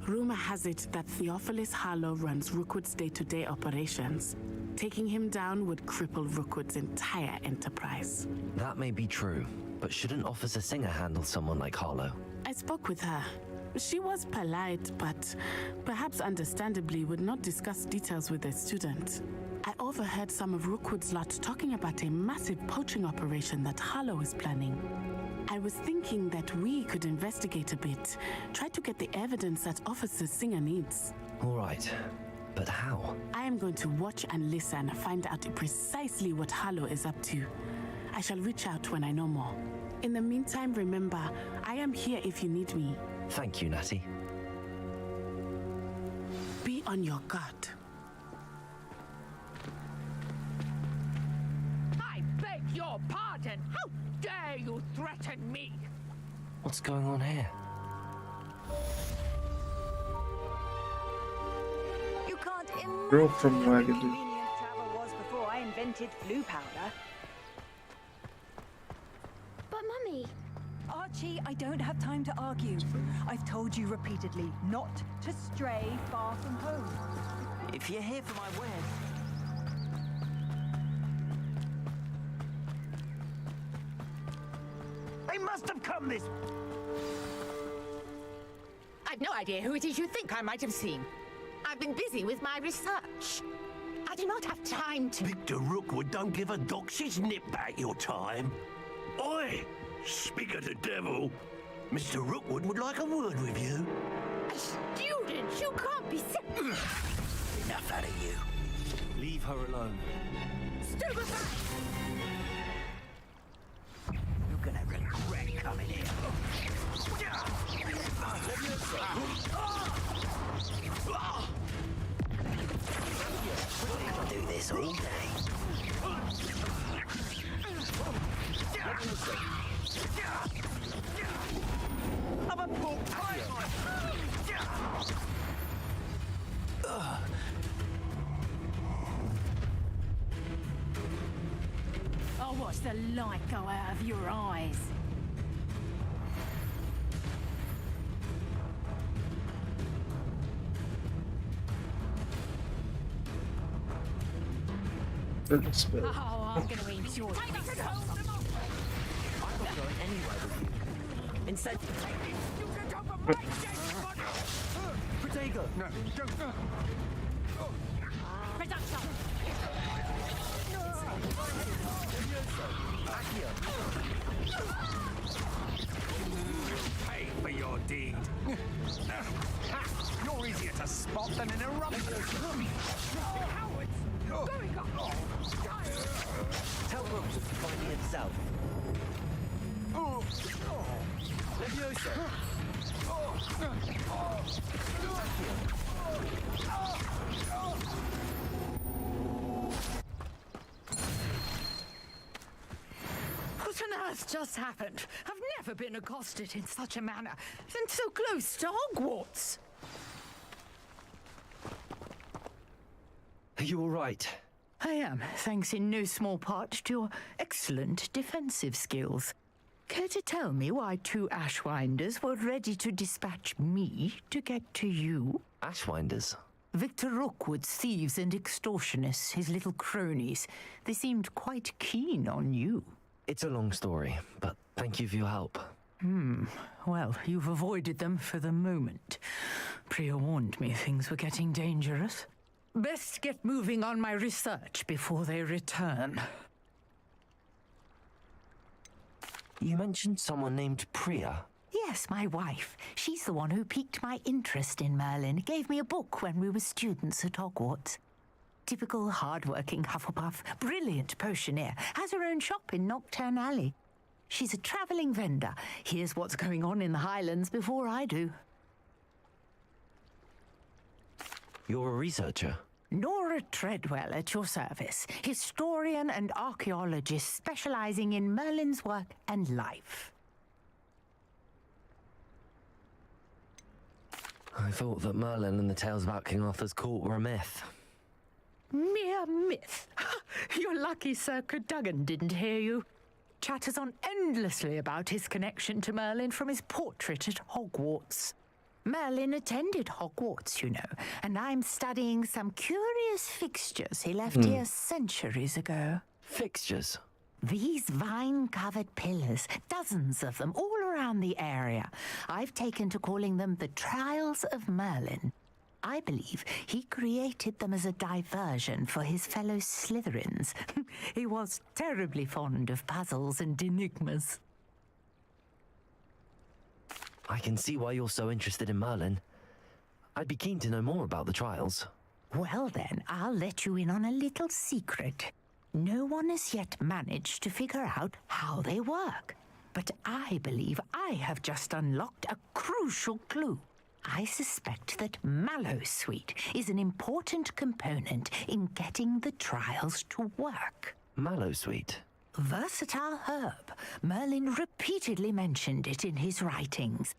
Rumor has it that Theophilus Harlow runs Rookwood's day-to-day operations. Taking him down would cripple Rookwood's entire enterprise. That may be true, but shouldn't Officer Singer handle someone like Harlow? I spoke with her. She was polite, but perhaps understandably would not discuss details with a student. I overheard some of Rookwood's lot talking about a massive poaching operation that Harlow is planning. I was thinking that we could investigate a bit, try to get the evidence that Officer Singer needs. All right, but how? I am going to watch and listen, find out precisely what Harlow is up to. I shall reach out when I know more. In the meantime, remember, I am here if you need me. Thank you, Natty. Be on your guard. I beg your pardon! How dare you threaten me? What's going on here? You can't imagine Girl from how Wagadu. inconvenient travel was before I invented flu powder. But Mummy... Archie, I don't have time to argue. I've told you repeatedly not to stray far from home. If you're here for my wed... They must have come this... I've no idea who it is you think I might have seen. I've been busy with my research. I do not have time to... Victor Rookwood don't give a doxy's nip back your time. Oi! Speak of the devil. Mr. Rookwood would like a word with you. A student? You can't be... Enough out of you. Leave her alone. Stupefy! You're gonna regret coming here. I'll do this all day. I'm a poor I'll watch the light go out of your eyes. Oh, I'm gonna enjoy this. I'm not going anywhere with you. Instead... Protego! No, don't... Production! Pay for your deed. You're easier to spot off in an eruption. Cowards! Going up! Tell Brooks to find me himself. Leviosa! What on earth just happened? I've never been accosted in such a manner, and so close to Hogwarts. Are you all right? I am, thanks in no small part to your excellent defensive skills. Care to tell me why 2 Ashwinders were ready to dispatch me to get to you? Ashwinders? Victor Rookwood's thieves and extortionists, his little cronies. They seemed quite keen on you. It's a long story, but thank you for your help. Well, you've avoided them for the moment. Priya warned me things were getting dangerous. Best get moving on my research before they return. You mentioned someone named Priya. Yes, my wife. She's the one who piqued my interest in Merlin. Gave me a book when we were students at Hogwarts. Typical hard-working Hufflepuff, brilliant potioneer, has her own shop in Nocturne Alley. She's a travelling vendor. Hears what's going on in the Highlands before I do. You're a researcher? Nora Treadwell at your service, historian and archaeologist specializing in Merlin's work and life. I thought that Merlin and the tales about King Arthur's court were a myth. Mere myth. You're lucky Sir Cadogan didn't hear you. Chatters on endlessly about his connection to Merlin from his portrait at Hogwarts. Merlin attended Hogwarts, you know, and I'm studying some curious fixtures he left here centuries ago. Fixtures? These vine-covered pillars, dozens of them, all around the area. I've taken to calling them the Trials of Merlin. I believe he created them as a diversion for his fellow Slytherins. He was terribly fond of puzzles and enigmas. I can see why you're so interested in Merlin. I'd be keen to know more about the trials. Well then, I'll let you in on a little secret. No one has yet managed to figure out how they work. But I believe I have just unlocked a crucial clue. I suspect that Mallowsweet is an important component in getting the trials to work. Mallowsweet? Versatile herb. Merlin repeatedly mentioned it in his writings.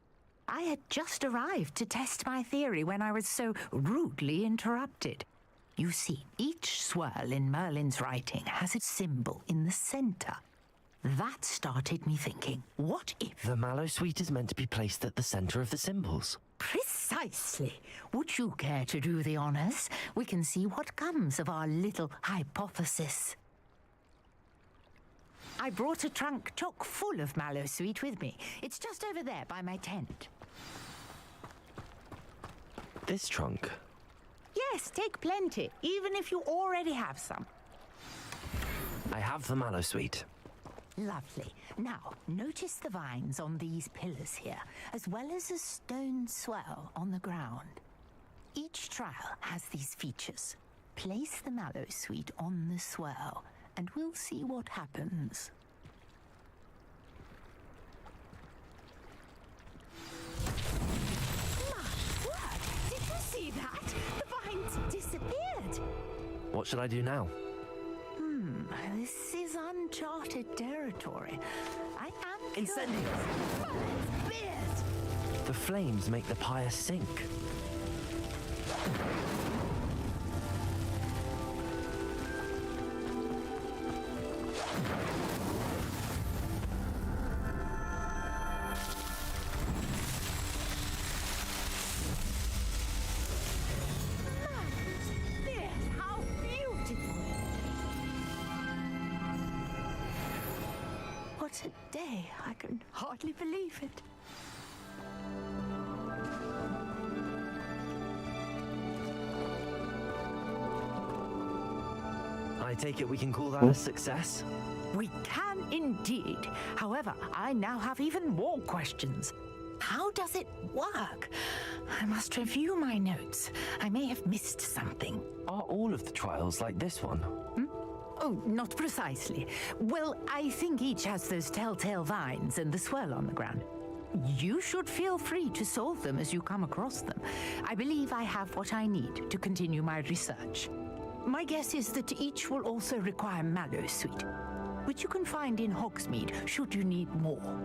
I had just arrived to test my theory when I was so rudely interrupted. You see, each swirl in Merlin's writing has a symbol in the center. That started me thinking, what if... The Mallowsweet is meant to be placed at the center of the symbols. Precisely. Would you care to do the honors? We can see what comes of our little hypothesis. I brought a trunk chock full of Mallowsweet with me. It's just over there by my tent. This trunk? Yes, take plenty, even if you already have some. I have the Mallowsweet. Lovely. Now, notice the vines on these pillars here, as well as a stone swell on the ground. Each trial has these features. Place the Mallowsweet on the swell, and we'll see what happens. My word! Did you see that? The vines disappeared! What should I do now? This is uncharted territory. I am Incendies! Beard! The flames make the pyre sink. How beautiful! What a day! I can hardly believe it. I take it we can call that a success? We can indeed. However, I now have even more questions. How does it work? I must review my notes. I may have missed something. Are all of the trials like this one? Oh, not precisely. Well, I think each has those telltale vines and the swirl on the ground. You should feel free to solve them as you come across them. I believe I have what I need to continue my research. My guess is that each will also require mallow sweet, which you can find in Hogsmeade should you need more.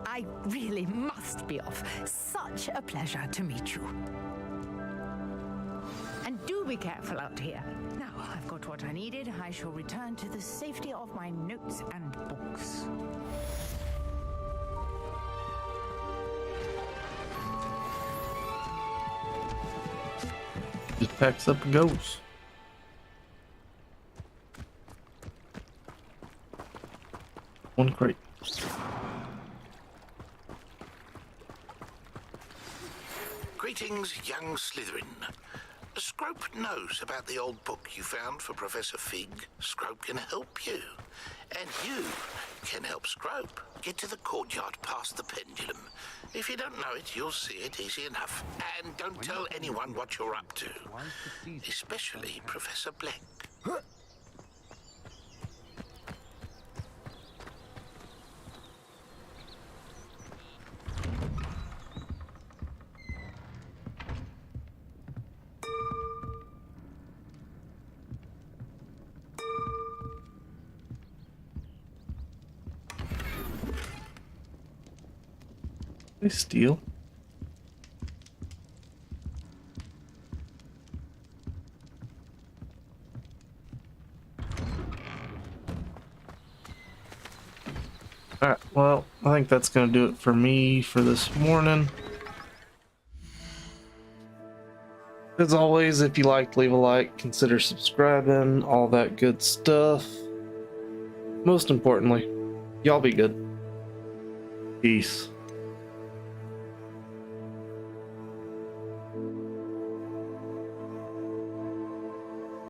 I really must be off. Such a pleasure to meet you. And do be careful out here. Now I've got what I needed. I shall return to the safety of my notes and books. Just packs up and goes. One crate. Greetings, young Slytherin. Scrope knows about the old book you found for Professor Fig. Scrope can help you. And you can help Scrope get to the courtyard past the pendulum. If you don't know it, you'll see it easy enough. And don't tell anyone what you're up to. Especially Professor Blank. They steal. Alright, well, I think that's going to do it for me for this morning. As always, if you liked, leave a like, consider subscribing, all that good stuff. Most importantly, y'all be good. Peace.